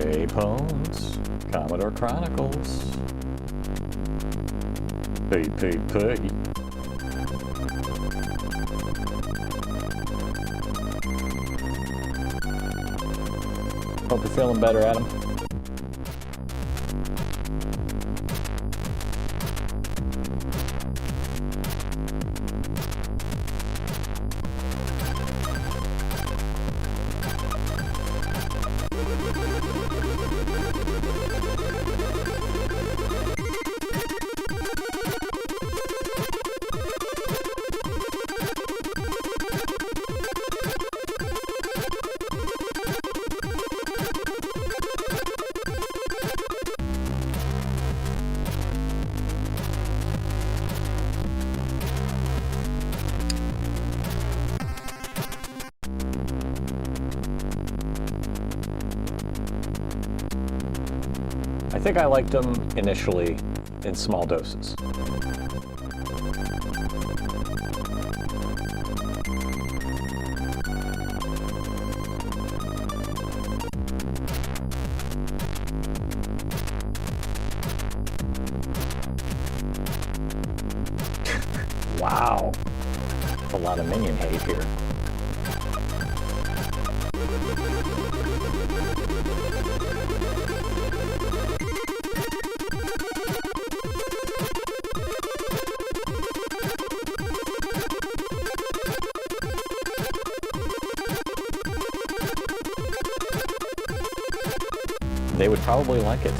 Hey, Pones. Commodore Chronicles. Hey. Hope you're feeling better, Adam. I think I liked them initially in small doses. Wow, that's a lot of minion hate here. They would probably like it.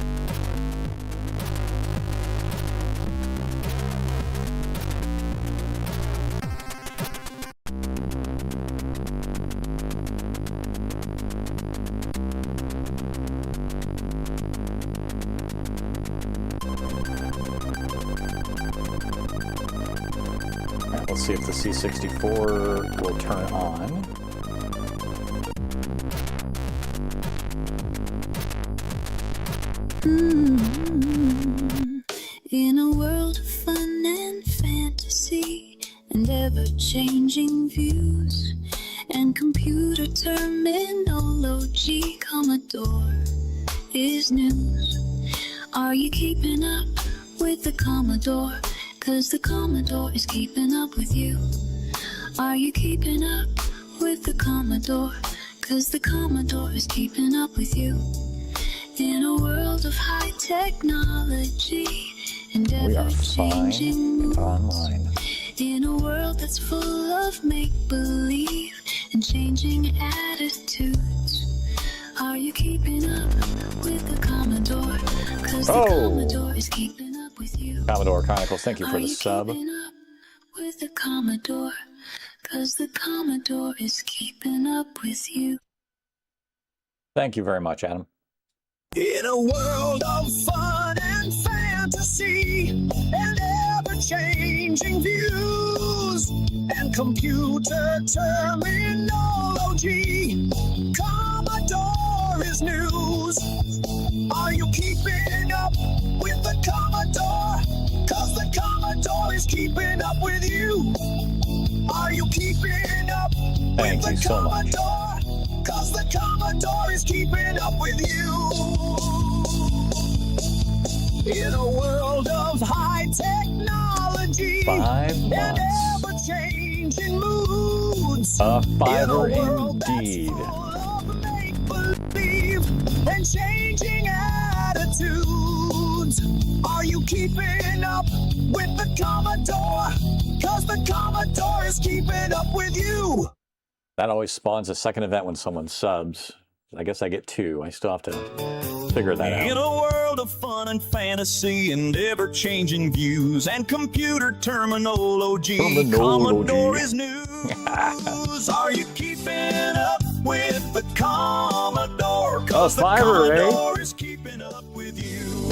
Right, let's see if the C64 will turn on. In a world of fun and fantasy and ever-changing views and computer terminology, Commodore is news. Are you keeping up with the Commodore? 'Cause the Commodore is keeping up with you. Are you keeping up with the Commodore? 'Cause the Commodore is keeping up with you. In a world of high technology and ever-changing moves, online. in a world that's full of make-believe and changing attitudes, are you keeping up with the Commodore? 'Cause the Commodore is keeping up with you. Commodore Chronicles, thank you for the sub. Are you keeping up with the Commodore? 'Cause the Commodore is keeping up with you. Thank you very much, Adam. In a world of fun and fantasy and ever-changing views and computer terminology, Commodore is news. Are you keeping up with the Commodore? 'Cause the Commodore is keeping up with you. Are you keeping up with the Commodore? 'Cause the Commodore is keeping up with you. In a world of high technology 5 and months. ever-changing moods, A in a fiver world indeed. that's full of make-believe and changing attitudes, are you keeping up with the Commodore? 'Cause the Commodore is keeping up with you. That always spawns a second event when someone subs. I guess I get 2. I still have to figure that In out. a world of fun and fantasy and ever-changing views and computer terminology, Commodore is news. Are you keeping up with the Commodore? 'Cause the Commodore is keeping up with you.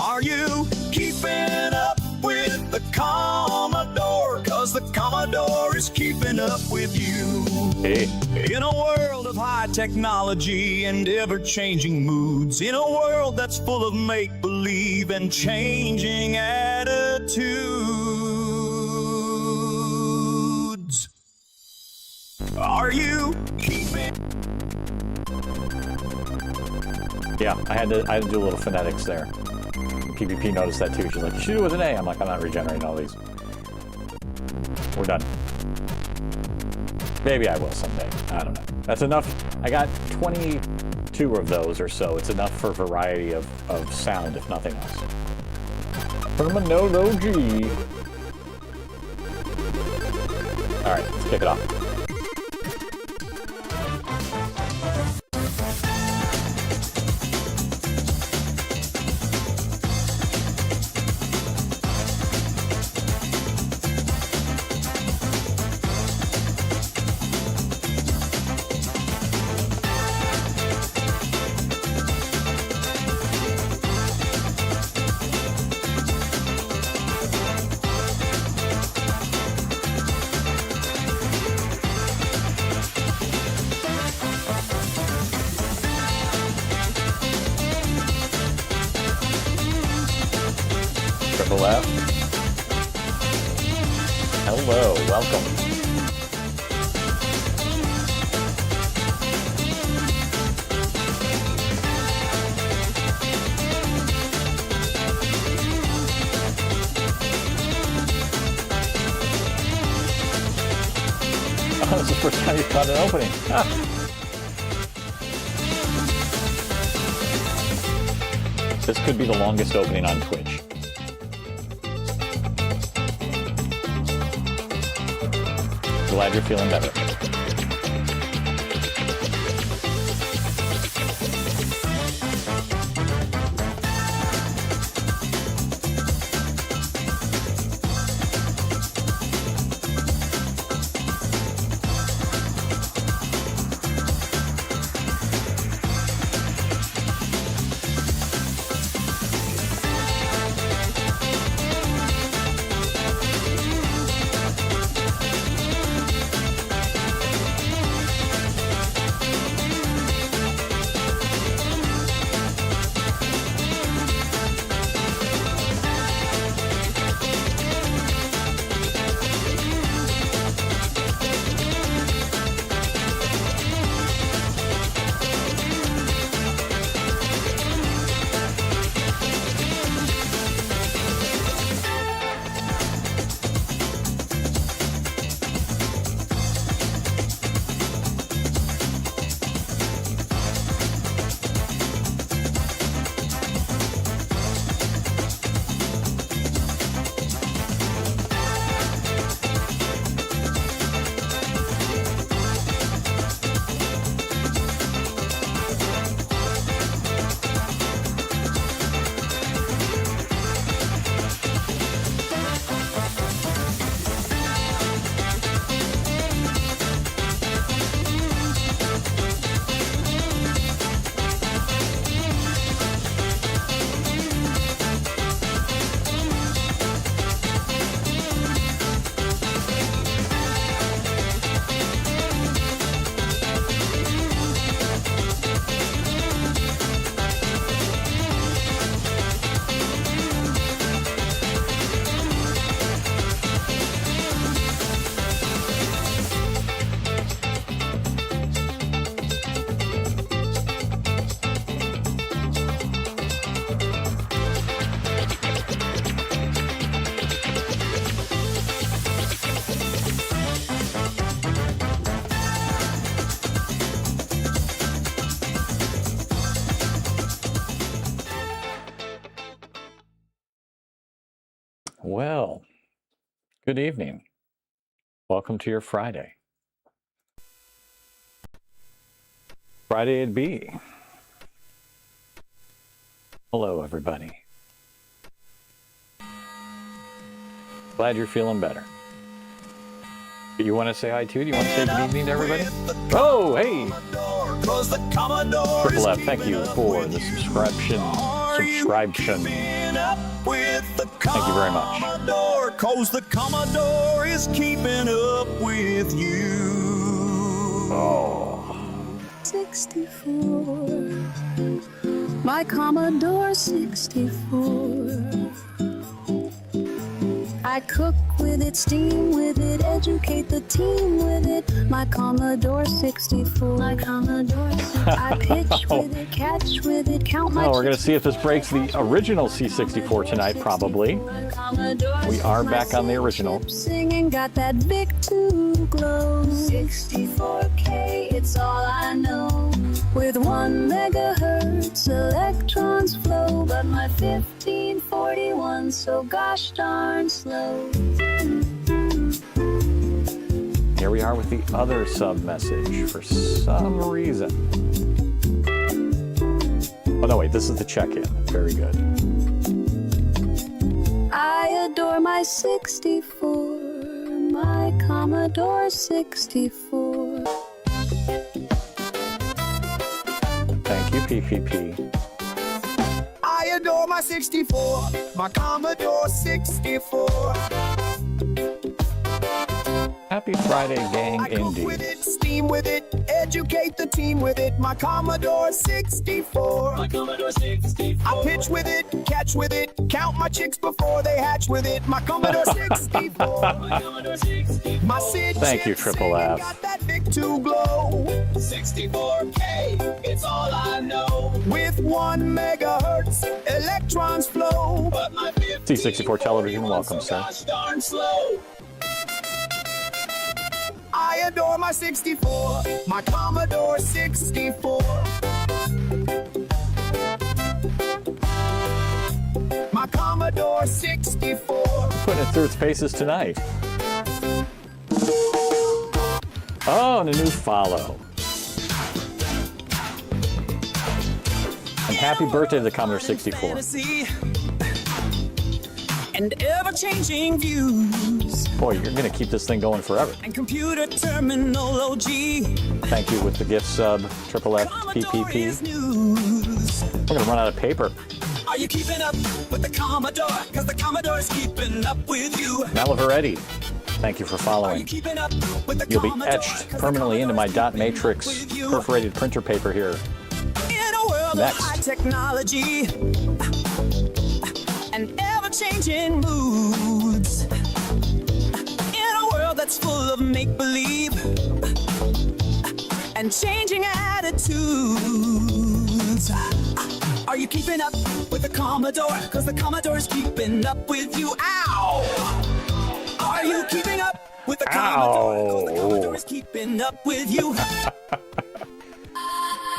Are you keeping up with the Commodore? 'Cause the Commodore is keeping up with you. Hey. In a world of high technology and ever-changing moods, in a world that's full of make-believe and changing attitudes, are you keeping Yeah, I had to do a little phonetics there. PvP noticed that too. She's like, you should do it with an A. I'm like, I'm not regenerating all these. We're done. Maybe I will someday. I don't know. That's enough. I got 22 of those or so. It's enough for variety of sound, if nothing else. Terminology. All right, let's kick it off. Triple F. Hello, welcome. Oh, this is the first time you've caught an opening. Ah. This could be the longest opening on Twitch. Glad you're feeling better. Well, good evening. Welcome to your Friday. Friday it be. Hello, everybody. Glad you're feeling better. Do you want to say hi too? Do you want to say good evening to everybody? Oh, hey! Triple F, thank you for the subscription. Thank you very much. Cause the Commodore is keeping up with you. Oh. 64. My Commodore 64. I cook with it, steam with it, educate the team with it. My Commodore 64. My Commodore 64. I pitch with it, catch with it, count my Oh, we're going to chips see if this breaks the original C64 tonight, probably. We are back on the original. Singing, got that Vic2 glow. 64K, it's all I know. With 1 megahertz, electrons flow, but my 1541 so gosh darn slow. Here we are with the other sub message for some reason. Oh no, wait, this is the check-in. Very good. I adore my 64, my Commodore 64. Thank you, PPP. I adore my 64, my Commodore 64. Happy Friday, gang, I cook with indeed. it, steam with it, educate the team with it. My Commodore 64. My Commodore 64. I pitch with it, catch with it, count my chicks before they hatch with it. My Commodore 64. My Commodore 64. My Sid Thank you, chip Triple singing F. got that Vic2 glow. 64K, it's all I know. With 1 megahertz, electrons flow. But my C64 television, welcome, sir. gosh darn slow. I adore my 64, my Commodore 64. My Commodore 64. Putting it through its paces tonight. Oh, and a new follow. And happy birthday to the Commodore 64. Fantasy and ever-changing views Boy, you're going to keep this thing going forever. and computer terminology. Thank you with the gift sub, Triple F, Commodore is PPP. news. We're going to run out of paper. Are you keeping up with the Commodore? Cause the Commodore's keeping up with you. Malaveretti, thank you for Are you following. keeping up with the You'll be Commodore? etched 'Cause the permanently into my dot Commodore's keeping up matrix with you. perforated printer paper here. In a world Next. of high technology and ever-changing moods, in a world that's full of make-believe and changing attitudes, are you keeping up with the Commodore? Cause the Commodore's keeping up with you. Ow! Are you keeping up with the Commodore? Cause the Commodore's keeping up with you.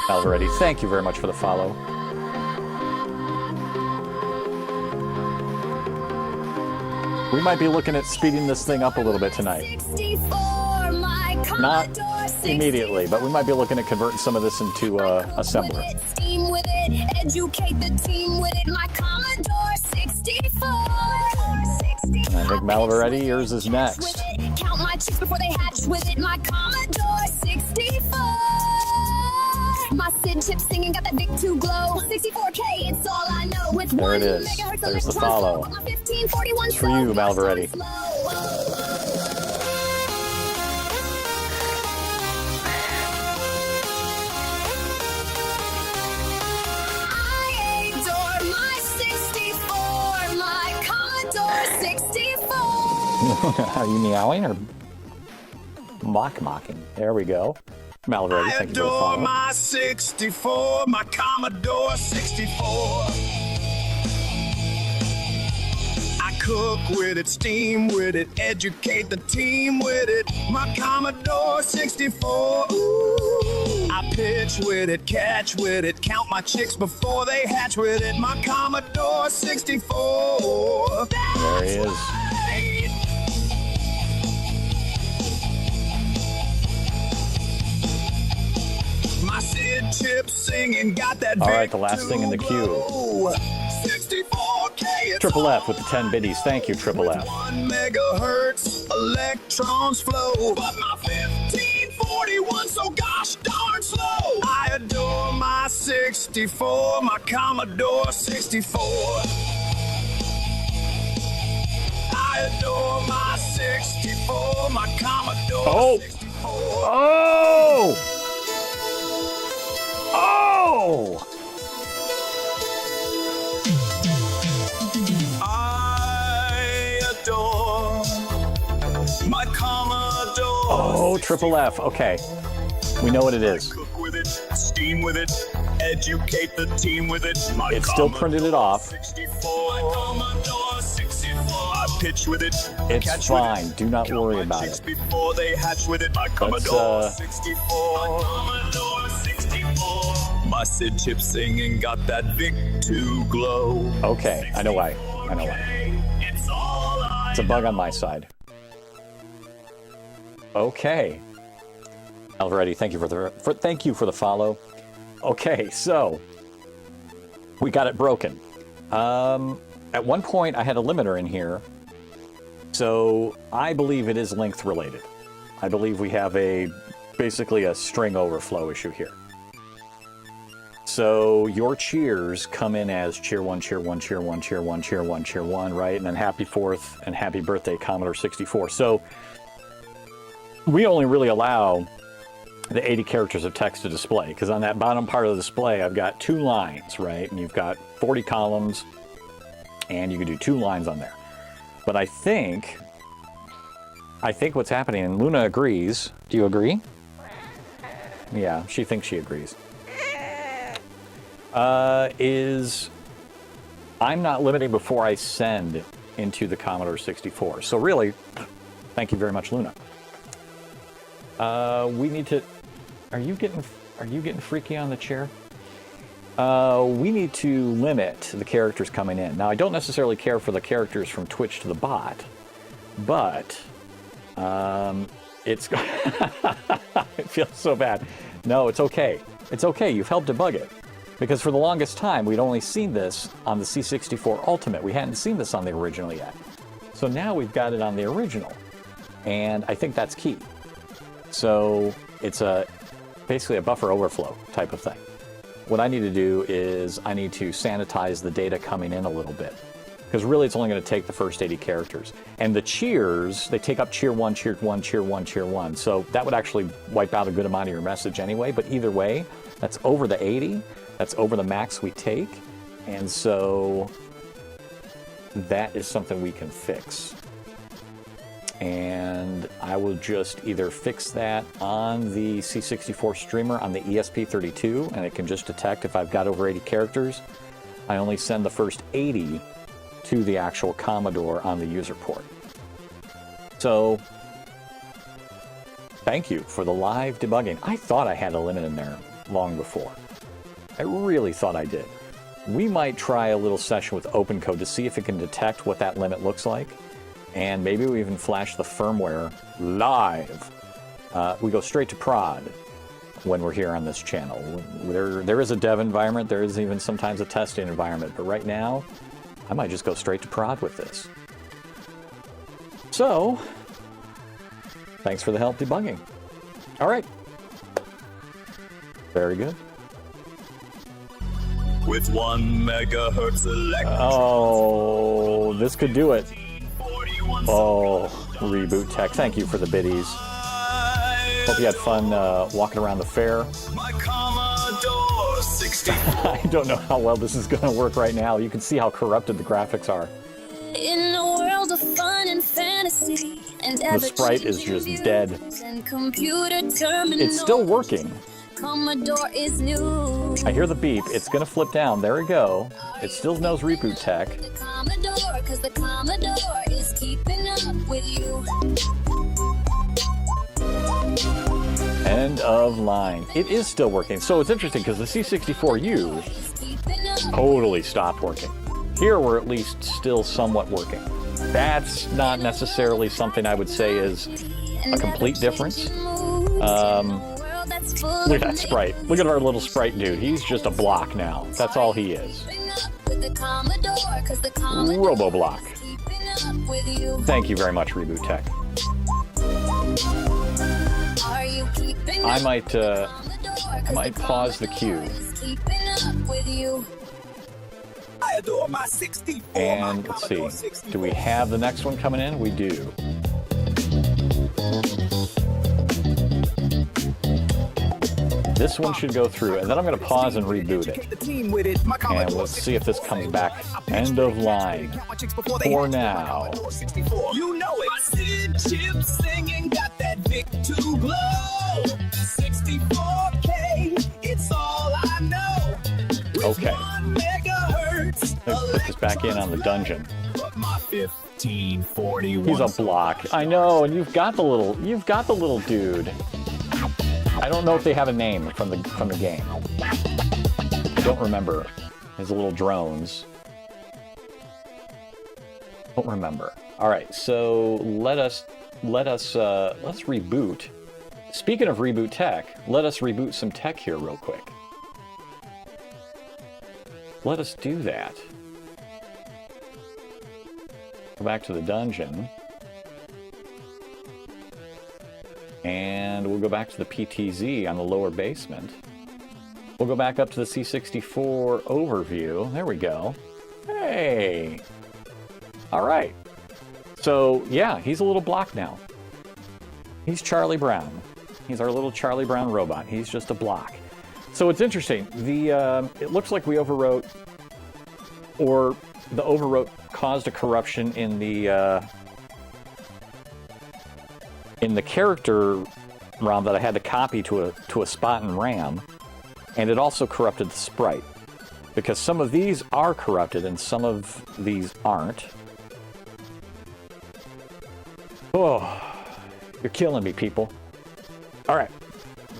Malaveretti, thank you very much for the follow. We might be looking at speeding this thing up a little bit tonight. 64, my Not Commodore 64. immediately, but we might be looking at converting some of this into assembler. With it, steam with it, educate the team with it. My Commodore 64. I think Malaveretti, yours is next. With it, count my chicks before they hatch with it. My Commodore 64. My Sid chip singing got that Vic2 glow. 64K, it's all I know. With There 1 it is. megahertz There's the electrons follow. flow, but my 1541 It's for you, slow, Malaveretti. slow. I adore my 64, my Commodore 64. Are you meowing or mocking? There we go. Malaveretti, I thank you for the adore follow. my 64, my Commodore 64. I cook with it, steam with it, educate the team with it. My Commodore 64. Ooh. I pitch with it, catch with it, count my chicks before they hatch with it. My Commodore 64. There he is. My Sid chip singing got that. All right, the last thing in the queue. glow. 64K. it's Triple all F with the 10 biddies. Thank you, Triple F. 1 megahertz, electrons flow. But my 1541 so gosh darn slow. I adore my 64, my Commodore 64. I adore my 64, my Commodore Oh. 64. Oh! Oh! I adore Oh, triple F. Okay. We know what it is. Cook with it, steam with it, educate the team with it. My It still printed it off. 64. My Commodore 64. I pitch with it. It's catch fine. With it. Do not Count worry my about chicks it. Before they hatch with it. My Commodore 64. My Commodore 64. My Sid Chip singing got that Vic-2 glow. Okay, I know why. I know why. It's all I It's a bug on my side. Okay. Already, thank you for the follow. Okay, so we got it broken. At one point, I had a limiter in here, so I believe it is length related. I believe we have basically a string overflow issue here. So your cheers come in as cheer 1, cheer 1, cheer 1, cheer 1, cheer 1, cheer 1, right? And then happy 4th and happy birthday Commodore 64. So we only really allow the 80 characters of text to display, because on that bottom part of the display, I've got 2 lines, right? And you've got 40 columns, and you can do 2 lines on there. But I think what's happening, and Luna agrees. Do you agree? Yeah, she thinks she agrees. Is I'm not limiting before I send into the Commodore 64. So really, thank you very much, Luna. We need to. Are you getting freaky on the chair? We need to limit the characters coming in. Now, I don't necessarily care for the characters from Twitch to the bot, but it's. It feels so bad. No, it's okay. It's okay. You've helped debug it. Because for the longest time, we'd only seen this on the C64 Ultimate. We hadn't seen this on the original yet. So now we've got it on the original. And I think that's key. So it's basically a buffer overflow type of thing. What I need to do is I need to sanitize the data coming in a little bit. Because really it's only going to take the first 80 characters. And the cheers, they take up cheer 1, cheer 1, cheer 1, cheer 1. So that would actually wipe out a good amount of your message anyway. But either way, that's over the 80. That's over the max we take, and so that is something we can fix. And I will just either fix that on the C64 streamer on the ESP32, and it can just detect if I've got over 80 characters. I only send the first 80 to the actual Commodore on the user port. So thank you for the live debugging. I thought I had a limit in there long before. I really thought I did. We might try a little session with OpenCode to see if it can detect what that limit looks like. And maybe we even flash the firmware live. We go straight to prod when we're here on this channel. There is a dev environment. There is even sometimes a testing environment. But right now, I might just go straight to prod with this. So, thanks for the help debugging. All right. Very good. With 1 megahertz electric. Oh, this could do it. Oh, Reboot Tech. Thank you for the biddies. Hope you had fun walking around the fair. My Commodore 64. I don't know how well this is going to work right now. You can see how corrupted the graphics are. In a world of fun and fantasy and The sprite is just dead. and computer terminals. It's still working. Commodore is new. I hear the beep. It's going to flip down. There we go. It still knows Reboot Tech. The Commodore, 'cause the Commodore is keeping up with you. End of line. It is still working. So it's interesting because the C64U It's keeping up. totally stopped working. Here we're at least still somewhat working. That's not necessarily something I would say is a complete difference. Look at that sprite. Look at our little sprite dude. He's just a block now. That's all he is. Roboblock. Thank you very much, Reboot Tech. I might pause the queue. I adore my 64. And let's see. Do we have the next one coming in? We do. This one should go through, and then I'm going to pause and reboot it. And let's see if this comes back. End of line. For now. You know it. Sid Chip singing got that Vic to glow. 64K, it's all I know. With Okay. 1 megahertz. Let's put this back in on the dungeon. But my 1541. He's a block. I know, and you've got the little dude. I don't know if they have a name from the game. I don't remember. His little drones. Don't remember. All right, so let's reboot. Speaking of reboot tech, let us reboot some tech here real quick. Let us do that. Go back to the dungeon. And we'll go back to the PTZ on the lower basement. We'll go back up to the C64 overview. There we go. Hey! All right. So, yeah, he's a little block now. He's Charlie Brown. He's our little Charlie Brown robot. He's just a block. So it's interesting. It looks like we overwrote, or the overwrote caused a corruption in the character ROM that I had to copy to a spot in RAM, and it also corrupted the sprite, because some of these are corrupted and some of these aren't. Oh, you're killing me, people. All right,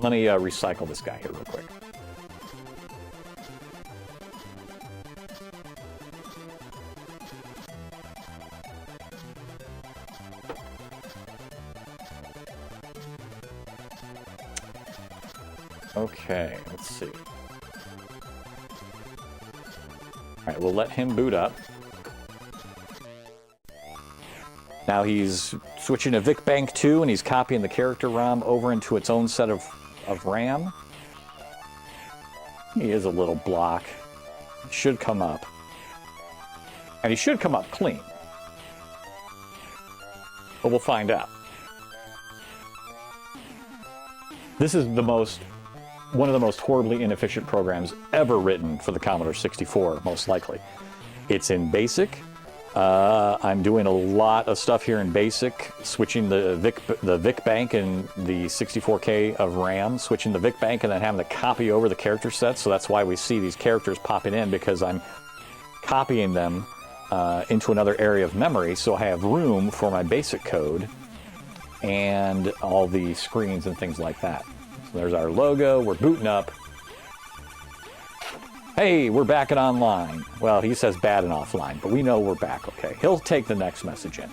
let me recycle this guy here real quick. Okay, let's see. All right, we'll let him boot up. Now he's switching to Vic Bank 2, and he's copying the character ROM over into its own set of RAM. He is a little block. He should come up. And he should come up clean. But we'll find out. This is one of the most horribly inefficient programs ever written for the Commodore 64, most likely. It's in BASIC. I'm doing a lot of stuff here in BASIC, switching the Vic Bank and the 64K of RAM, switching the Vic Bank and then having to copy over the character sets. So that's why we see these characters popping in, because I'm copying them into another area of memory, so I have room for my BASIC code and all the screens and things like that. So there's our logo. We're booting up. Hey, we're back and online. Well, he says bad and offline, but we know we're back, okay? He'll take the next message in.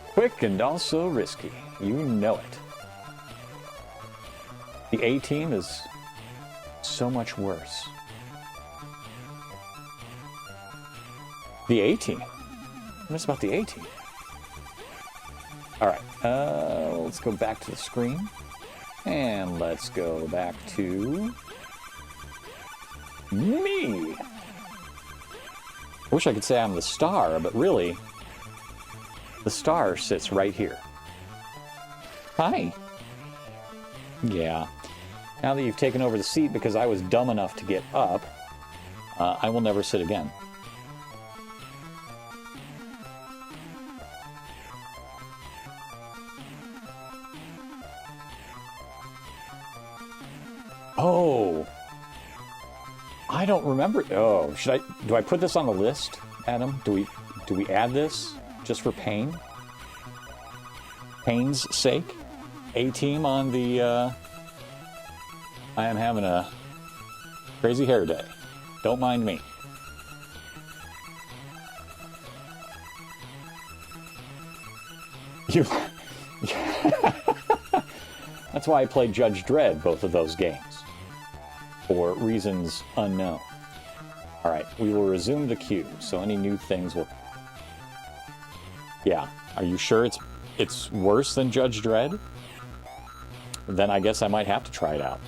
Quick and also risky. You know it. The A-Team is so much worse. The A-Team? What's about the A-Team? All right, let's go back to the screen. And let's go back to me. I wish I could say I'm the star, but really, the star sits right here. Hi. Yeah. Now that you've taken over the seat because I was dumb enough to get up, I will never sit again. Oh, I don't remember. Oh, do I put this on the list, Adam? Do we add this just for pain's sake? A-Team on the, I am having a crazy hair day. Don't mind me. You. That's why I played Judge Dredd, both of those games. For reasons unknown. Alright, we will resume the queue, so any new things will... Yeah, are you sure it's worse than Judge Dredd? Then I guess I might have to try it out.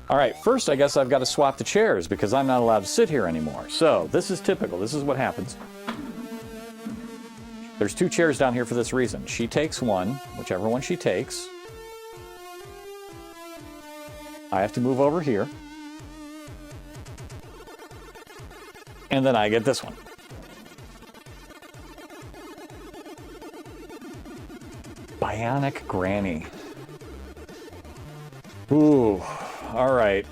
Alright, first I guess I've got to swap the chairs, because I'm not allowed to sit here anymore. So, this is typical, this is what happens. There's two chairs down here for this reason. She takes one, whichever one she takes. I have to move over here. And then I get this one. Bionic Granny. Ooh, alright.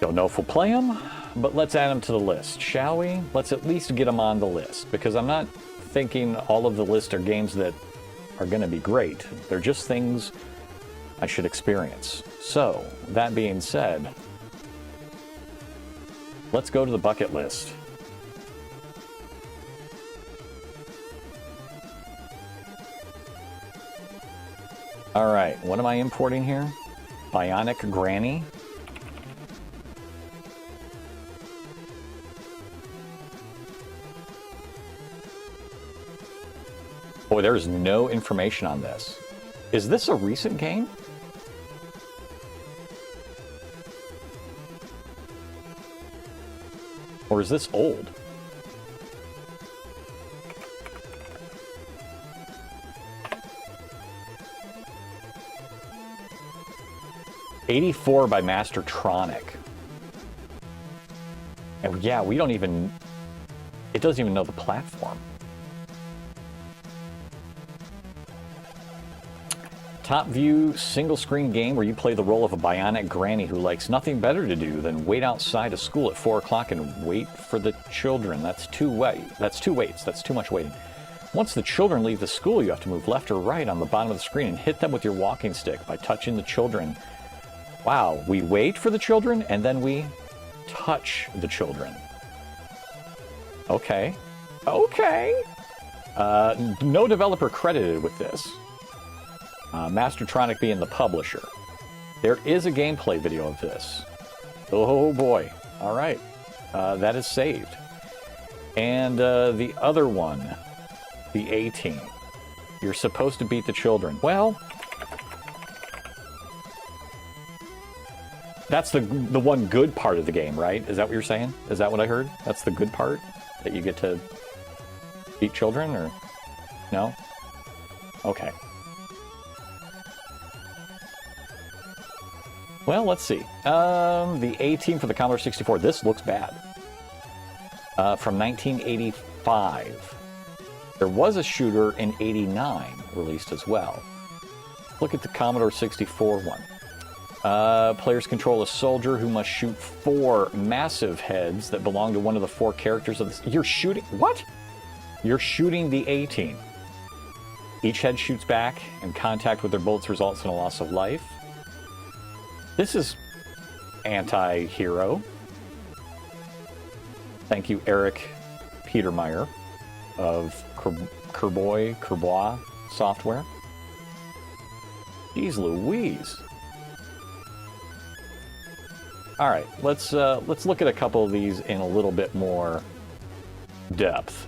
Don't know if we'll play them, but let's add them to the list, shall we? Let's at least get them on the list, because I'm not thinking all of the list are games that are going to be great. They're just things I should experience. So, that being said, let's go to the bucket list. Alright, what am I importing here? Bionic Granny. Boy, there's no information on this. Is this a recent game? Or is this old? '84 by Mastertronic. And yeah, we don't even... It doesn't even know the platform. Top view single screen game where you play the role of a bionic granny who likes nothing better to do than wait outside of school at 4 o'clock and wait for the children. That's two waits. That's too much waiting. Once the children leave the school, you have to move left or right on the bottom of the screen and hit them with your walking stick by touching the children. Wow, we wait for the children and then we touch the children. Okay. Okay. No developer credited with this. Mastertronic being the publisher. There is a gameplay video of this. Oh boy. All right. That is saved. And the other one, the A-Team. You're supposed to beat the children. Well, that's the one good part of the game, right? Is that what you're saying? Is that what I heard? That's the good part? That you get to beat children, or no? Okay. Well, let's see. The A-Team for the Commodore 64. This looks bad. From 1985. There was a shooter in '89 released as well. Look at the Commodore 64 one. Players control a soldier who must shoot 4 massive heads that belong to one of the 4 characters of this. You're shooting... What? You're shooting the A-Team. Each head shoots back, and contact with their bullets results in a loss of life. This is anti-hero. Thank you, Eric Petermeyer of Kerboy Software. Jeez Louise. All right, let's look at a couple of these in a little bit more depth.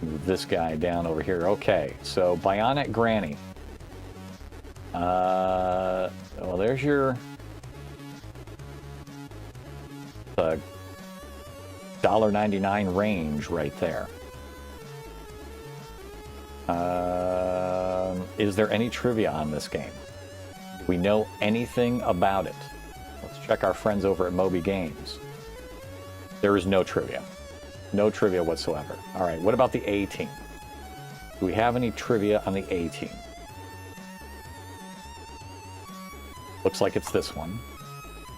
Move this guy down over here. Okay, so Bionic Granny. Well, there's your $1.99 range right there. Is there any trivia on this game? Do we know anything about it? Let's check our friends over at Moby Games. There is no trivia. No trivia whatsoever. All right, what about the A-Team? Do we have any trivia on the A-Team? Looks like it's this one.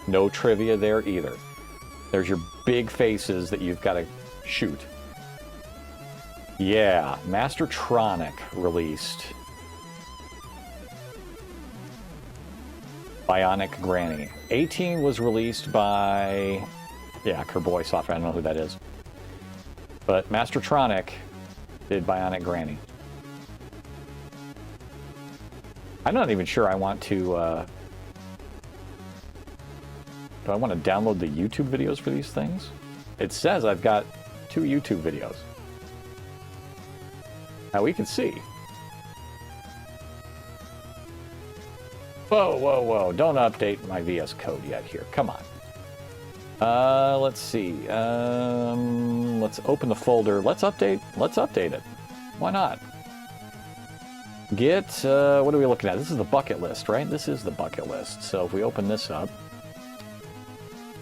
No trivia there either. There's your big faces that you've got to shoot. Yeah, Mastertronic released Bionic Granny. A-Team was released by, yeah, Kerboy Software. I don't know who that is. But Mastertronic did Bionic Granny. I'm not even sure I want to... do I want to download the YouTube videos for these things? It says I've got 2 YouTube videos. Now we can see. Whoa, whoa, whoa. Don't update my VS Code yet here. Come on. Let's see. Let's open the folder. Let's update it. Why not? Get, what are we looking at? This is the bucket list, right? This is the bucket list. So if we open this up,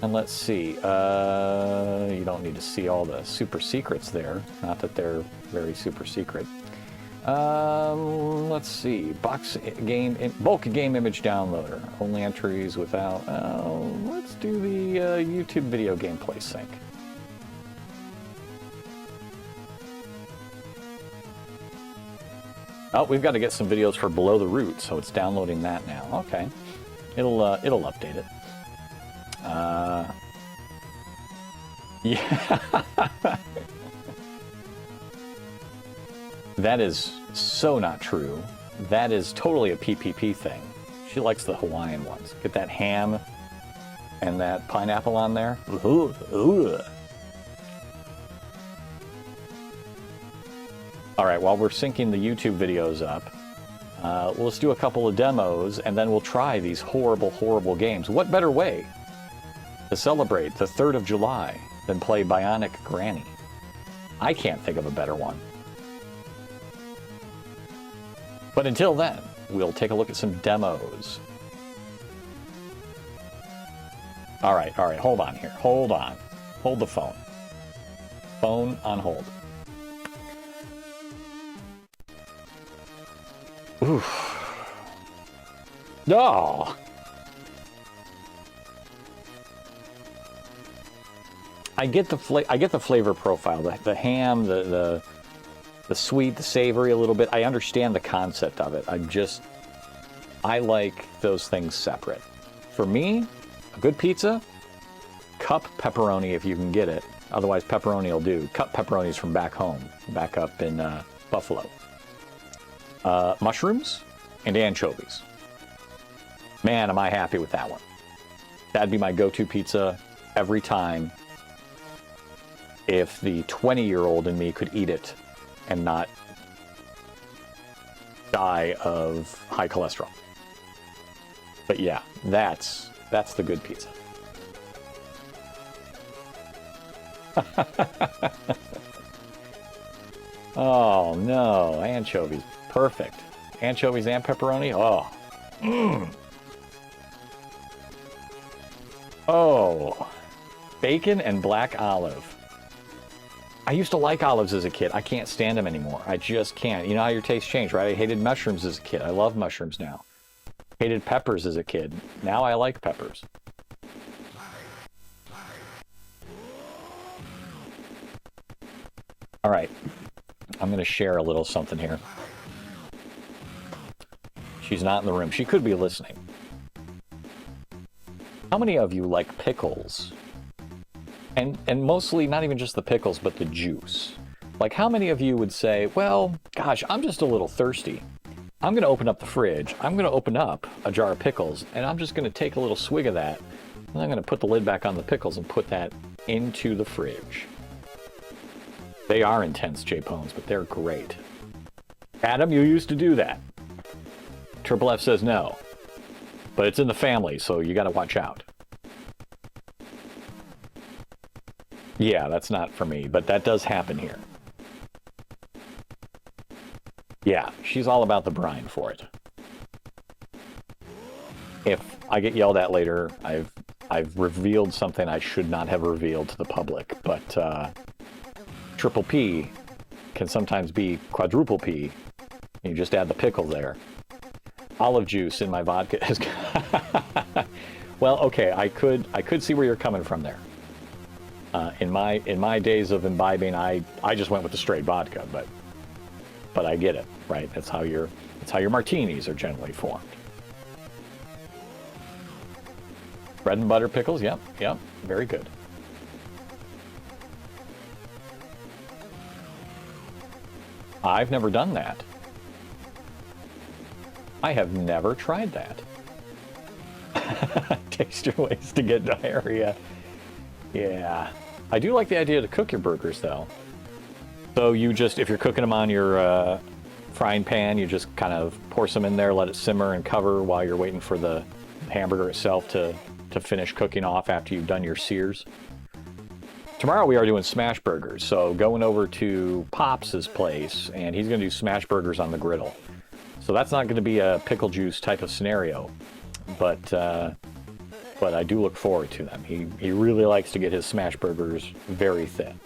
And let's see. You don't need to see all the super secrets there. Not that they're very super secret. Let's see. Bulk game image downloader. Only entries without. Let's do the YouTube video gameplay sync. Oh, we've got to get some videos for Below the Root, so it's downloading that now. Okay, it'll update it. Yeah. That is so not true. That is totally a PPP thing. She likes the Hawaiian ones. Get that ham and that pineapple on there. Ooh, ooh. All right, while we're syncing the YouTube videos up, let's do a couple of demos, and then we'll try these horrible, horrible games. What better way to celebrate the 3rd of July than play Bionic Granny? I can't think of a better one. But until then, we'll take a look at some demos. All right, hold on here. Hold on. Hold the phone. Phone on hold. Oof. Oh. I get the flavor profile, the ham, the sweet, the savory a little bit. I understand the concept of it. I like those things separate. For me, a good pizza, cup pepperoni if you can get it. Otherwise, pepperoni will do. Cup pepperonis from back home, back up in Buffalo. Mushrooms and anchovies. Man, am I happy with that one. That'd be my go-to pizza every time if the 20-year-old in me could eat it and not die of high cholesterol. But yeah, that's the good pizza. Oh no, anchovies. Perfect. Anchovies and pepperoni? Oh. Mm. Oh. Bacon and black olive. I used to like olives as a kid. I can't stand them anymore. I just can't. You know how your tastes change, right? I hated mushrooms as a kid. I love mushrooms now. Hated peppers as a kid. Now I like peppers. All right. I'm going to share a little something here. She's not in the room. She could be listening. How many of you like pickles? And mostly not even just the pickles, but the juice. Like how many of you would say, well, gosh, I'm just a little thirsty. I'm going to open up the fridge. I'm going to open up a jar of pickles, and I'm just going to take a little swig of that. And I'm going to put the lid back on the pickles and put that into the fridge. They are intense, J-Pones, but they're great. Adam, you used to do that. Triple F says no. But it's in the family, so you got to watch out. Yeah, that's not for me, but that does happen here. Yeah, she's all about the brine for it. If I get yelled at later, I've revealed something I should not have revealed to the public, but triple P can sometimes be quadruple P. You just add the pickle there. Olive juice in my vodka is... Well, okay, I could see where you're coming from there. In my days of imbibing, I just went with the straight vodka, but I get it, right? That's how your martinis are generally formed. Bread and butter pickles, yep, very good. I've never done that. I have never tried that. Taste your ways to get diarrhea. Yeah. I do like the idea to cook your burgers, though. So you just, if you're cooking them on your frying pan, you just kind of pour some in there, let it simmer and cover while you're waiting for the hamburger itself to finish cooking off after you've done your sears. Tomorrow we are doing smash burgers, so going over to Pops' place, and he's going to do smash burgers on the griddle. So that's not going to be a pickle juice type of scenario, but but I do look forward to them. He really likes to get his smash burgers very thin.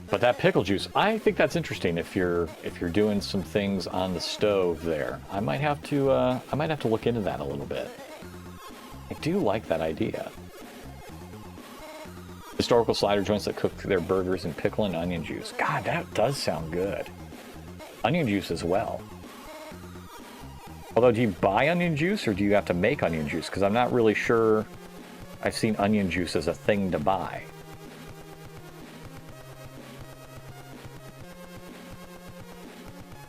But that pickle juice, I think that's interesting. If you're doing some things on the stove there, I might have to look into that a little bit. I do like that idea. Historical slider joints that cook their burgers in pickle and onion juice. God, that does sound good. Onion juice as well. Although, do you buy onion juice or do you have to make onion juice? Because I'm not really sure I've seen onion juice as a thing to buy.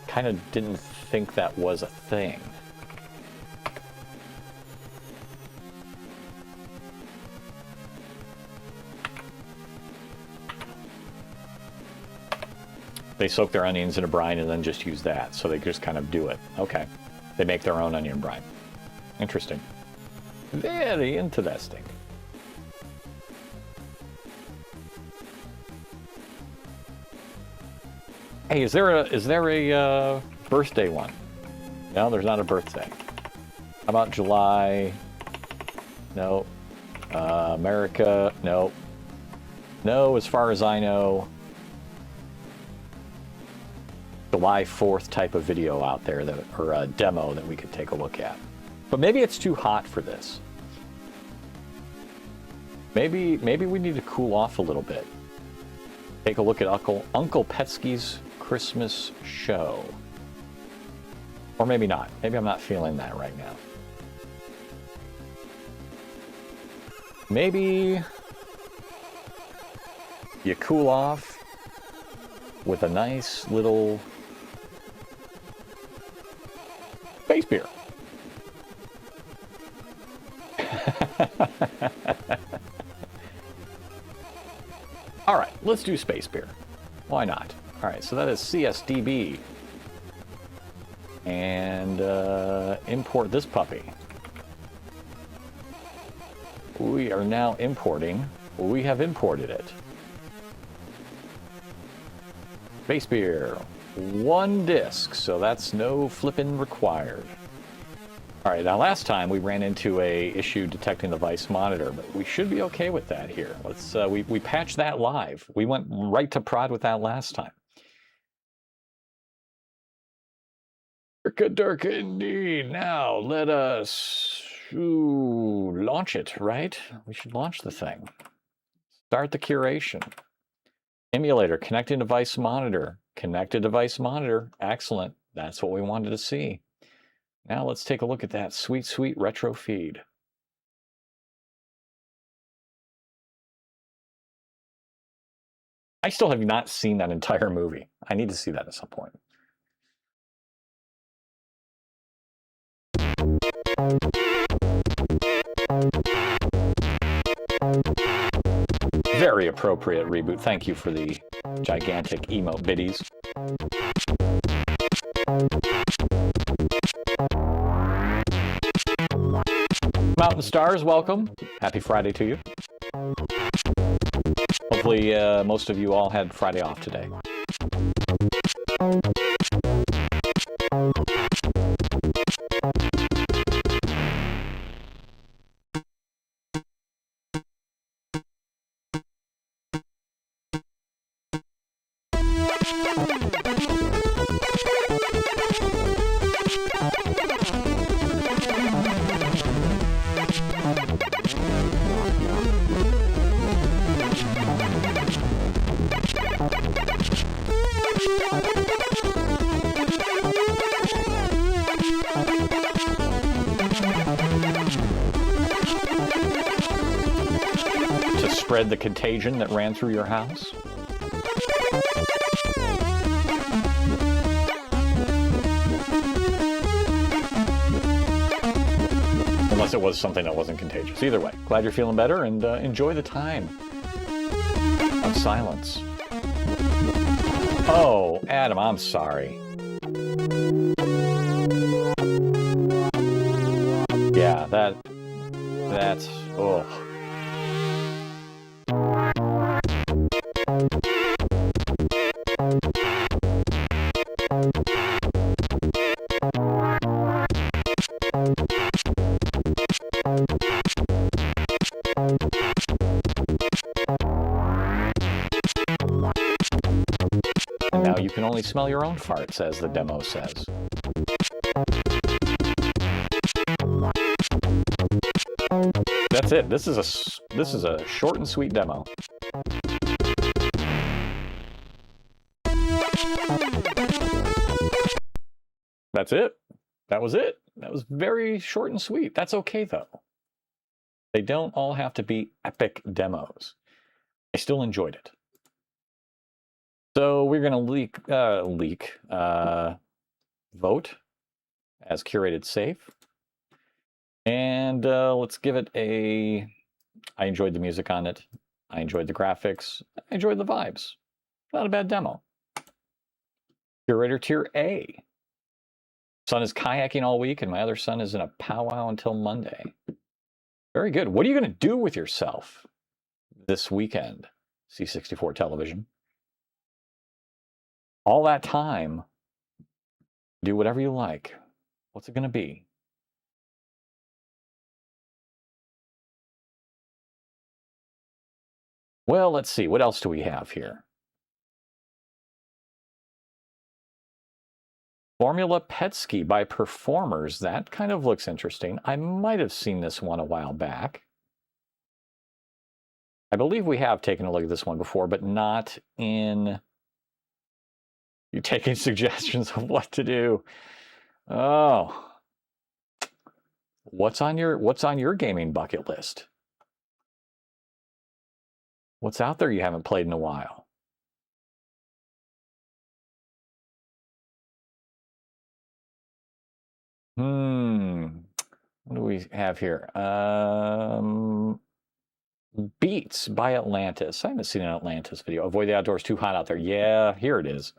Kind of didn't think that was a thing. They soak their onions in a brine and then just use that, so they just kind of do it. Okay. They make their own onion brine. Interesting. Very interesting. Hey, is there a birthday one? No, there's not a birthday. How about July? No. America? No. No, as far as I know. July 4th type of video out there, or a demo that we could take a look at. But maybe it's too hot for this. Maybe we need to cool off a little bit. Take a look at Uncle Petsky's Christmas show. Or maybe not. Maybe I'm not feeling that right now. Maybe you cool off with a nice little space beer. All right, let's do space beer. Why not? All right, so that is CSDB. And import this puppy. We are now importing. We have imported it. Space beer. 1 disc, so that's no flipping required. All right, now last time we ran into a issue detecting the Vice monitor, but we should be okay with that here. Let's we patched that live. We went right to prod with that last time. Durka indeed. Now let us launch it, right? We should launch the thing. Start the curation. Emulator, connecting device monitor. Connected device monitor. Excellent. That's what we wanted to see. Now let's take a look at that sweet, sweet retro feed. I still have not seen that entire movie. I need to see that at some point. Very appropriate reboot. Thank you for the gigantic emote biddies. Mountain Stars, welcome. Happy Friday to you. Hopefully most of you all had Friday off today. Spread the contagion that ran through your house? Unless it was something that wasn't contagious. Either way, glad you're feeling better and enjoy the time of silence. Oh, Adam, I'm sorry. Yeah, that's, oh. can only smell your own farts, as the demo says. That's it. This is a short and sweet demo. That's it. That was it. That was very short and sweet. That's okay, though. They don't all have to be epic demos. I still enjoyed it. So we're going to vote as curated safe. And let's give it a... I enjoyed the music on it. I enjoyed the graphics. I enjoyed the vibes. Not a bad demo. Curator tier A. Son is kayaking all week, and my other son is in a powwow until Monday. Very good. What are you going to do with yourself this weekend, C64 television? All that time, do whatever you like. What's it going to be? Well, let's see. What else do we have here? Formula Petski by Performers. That kind of looks interesting. I might have seen this one a while back. I believe we have taken a look at this one before, but not in... You taking suggestions of what to do. Oh. What's on your gaming bucket list? What's out there you haven't played in a while? What do we have here? Beats by Atlantis. I haven't seen an Atlantis video. Avoid the outdoors, too hot out there. Yeah, here it is.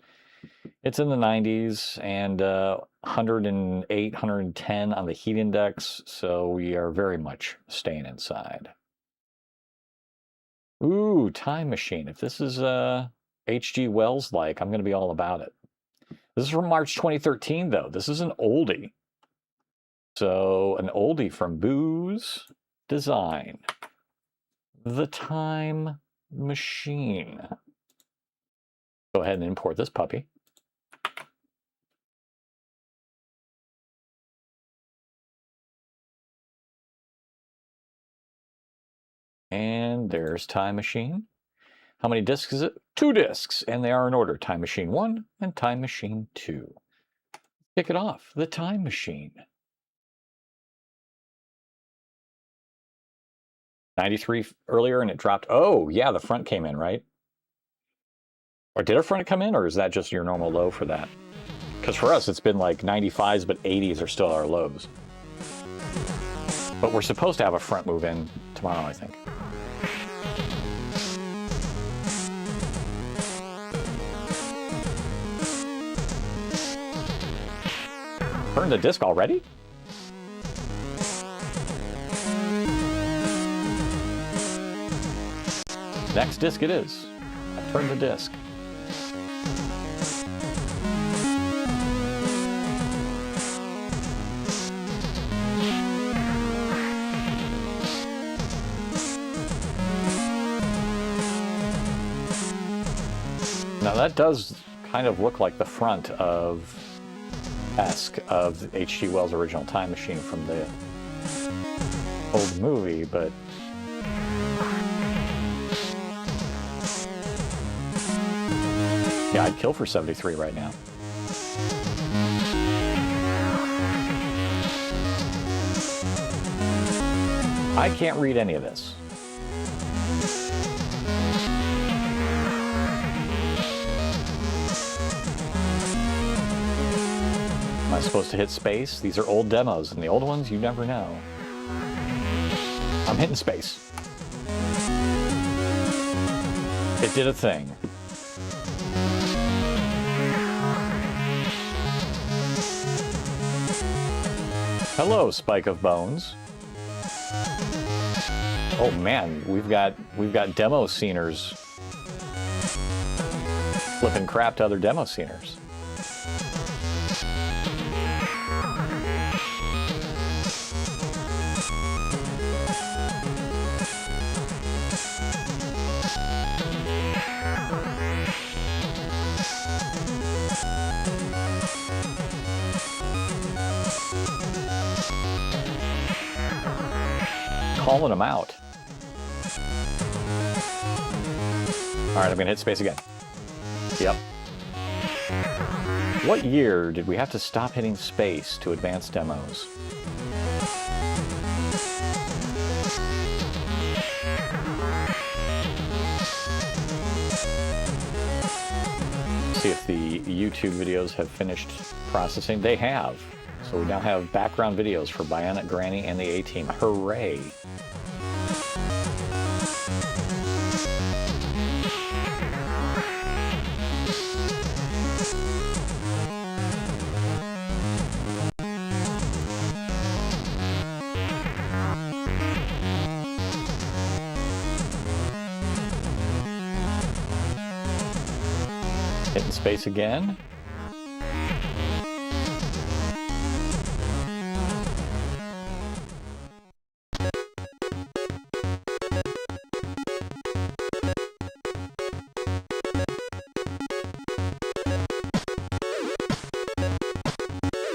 It's in the 90s and 108, 110 on the heat index, so we are very much staying inside. Ooh, Time Machine. If this is H.G. Wells-like, I'm going to be all about it. This is from March 2013, though. This is an oldie. So, an oldie from Booz Design. The Time Machine. Go ahead and import this puppy. And there's Time Machine. How many discs is it? 2 discs, and they are in order. Time Machine 1 and Time Machine 2. Kick it off. The Time Machine. 93 earlier, and it dropped. Oh, yeah, the front came in, right? Or did our front come in, or is that just your normal low for that? Because for us, it's been like 95s, but 80s are still our lows. But we're supposed to have a front move in tomorrow, I think. Turn the disc already? Next disc it is. I turned the disc. Now that does kind of look like the front of H.G. Wells' original Time Machine from the old movie, but yeah, I'd kill for 73 right now. I can't read any of this. Am I supposed to hit space? These are old demos, and the old ones, you never know. I'm hitting space. It did a thing. Hello, Spike of Bones. Oh man, we've got demo sceners flipping crap to other demo sceners. calling them out. All right, I'm gonna hit space again. Yep. What year did we have to stop hitting space to advance demos? See if the YouTube videos have finished processing. They have. So we now have background videos for Bionic Granny and the A-Team. Hooray! Hitting space again.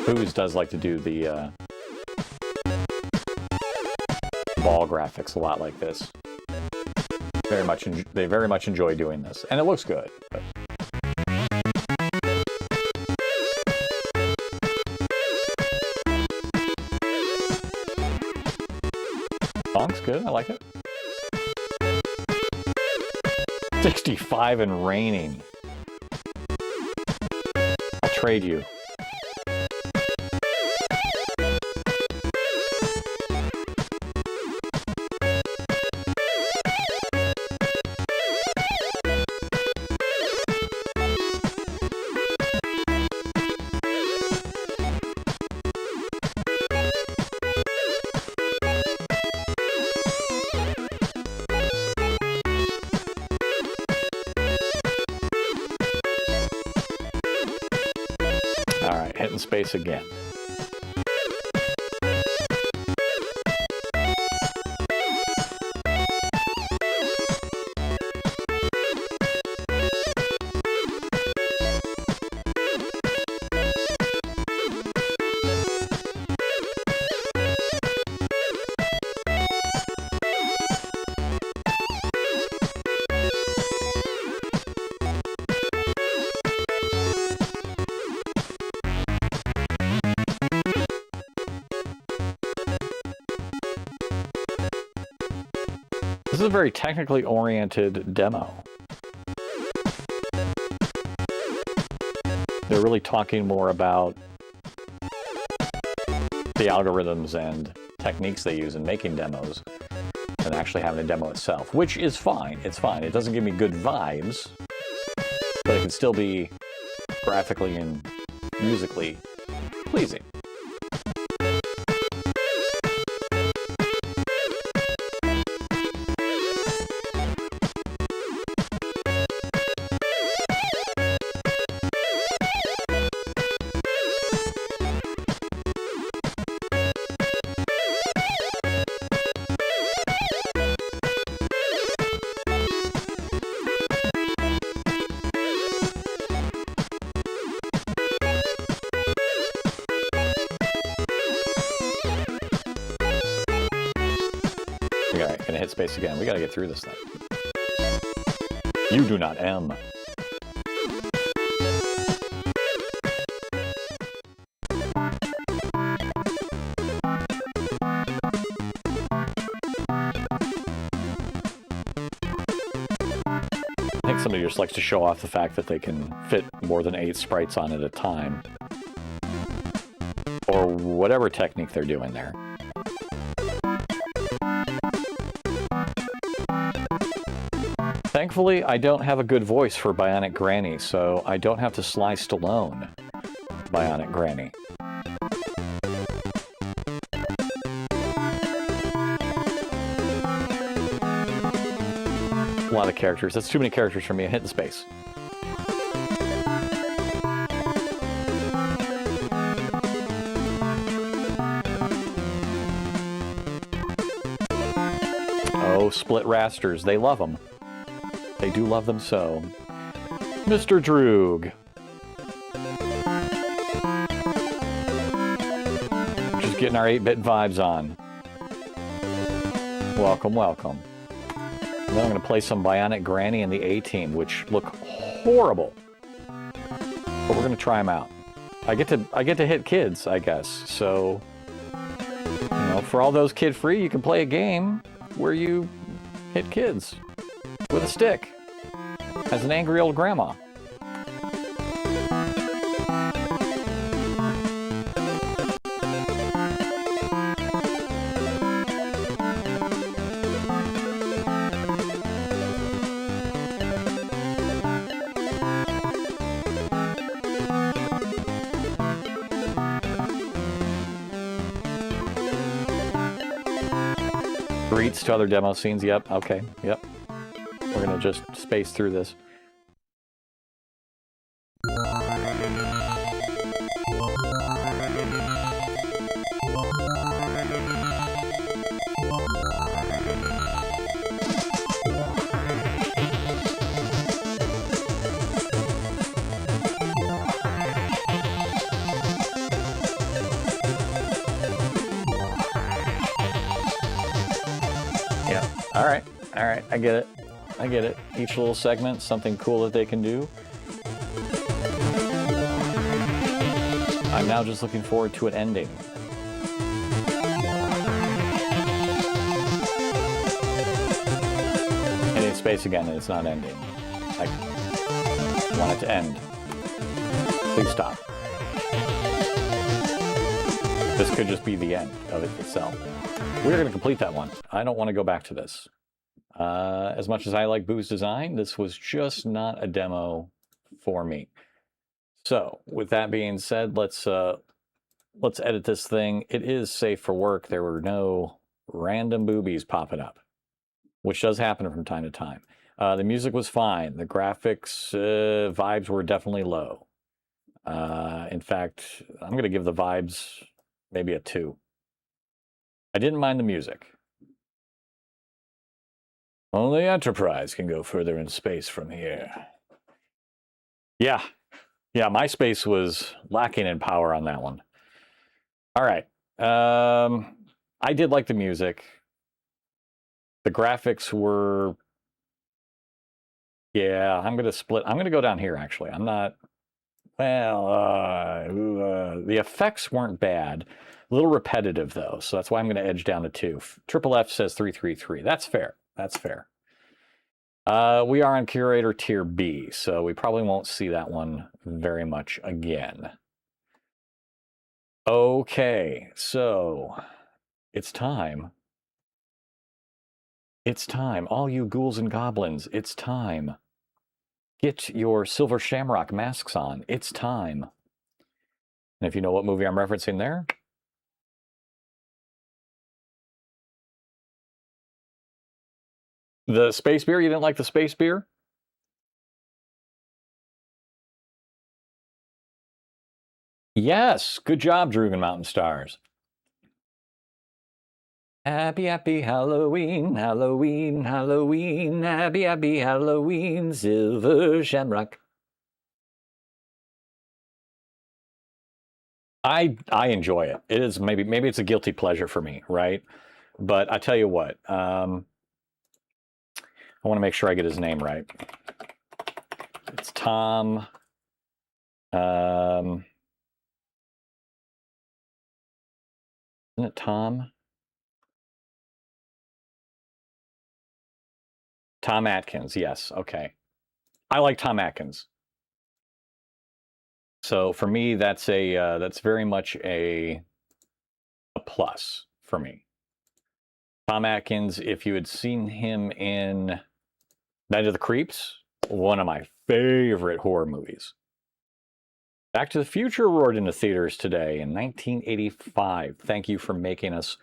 Booz does like to do the ball graphics a lot like this. They very much enjoy doing this, and it looks good. But. Song's good, I like it. 65 and raining. I'll trade you. Alright, hitting space again. This is a very technically oriented demo. They're really talking more about the algorithms and techniques they use in making demos than actually having a demo itself, which is fine. It's fine. It doesn't give me good vibes, but it can still be graphically and musically pleasing. Alright, gonna hit space again. We gotta get through this thing. You do not M. I think somebody just likes to show off the fact that they can fit more than 8 sprites on at a time. Or whatever technique they're doing there. Thankfully, I don't have a good voice for Bionic Granny, so I don't have to Sly Stallone Bionic Granny. A lot of characters. That's too many characters for me. I hit the space. Oh, split rasters. They love them. They do love them so. Mr. Droog. Just getting our 8-bit vibes on. Welcome, welcome. And then I'm going to play some Bionic Granny and the A-Team, which look horrible. But we're going to try them out. I get to hit kids, I guess. So, you know, for all those kid-free, you can play a game where you hit kids with a stick as an angry old grandma. Greets to other demo scenes. Yep. Okay. Yep. We're going to just space through this. All right, I get it. I get it. Each little segment, something cool that they can do. I'm now just looking forward to an ending. And in space again, and it's not ending. I want it to end. Please stop. This could just be the end of it itself. We're going to complete that one. I don't want to go back to this. As much as I like Boo's design, this was just not a demo for me. So, with that being said, let's edit this thing. It is safe for work. There were no random boobies popping up, which does happen from time to time. The music was fine. The graphics vibes were definitely low. In fact, I'm going to give the vibes maybe a 2. I didn't mind the music. Only Enterprise can go further in space from here. Yeah, my space was lacking in power on that one. All right. I did like the music. The graphics were... Yeah, I'm going to split. I'm going to go down here, actually. I'm not... Well, the effects weren't bad. A little repetitive, though, so that's why I'm going to edge down to 2. Triple F says 333. That's fair. That's fair. We are on Curator Tier B, so we probably won't see that one very much again. Okay, so it's time. It's time. All you ghouls and goblins, it's time. Get your silver shamrock masks on. It's time. And if you know what movie I'm referencing there, the space beer? You didn't like the space beer? Yes. Good job, Drugan Mountain Stars. Happy, happy Halloween, Halloween, Halloween, happy, happy Halloween, Silver Shamrock. I enjoy it. It is maybe it's a guilty pleasure for me, right? But I tell you what, I want to make sure I get his name right. It's Tom. Isn't it Tom? Tom Atkins, yes. Okay. I like Tom Atkins. So for me, that's very much a plus for me. Tom Atkins, if you had seen him in Night of the Creeps, one of my favorite horror movies. Back to the Future roared into theaters today in 1985. Thank you for making us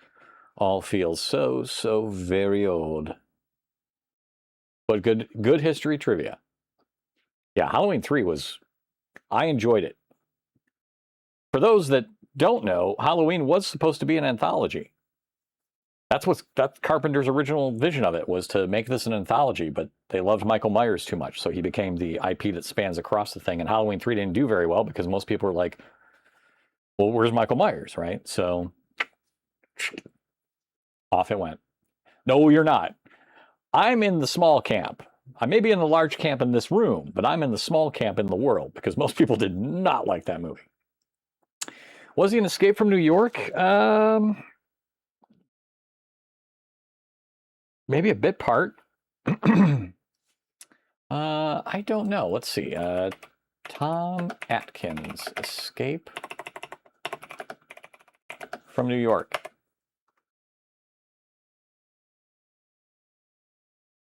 all feel so very old. But good history trivia. Yeah, Halloween 3 was... I enjoyed it. For those that don't know, Halloween was supposed to be an anthology. That's Carpenter's original vision of it, was to make this an anthology, but they loved Michael Myers too much, so he became the IP that spans across the thing, and Halloween 3 didn't do very well because most people were like, well, where's Michael Myers, right? So, off it went. No, you're not. I'm in the small camp. I may be in the large camp in this room, but I'm in the small camp in the world because most people did not like that movie. Was he an Escape from New York? Maybe a bit part. I don't know. Let's see. Tom Atkins, Escape from New York.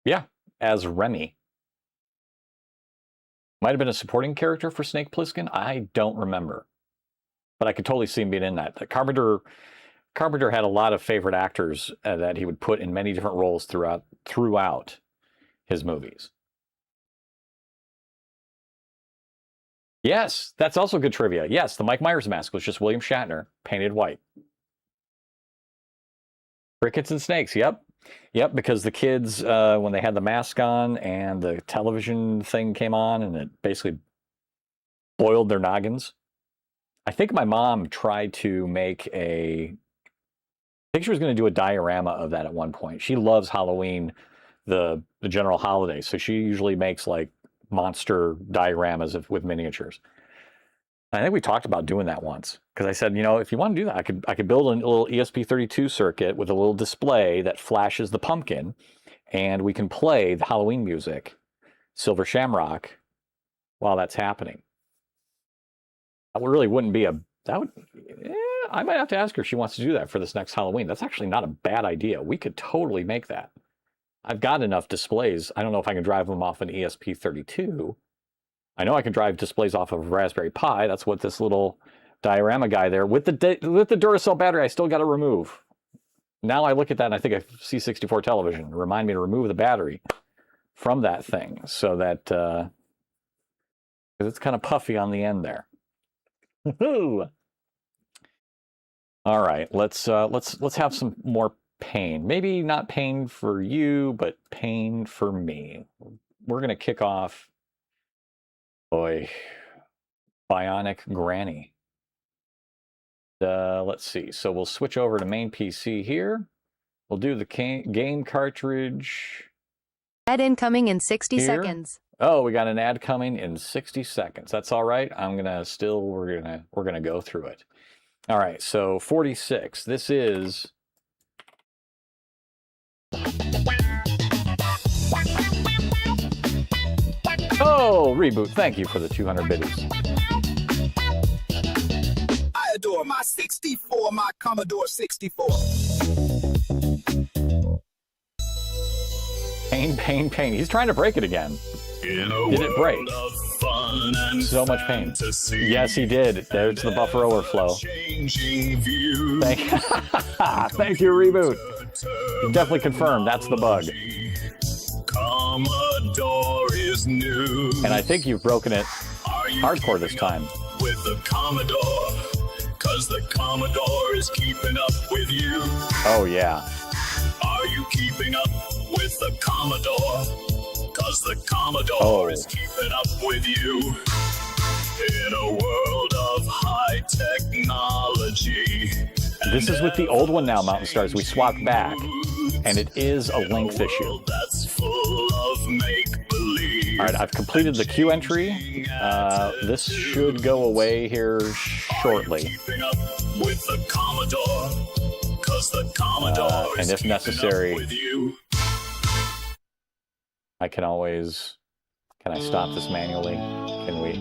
Yeah, as Remy. Might have been a supporting character for Snake Plissken. I don't remember. But I could totally see him being in that. Carpenter had a lot of favorite actors that he would put in many different roles throughout his movies. Yes, that's also good trivia. Yes, the Mike Myers mask was just William Shatner painted white. Crickets and snakes, yep. Yep, because the kids, when they had the mask on and the television thing came on and it basically boiled their noggins. I think my mom tried to make I think she was going to do a diorama of that at one point. She loves Halloween, the general holiday, so she usually makes like monster dioramas with miniatures. I think we talked about doing that once because I said, if you want to do that, I could build a little ESP32 circuit with a little display that flashes the pumpkin, and we can play the Halloween music, Silver Shamrock, while that's happening. That really wouldn't be I might have to ask her if she wants to do that for this next Halloween. That's actually not a bad idea. We could totally make that. I've got enough displays. I don't know if I can drive them off an ESP32. I know I can drive displays off of Raspberry Pi. That's what this little diorama guy there with the Duracell battery I still got to remove. Now I look at that and I think of C64 television. Remind me to remove the battery from that thing so that because it's kind of puffy on the end there. All right, let's have some more pain. Maybe not pain for you, but pain for me. We're gonna kick off. Boy, Bionic Granny. Let's see. So we'll switch over to main PC here. We'll do the game cartridge. Ad incoming in 60 here. seconds. Oh, we got an ad coming in 60 seconds. That's all right. We're gonna go through it. All right. So 46. This is. Oh, Reboot, thank you for the 200 biddies. I adore my 64, my Commodore 64. Pain. He's trying to break it again. Did it break? So much pain. Yes, he did. There's the buffer overflow. Thank you, Reboot. Definitely confirmed. That's the bug. Commodore is new. And I think you've broken it hardcore this time. With the Commodore, cause the Commodore is keeping up with you. Oh, yeah. Are you keeping up with the Commodore? Cause the Commodore is keeping up with you. In a world of high technology. This is with the old one now, Mountain Stars. We swapped back. And it is a length issue. That's full of make-believe. All right, I've completed the queue entry. This should go away here shortly. Keeping up with the Commodore, 'cause the Commodore and if necessary, with you. I can always. Can I stop this manually? Can we?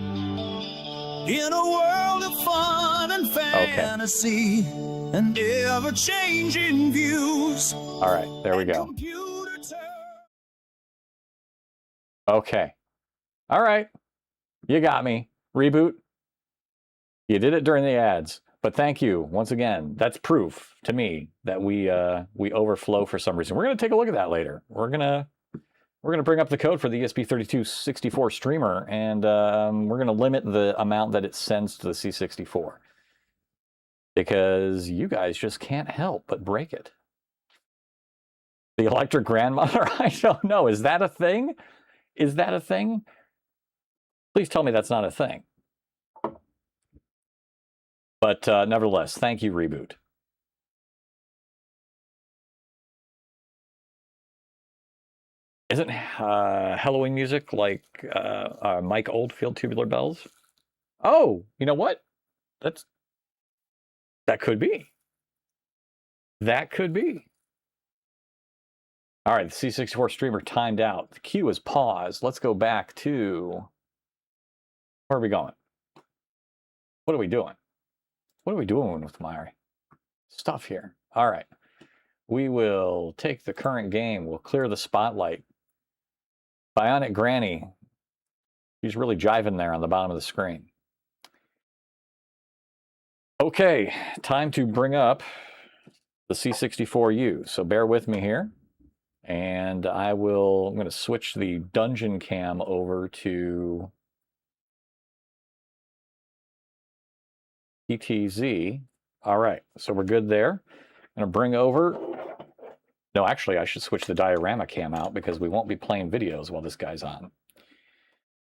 In a world of fun and fantasy and ever-changing views. All right, there we go. Okay. All right. You got me. Reboot. You did it during the ads. But thank you once again. That's proof to me that we overflow for some reason. We're going to take a look at that later. We're going to bring up the code for the ESP3264 streamer, and we're going to limit the amount that it sends to the C64 because you guys just can't help but break it. The electric grandmother? I don't know. Is that a thing? Is that a thing? Please tell me that's not a thing. But nevertheless, thank you, Reboot. Isn't Halloween music like Mike Oldfield Tubular Bells? Oh, you know what? That could be. That could be. All right, the C64 streamer timed out. The queue is paused. Let's go back to... Where are we going? What are we doing? What are we doing with my stuff here? All right. We will take the current game. We'll clear the spotlight. Bionic Granny. She's really jiving there on the bottom of the screen. Okay, time to bring up the C64U. So bear with me here. And I'm going to switch the dungeon cam over to PTZ. All right, so we're good there. I'm going to bring over... No, actually, I should switch the diorama cam out because we won't be playing videos while this guy's on.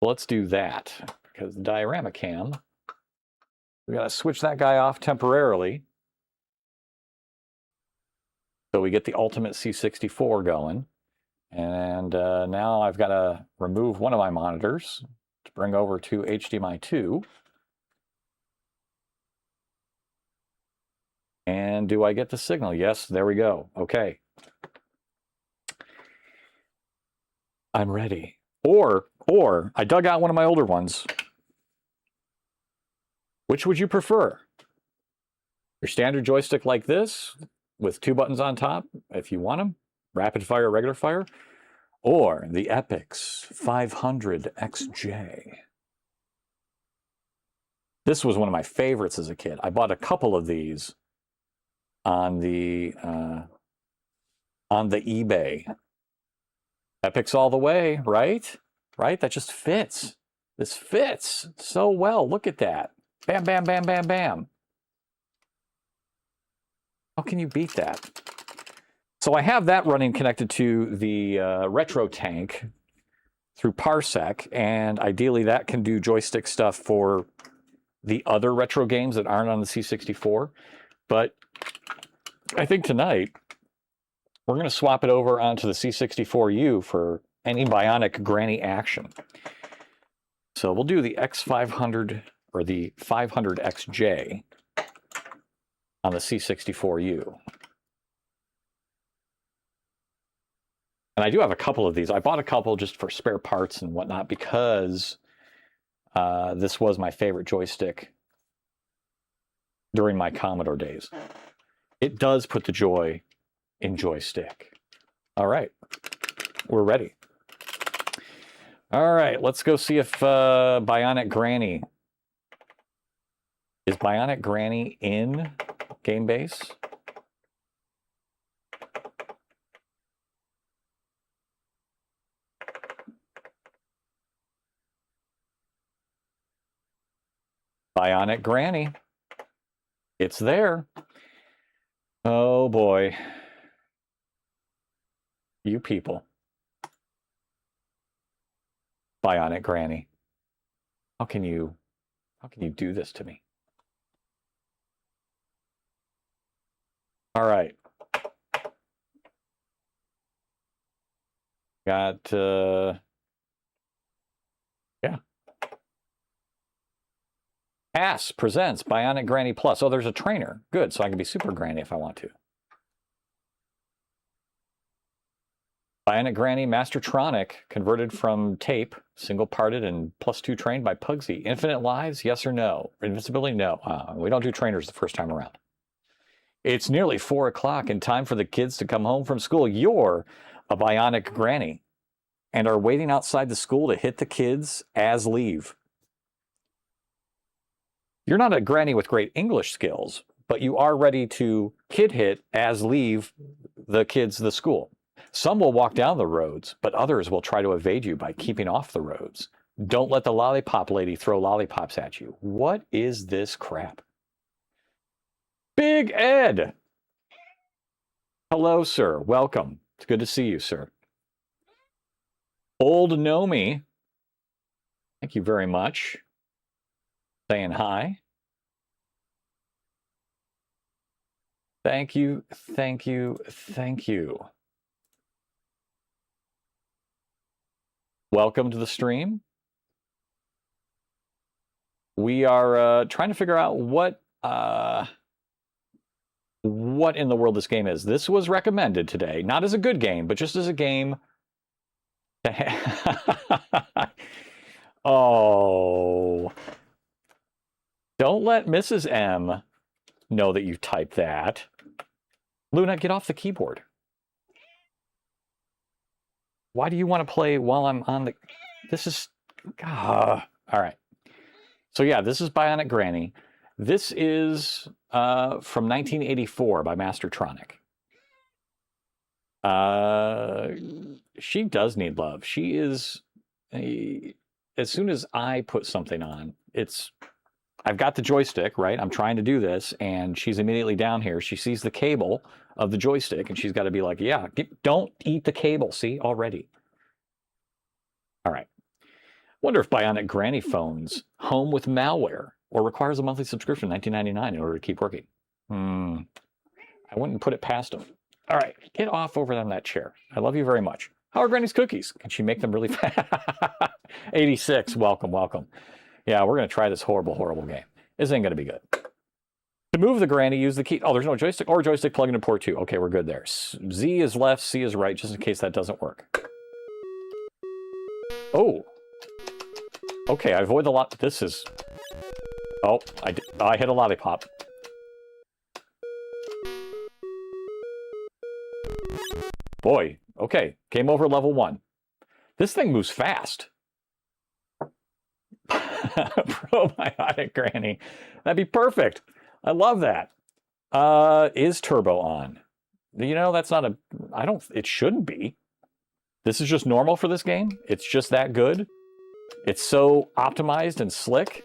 Well, let's do that because the diorama cam, we got to switch that guy off temporarily. So we get the Ultimate C64 going. And now I've got to remove one of my monitors to bring over to HDMI 2. And do I get the signal? Yes, there we go. Okay. I'm ready. Or I dug out one of my older ones. Which would you prefer? Your standard joystick like this, with 2 buttons on top, if you want them, rapid fire, regular fire, or the Epix 500XJ. This was one of my favorites as a kid. I bought a couple of these on the eBay. Epix all the way, right? Right? That just fits. This fits so well. Look at that. Bam, bam, bam, bam, bam. How can you beat that? So I have that running connected to the Retro Tank through Parsec, and ideally that can do joystick stuff for the other retro games that aren't on the C64. But I think tonight we're going to swap it over onto the C64U for any Bionic Granny action. So we'll do the X500 or the 500XJ on the C64U. And I do have a couple of these. I bought a couple just for spare parts and whatnot because this was my favorite joystick during my Commodore days. It does put the joy in joystick. All right, we're ready. All right, let's go see if Bionic Granny... Is Bionic Granny in GameBase? Bionic Granny. It's there. Oh boy. You people. Bionic Granny. How can you do this to me? All right. Got yeah. Ass presents Bionic Granny Plus. Oh, there's a trainer. Good, so I can be Super Granny if I want to. Bionic Granny Mastertronic, converted from tape, single-parted and +2 trained by Pugsy. Infinite lives, yes or no? Invincibility, no. We don't do trainers the first time around. It's nearly 4 o'clock and time for the kids to come home from school. You're a Bionic Granny and are waiting outside the school to hit the kids as leave. You're not a granny with great English skills, but you are ready to kid hit as leave the kids the school. Some will walk down the roads, but others will try to evade you by keeping off the roads. Don't let the lollipop lady throw lollipops at you. What is this crap? Big Ed! Hello, sir. Welcome. It's good to see you, sir. Old Nomi. Thank you very much. Saying hi. Thank you, thank you, thank you. welcome to the stream. We are trying to figure out what in the world this game is. This was recommended today, not as a good game, but just as a game. Oh. Don't let Mrs. M know that you typed that. Luna, get off the keyboard. Why do you want to play while I'm on the... This is... All right. So yeah, this is Bionic Granny. This is from 1984 by Mastertronic. She does need love. She is... as soon as I put something on, it's... I've got the joystick, right? I'm trying to do this, and she's immediately down here. She sees the cable of the joystick, and she's got to be like, yeah, don't eat the cable, see, already. All right. Wonder if Bionic Granny phones home with malware or requires a monthly subscription, $19.99, in order to keep working. I wouldn't put it past them. All right, get off over on that chair. I love you very much. How are Granny's cookies? Can she make them really fast? 86, welcome, welcome. Yeah, we're going to try this horrible, horrible game. This ain't going to be good. To move the Granny, use the key. Oh, there's no joystick or joystick plug into port 2. Okay, we're good there. Z is left, C is right, just in case that doesn't work. Oh. Okay, I avoid the lot. This is... Oh, I hit a lollipop. Boy, okay, game over level 1. This thing moves fast. Probiotic Granny. That'd be perfect. I love that. Is turbo on? You know, that's not a... It shouldn't be. This is just normal for this game. It's just that good. It's so optimized and slick.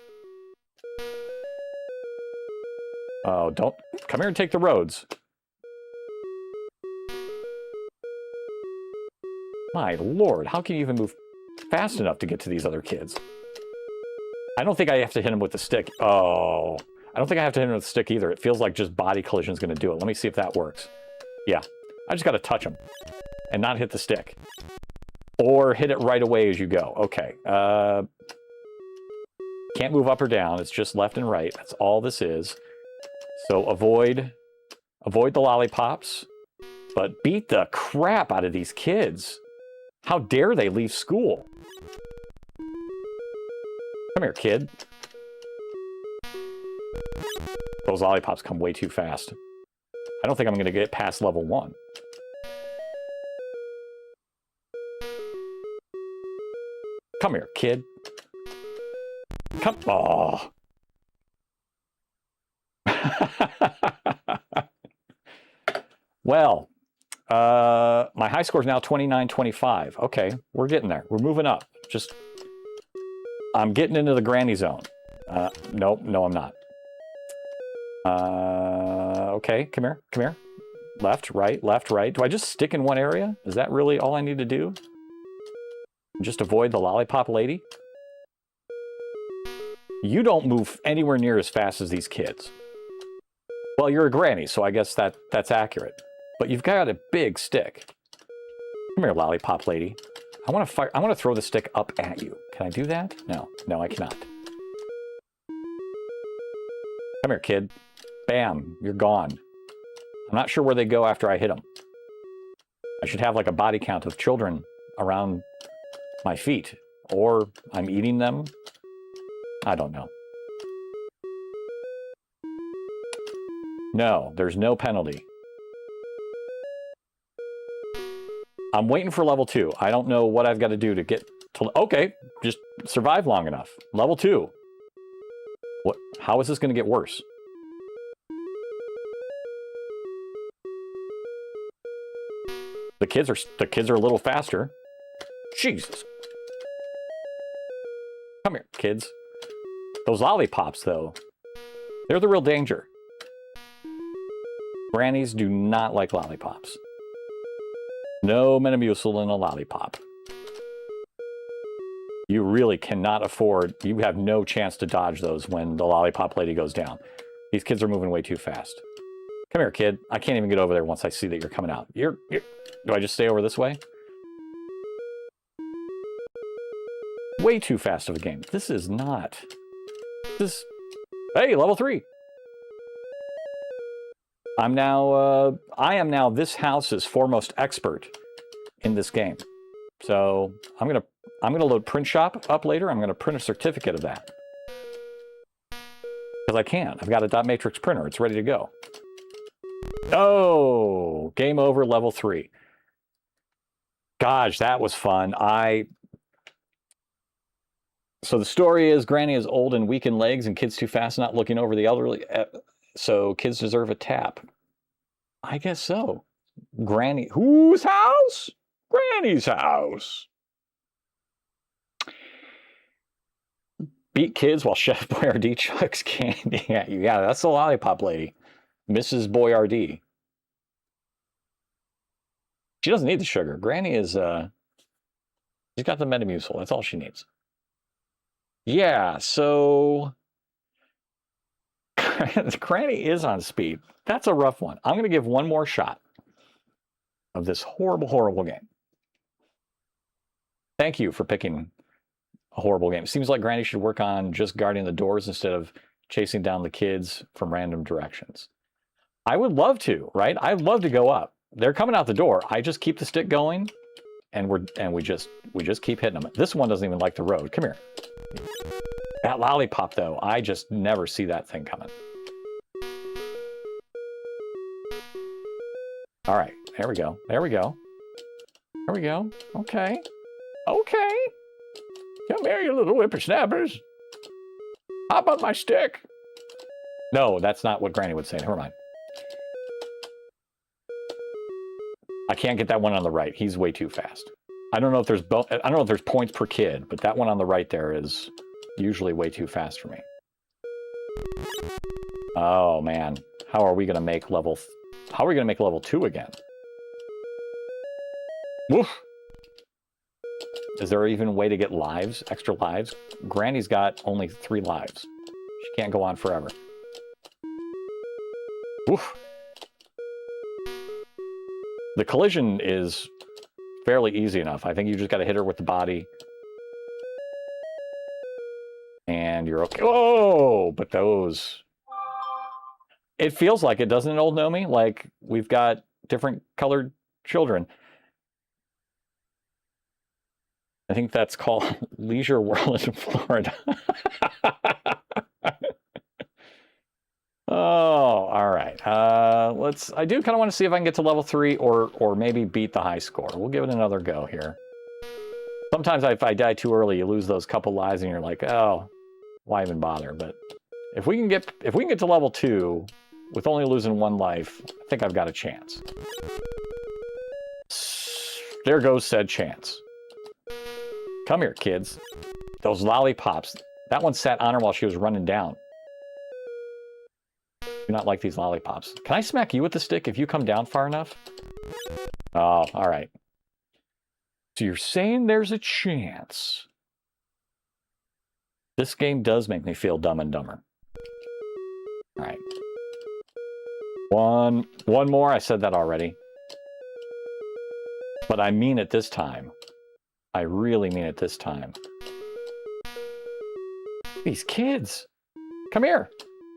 Oh, don't... Come here and take the roads. My lord, how can you even move fast enough to get to these other kids? I don't think I have to hit him with the stick. Oh, I don't think I have to hit him with the stick either. It feels like just body collision is going to do it. Let me see if that works. Yeah, I just got to touch him and not hit the stick. Or hit it right away as you go. Okay. Can't move up or down. It's just left and right. That's all this is. So avoid the lollipops, but beat the crap out of these kids. How dare they leave school? Come here, kid. Those lollipops come way too fast. I don't think I'm going to get past level 1. Come here, kid. Come... Oh. Well, my high score is now 29-25. Okay, we're getting there. We're moving up. Just... I'm getting into the granny zone. No, I'm not. Okay, come here, come here. Left, right, left, right. Do I just stick in one area? Is that really all I need to do? Just avoid the lollipop lady? You don't move anywhere near as fast as these kids. Well, you're a granny, so I guess that's accurate. But you've got a big stick. Come here, lollipop lady. I want to throw the stick up at you. Can I do that? No, I cannot. Come here, kid. Bam, you're gone. I'm not sure where they go after I hit them. I should have like a body count of children around my feet. Or I'm eating them. I don't know. No, there's no penalty. I'm waiting for level 2. I don't know what I've got to do to get to... Okay, just survive long enough. Level 2. What? How is this going to get worse? The kids are a little faster. Jesus. Come here, kids. Those lollipops, though, they're the real danger. Grannies do not like lollipops. No Metamucil in a lollipop. You really cannot afford... You have no chance to dodge those when the lollipop lady goes down. These kids are moving way too fast. Come here, kid. I can't even get over there once I see that you're coming out. Do I just stay over this way? Way too fast of a game. This is not. This. Hey, level 3. I am now this house's foremost expert in this game. So I'm gonna load Print Shop up later. I'm gonna print a certificate of that. Because I can. I've got a dot matrix printer. It's ready to go. Oh, game over, level 3. Gosh, that was fun. So the story is Granny is old and weak in legs and kids too fast not looking over the elderly. So kids deserve a tap. I guess so. Granny, whose house? Granny's house. Beat kids while Chef Boyardee chucks candy at you. Yeah, that's the lollipop lady. Mrs. Boyardee. She doesn't need the sugar. Granny is, she's got the Metamucil. That's all she needs. Yeah, so Granny is on speed. That's a rough one. I'm going to give one more shot of this horrible, horrible game. Thank you for picking a horrible game. It seems like Granny should work on just guarding the doors instead of chasing down the kids from random directions. I would love to, right? I'd love to go up. They're coming out the door. I just keep the stick going, and we just keep hitting them. This one doesn't even like the road. Come here. That lollipop, though, I just never see that thing coming. All right, there we go. There we go. There we go. Okay. Okay. Come here, you little whippersnappers. How about my stick? No, that's not what Granny would say. Never mind. I can't get that one on the right. He's way too fast. I don't know if there's points per kid, but that one on the right there is usually way too fast for me. Oh man, how are we going to make level 2 again? Woof. Is there even a way to get lives, extra lives? Granny's got only 3 lives. She can't go on forever. Woof. The collision is fairly easy enough. I think you just got to hit her with the body. And you're okay. Oh, but those... It feels like it, doesn't it, Old Nomi? Like we've got different colored children. I think that's called Leisure World in Florida. Oh, all right. I do kind of want to see if I can get to level 3 or maybe beat the high score. We'll give it another go here. Sometimes if I die too early, you lose those couple lives and you're like, oh, why even bother? But if we can get to level 2 with only losing 1 life, I think I've got a chance. There goes said chance. Come here, kids. Those lollipops. That one sat on her while she was running down. Do not like these lollipops. Can I smack you with the stick if you come down far enough? Oh, all right. So you're saying there's a chance. This game does make me feel Dumb and Dumber. All right. One more. I said that already. But I mean it this time. I really mean it this time. These kids. Come here.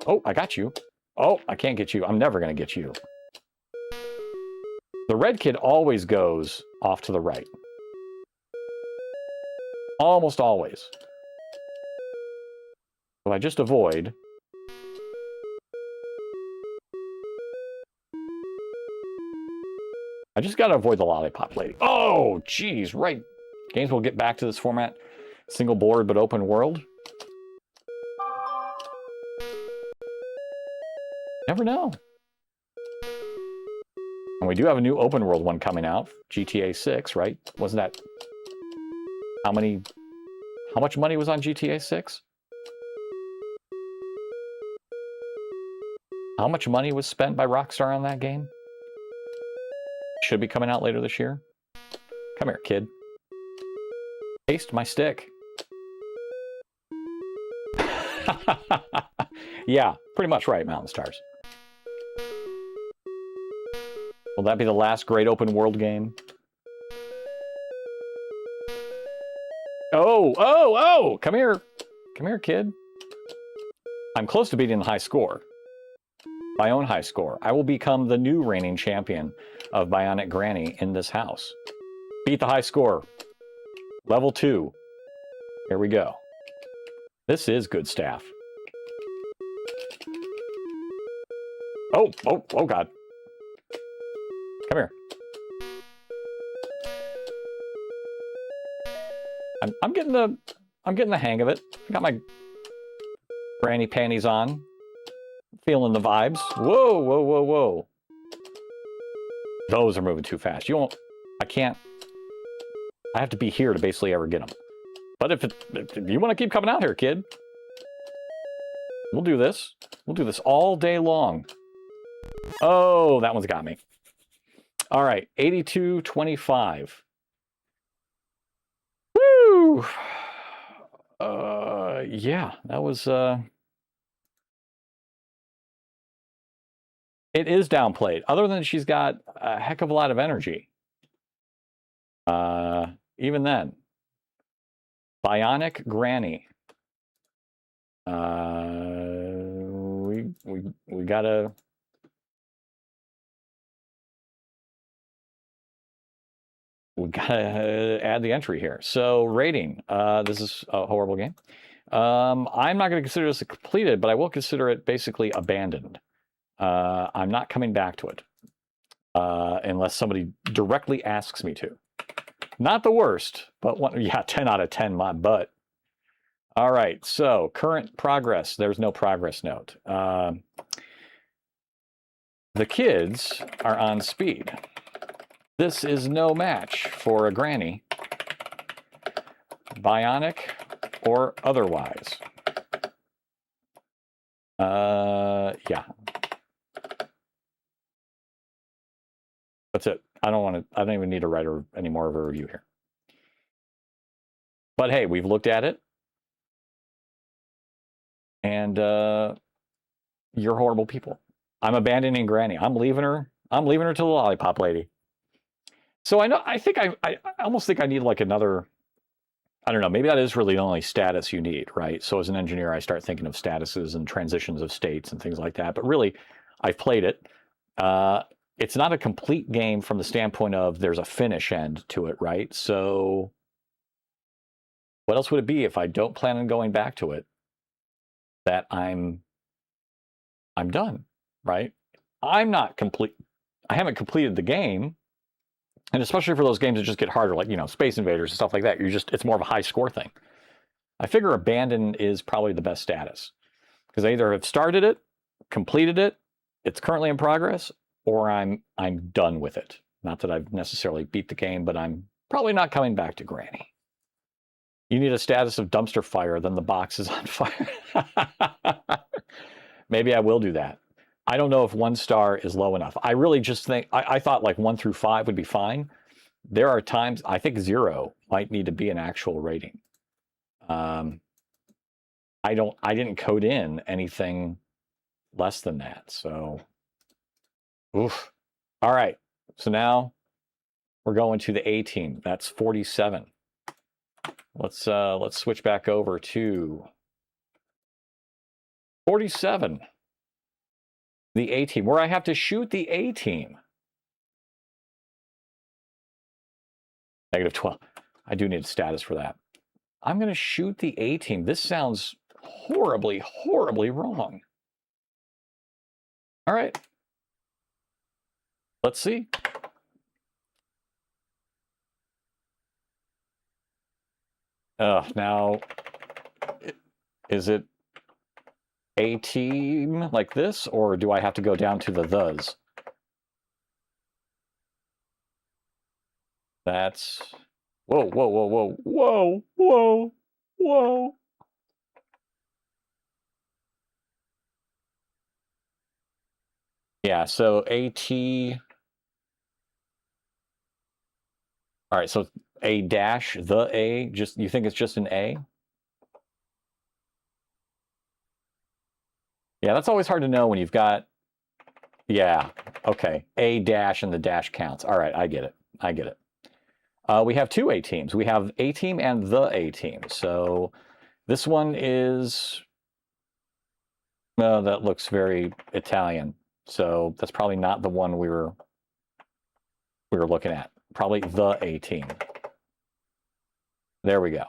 Oh, I got you. Oh, I can't get you. I'm never going to get you. The red kid always goes off to the right. Almost always. So I just avoid. I just got to avoid the lollipop lady. Oh, geez, right. Games will get back to this format. Single board, but open world. Never know. And we do have a new open world one coming out. GTA 6, right? Wasn't that... How much money was on GTA 6? How much money was spent by Rockstar on that game? Should be coming out later this year. Come here, kid. Taste my stick. Yeah, pretty much right, Mountain Stars. Will that be the last great open world game? Oh, oh! Come here. Come here, kid. I'm close to beating the high score. My own high score. I will become the new reigning champion of Bionic Granny in this house. Beat the high score. Level 2. Here we go. This is good staff. Oh, God. Come here. I'm getting the hang of it. I got my granny panties on. Feeling the vibes. Whoa. Those are moving too fast. You won't, I can't, I have to be here to basically ever get them. But if you want to keep coming out here, kid, we'll do this. We'll do this all day long. Oh, that one's got me. All right, 82-25. Woo! Yeah, that was, it is downplayed. Other than she's got a heck of a lot of energy. Even then. Bionic Granny. We gotta... We gotta add the entry here. So rating. This is a horrible game. I'm not going to consider this completed, but I will consider it basically abandoned. I'm not coming back to it unless somebody directly asks me to. Not the worst, but one, yeah, 10 out of 10, my butt. All right, so current progress. There's no progress note. The kids are on speed. This is no match for a granny, bionic or otherwise. Yeah. That's it. I don't even need to write any more of a review here. But hey, we've looked at it. And you're horrible people. I'm abandoning Granny. I'm leaving her to the lollipop lady. So I almost think I need like another, I don't know, maybe that is really the only status you need, right? So as an engineer, I start thinking of statuses and transitions of states and things like that. But really, I've played it. It's not a complete game from the standpoint of there's a finish end to it, right? So what else would it be if I don't plan on going back to it? That I'm done, right? I'm not complete. I haven't completed the game. And especially for those games that just get harder, like, you know, Space Invaders and stuff like that, it's more of a high score thing. I figure abandon is probably the best status. Because I either have started it, completed it, it's currently in progress, or I'm done with it. Not that I've necessarily beat the game, but I'm probably not coming back to Granny. You need a status of dumpster fire, then the box is on fire. Maybe I will do that. I don't know if 1 star is low enough. I really just think, I thought like 1 through 5 would be fine. There are times, I think 0 might need to be an actual rating. I didn't code in anything less than that, so. Oof. All right, so now we're going to the A team. That's 47. Let's switch back over to 47. The A team, where I have to shoot the A team. -12. I do need a status for that. I'm going to shoot the A team. This sounds horribly, horribly wrong. All right. Let's see. Now, is it A team like this, or do I have to go down to the thes? That's, whoa, whoa, whoa, whoa, whoa, whoa, whoa. Yeah, so AT. All right, so A dash, the A, just, you think it's just an A? Yeah, that's always hard to know when you've got, yeah, okay, A dash and the dash counts. All right, I get it. I get it. We have two A-teams. We have A-team and the A-team. So this one is... that looks very Italian. So that's probably not the one we were looking at. Probably the A-team. There we go.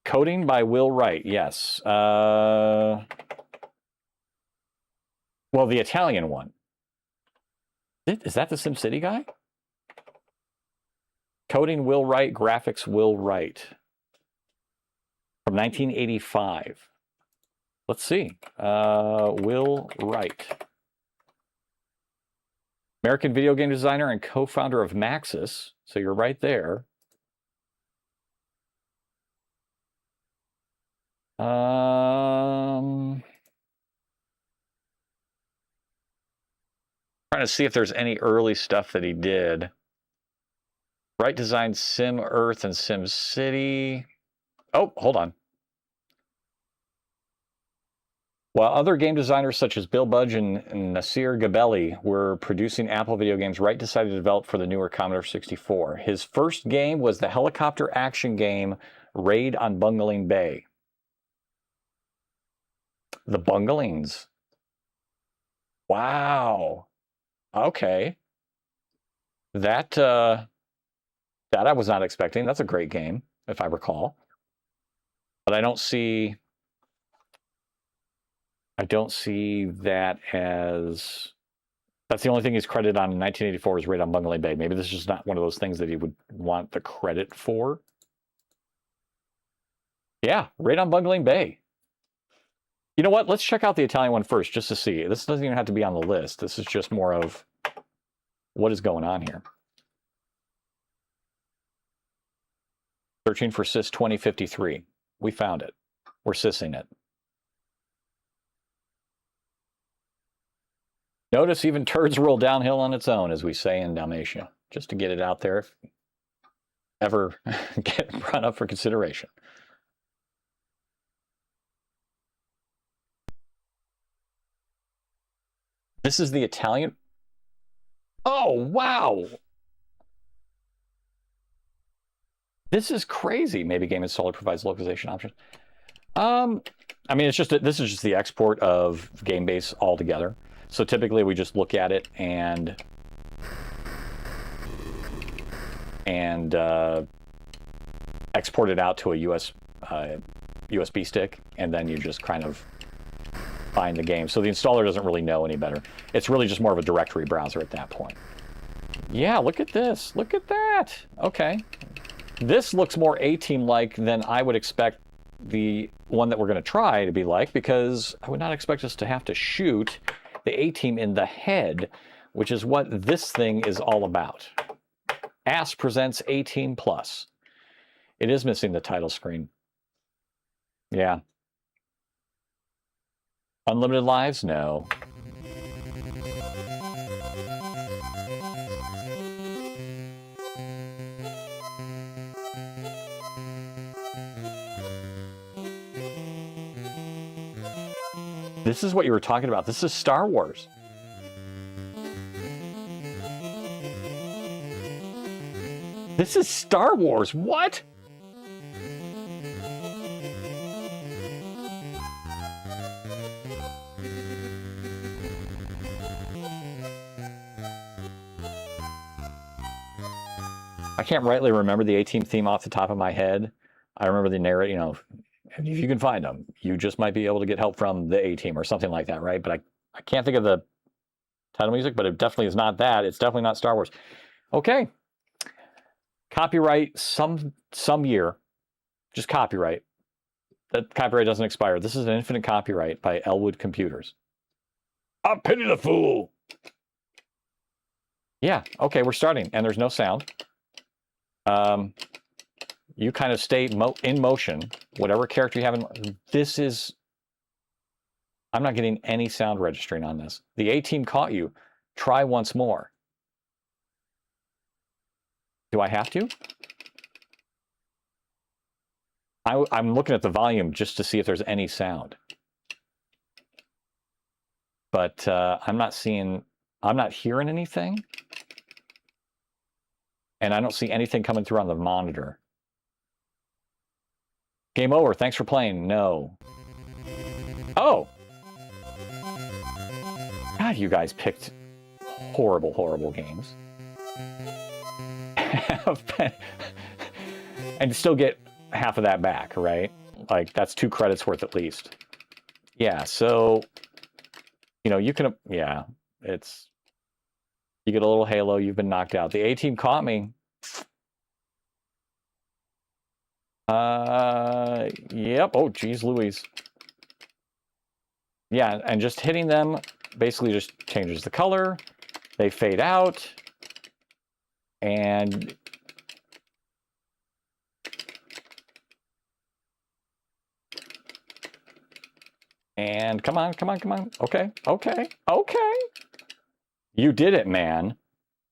Coding by Will Wright, yes. Well, the Italian one. Is that the SimCity guy? Coding Will Wright, graphics Will Wright. From 1985. Let's see. Will Wright. American video game designer and co-founder of Maxis. So you're right there. Trying to see if there's any early stuff that he did. Wright designed Sim Earth and SimCity. Oh, hold on. While other game designers such as Bill Budge and Nasir Gabelli were producing Apple video games, Wright decided to develop for the newer Commodore 64. His first game was the helicopter action game Raid on Bungaling Bay. The Bungalings. Wow. Okay. That I was not expecting. That's a great game, if I recall. But I don't see that as... That's the only thing he's credited on in 1984 is Raid on Bungaling Bay. Maybe this is just not one of those things that he would want the credit for. Yeah, Raid on Bungaling Bay. You know what? Let's check out the Italian one first, just to see. This doesn't even have to be on the list. This is just more of what is going on here. Searching for Sys 2053. We found it. We're sissing it. Notice even turds roll downhill on its own, as we say in Dalmatia, just to get it out there if ever get brought up for consideration. This is the Italian. Oh, wow. This is crazy. Maybe Game Installer provides localization options. I mean, this is just the export of GameBase altogether. So typically we just look at it and export it out to a USB stick, and then you just kind of find the game. So the installer doesn't really know any better. It's really just more of a directory browser at that point. Yeah, look at this. Look at that. Okay. This looks more A-Team-like than I would expect the one that we're going to try to be like, because I would not expect us to have to shoot the A-Team in the head, which is what this thing is all about. ASP presents A-Team Plus. It is missing the title screen. Yeah. Unlimited lives? No. This is what you were talking about. This is Star Wars. This is Star Wars. What? I can't rightly remember the A-Team theme off the top of my head. I remember the narrative, you know, if you can find them, you just might be able to get help from the A-Team or something like that, right? But I can't think of the title music, but it definitely is not that. It's definitely not Star Wars. Okay. Copyright some year. Just copyright. That copyright doesn't expire. This is an infinite copyright by Elwood Computers. I pity the fool. Yeah, okay, we're starting, and there's no sound. You kind of stay in motion, whatever character you have in. This is. I'm not getting any sound registering on this. The A-Team caught you. Try once more. Do I have to? I'm looking at the volume just to see if there's any sound. But I'm not hearing anything. And I don't see anything coming through on the monitor. Game over. Thanks for playing. No. Oh! God, you guys picked horrible, horrible games. And still get half of that back, right? Like, that's 2 credits worth at least. Yeah, so, you know, you can, yeah, it's, you get a little halo, you've been knocked out. The A-team caught me. Yep, oh, geez Louise. Yeah, and just hitting them basically just changes the color. They fade out. And come on, come on, come on. Okay, okay, okay. You did it, man.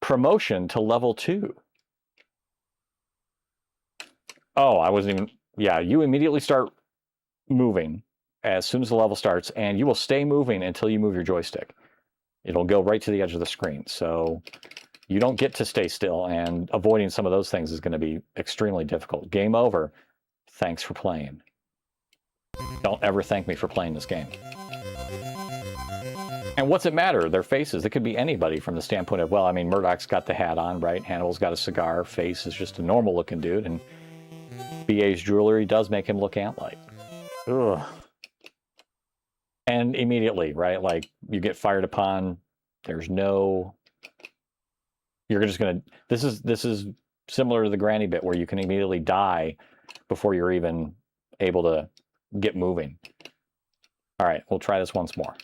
Promotion to level 2. Oh, I wasn't even... Yeah, you immediately start moving as soon as the level starts, and you will stay moving until you move your joystick. It'll go right to the edge of the screen, so you don't get to stay still, and avoiding some of those things is going to be extremely difficult. Game over. Thanks for playing. Don't ever thank me for playing this game. And what's it matter? Their faces. It could be anybody from the standpoint of, well, I mean, Murdoch's got the hat on, right? Hannibal's got a cigar. Face is just a normal-looking dude, and BA's jewelry does make him look ant-like. Ugh. And immediately, right? Like, you get fired upon. There's no... You're just going to... This is similar to the granny bit where you can immediately die before you're even able to get moving. All right, we'll try this once more.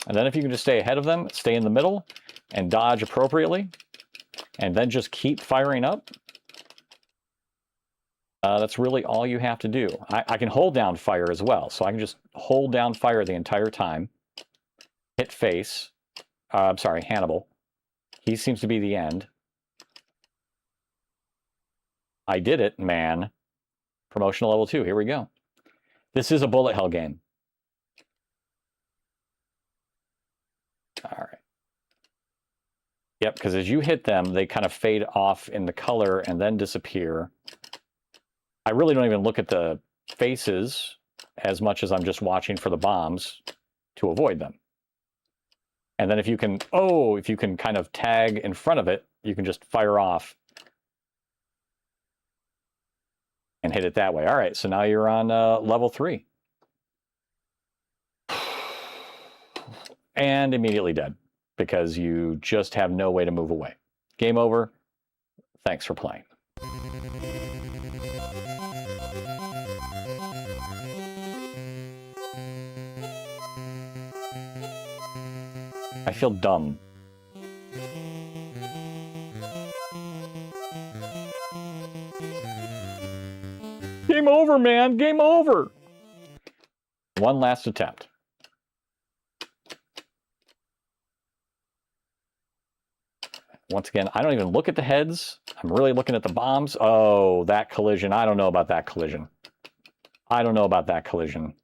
And then if you can just stay ahead of them, stay in the middle, and dodge appropriately, and then just keep firing up, that's really all you have to do. I can hold down fire as well, so I can just hold down fire the entire time, hit face, I'm sorry, Hannibal. He seems to be the end. I did it, man. Promotional level 2, here we go. This is a bullet hell game. All right. Yep, because as you hit them, they kind of fade off in the color and then disappear. I really don't even look at the faces as much as I'm just watching for the bombs to avoid them. And then if you can, if you can kind of tag in front of it, you can just fire off and hit it that way. All right, so now you're on level 3. And immediately dead because you just have no way to move away. Game over. Thanks for playing. I feel dumb. Game over, man. Game over. One last attempt. Once again, I don't even look at the heads. I'm really looking at the bombs. Oh, that collision. I don't know about that collision. I don't know about that collision.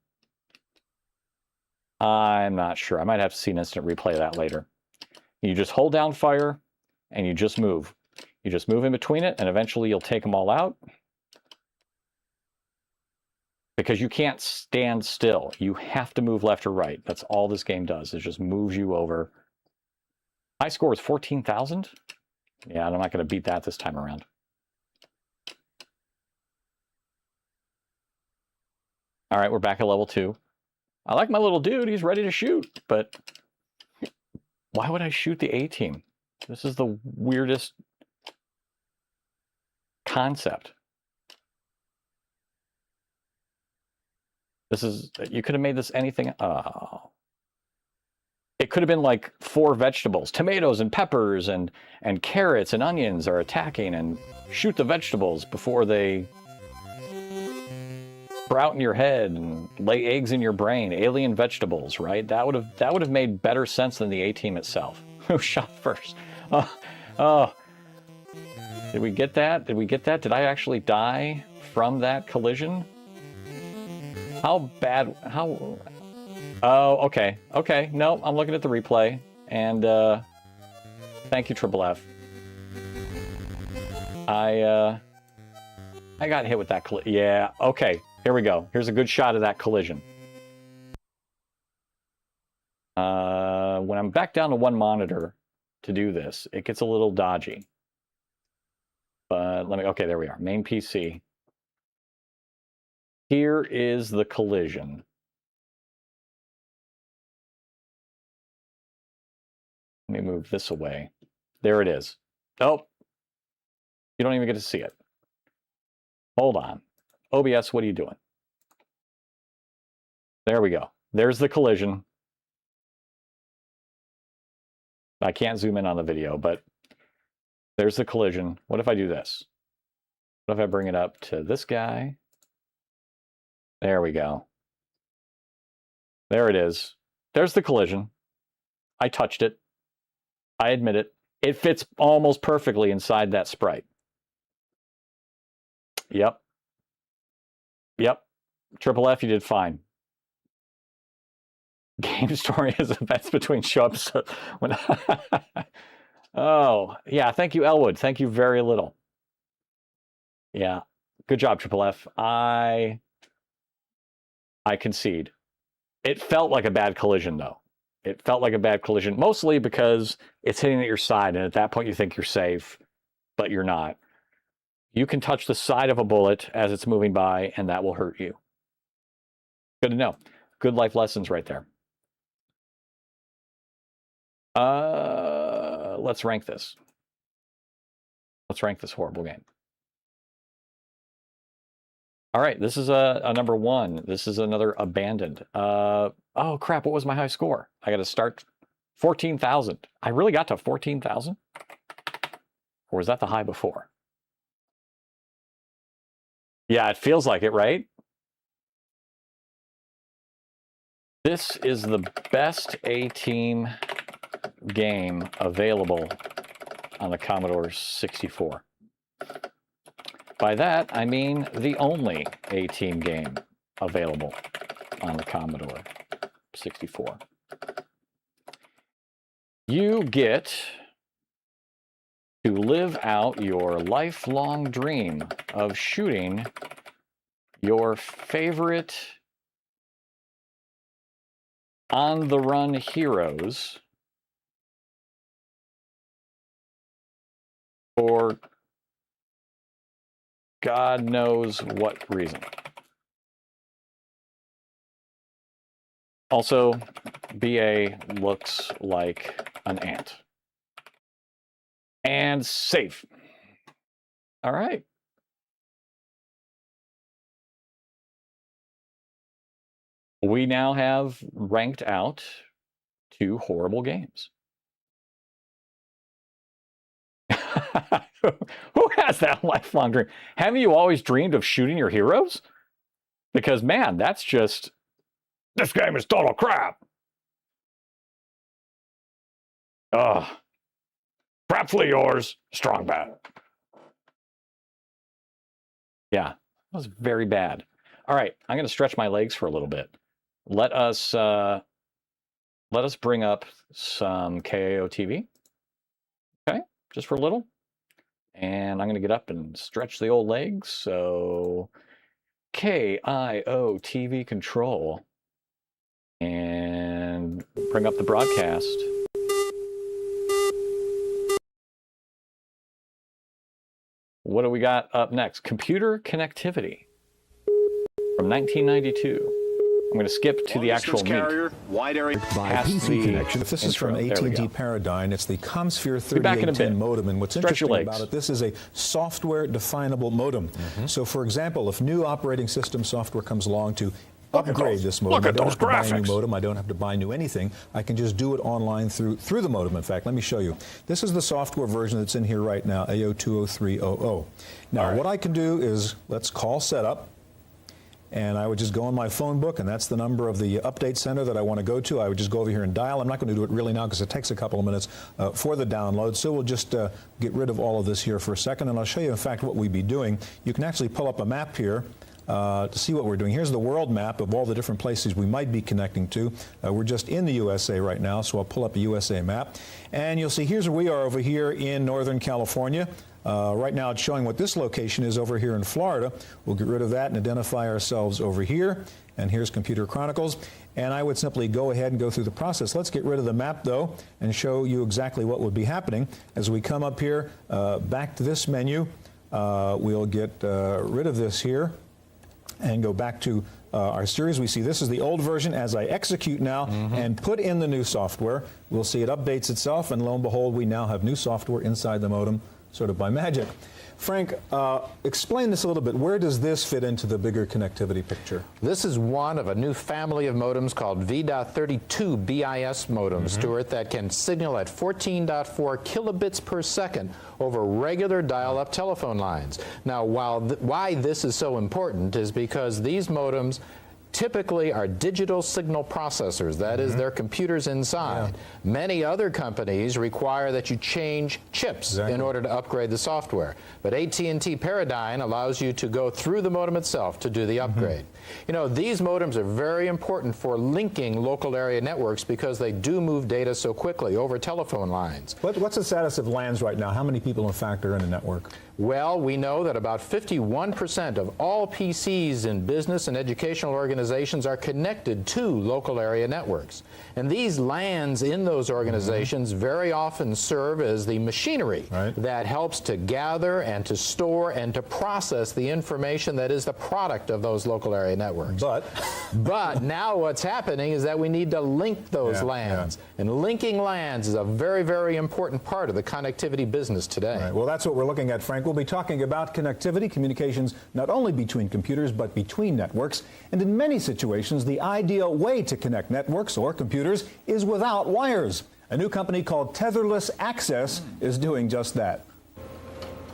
I'm not sure. I might have to see an instant replay of that later. You just hold down fire, and you just move. You just move in between it, and eventually you'll take them all out. Because you can't stand still. You have to move left or right. That's all this game does. It just moves you over. High score is 14,000. Yeah, I'm not going to beat that this time around. All right, we're back at level 2. I like my little dude. He's ready to shoot, but why would I shoot the A-team? This is the weirdest concept. This is, you could have made this anything. Oh. It could have been like 4 vegetables. Tomatoes and peppers and carrots and onions are attacking, and shoot the vegetables before they sprout in your head and lay eggs in your brain. Alien vegetables, right? That would have made better sense than the A-team itself. Who shot first? Oh. Did we get that? Did we get that? Did I actually die from that collision? How bad? How? Oh, okay. Okay. No, I'm looking at the replay, and Thank you, Triple F. I got hit with that collision. Yeah, okay. Here we go. Here's a good shot of that collision. When I'm back down to one monitor to do this, it gets a little dodgy. But let me, okay, there we are. Main PC. Here is the collision. Let me move this away. There it is. Oh, you don't even get to see it. Hold on. OBS, what are you doing? There we go. There's the collision. I can't zoom in on the video, but there's the collision. What if I do this? What if I bring it up to this guy? There we go. There it is. There's the collision. I touched it. I admit it. It fits almost perfectly inside that sprite. Yep. Yep. Triple F, you did fine. Game story is events between show-ups. When oh, yeah. Thank you, Elwood. Thank you very little. Yeah. Good job, Triple F. I concede. It felt like a bad collision, though. It felt like a bad collision, mostly because it's hitting at your side, and at that point you think you're safe, but you're not. You can touch the side of a bullet as it's moving by, and that will hurt you. Good to know. Good life lessons right there. Let's rank this. Let's rank this horrible game. All right, this is a number 1. This is another abandoned. Oh, crap, what was my high score? I got to start 14,000. I really got to 14,000? Or was that the high before? Yeah, it feels like it, right? This is the best A-Team game available on the Commodore 64. By that, I mean the only A-Team game available on the Commodore 64. You get to live out your lifelong dream of shooting your favorite on-the-run heroes for God knows what reason. Also, BA looks like an ant. And save. All right. We now have ranked out 2 horrible games. Who has that lifelong dream? Haven't you always dreamed of shooting your heroes? Because, man, that's just... This game is total crap. Ugh. Crapfully yours, strong bad. Yeah, that was very bad. All right, I'm going to stretch my legs for a little bit. Let us bring up some KIO TV. Okay, just for a little. And I'm going to get up and stretch the old legs. So KIO TV control. And bring up the broadcast. What do we got up next? Computer connectivity from 1992. I'm going to skip to the actual meat. Wide area by PC connection. If this is from AT&T Paradigm, it's the ComSphere 3810 modem. And what's interesting about it, this is a software-definable modem. So, for example, if new operating system software comes along to upgrade this modem, I don't have to buy a new modem. I don't have to buy new anything. I can just do it online through the modem. In fact, let me show you. This is the software version that's in here right now, AO20300. Now, what I can do is let's call setup. And I would just go in my phone book, and that's the number of the update center that I want to go to. I would just go over here and dial. I'm not going to do it really now because it takes a couple of minutes for the download. So we'll just get rid of all of this here for a second, and I'll show you, in fact, what we'd be doing. You can actually pull up a map here to see what we're doing. Here's the world map of all the different places we might be connecting to. We're just in the USA right now, so I'll pull up a USA map. And you'll see here's where we are over here in Northern California. Right now it's showing what this location is over here in Florida. We'll get rid of that and identify ourselves over here. And here's Computer Chronicles. And I would simply go ahead and go through the process. Let's get rid of the map, though, and show you exactly what would be happening. As we come up here, back to this menu, we'll get rid of this here and go back to our series. We see this is the old version. As I execute now and put in the new software, we'll see it updates itself, and lo and behold, we now have new software inside the modem, sort of by magic. Frank, explain this a little bit. Where does this fit into the bigger connectivity picture? This is one of a new family of modems called V.32 BIS modems, Stuart, that can signal at 14.4 kilobits per second over regular dial-up telephone lines. Now, why this is so important is because these modems typically are digital signal processors. That is, they're computers inside. Yeah. Many other companies require that you change chips in order to upgrade the software. But AT&T Paradyne allows you to go through the modem itself to do the upgrade. You know, these modems are very important for linking local area networks because they do move data so quickly over telephone lines. What's the status of LANs right now? How many people, in fact, are in a network? Well, we know that about 51% of all PCs in business and educational organizations are connected to local area networks. And these LANs in those organizations very often serve as the machinery that helps to gather and to store and to process the information that is the product of those local area networks. But now what's happening is that we need to link those LANs. And linking LANs is a very, very important part of the connectivity business today. Right. Well, that's what we're looking at, Frank. We'll be talking about connectivity, communications, not only between computers, but between networks. And in many situations, the ideal way to connect networks or computers is without wires. A new company called Tetherless Access is doing just that.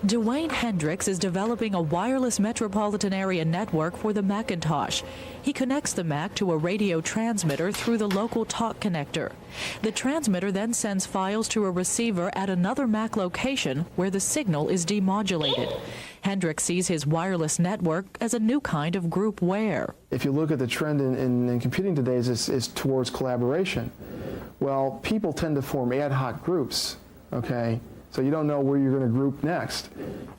Dwayne Hendricks is developing a wireless metropolitan area network for the Macintosh. He connects the Mac to a radio transmitter through the local talk connector. The transmitter then sends files to a receiver at another Mac location where the signal is demodulated. Hendricks sees his wireless network as a new kind of group wear. If you look at the trend in computing today is towards collaboration. Well, people tend to form ad hoc groups, okay? So you don't know where you're going to group next.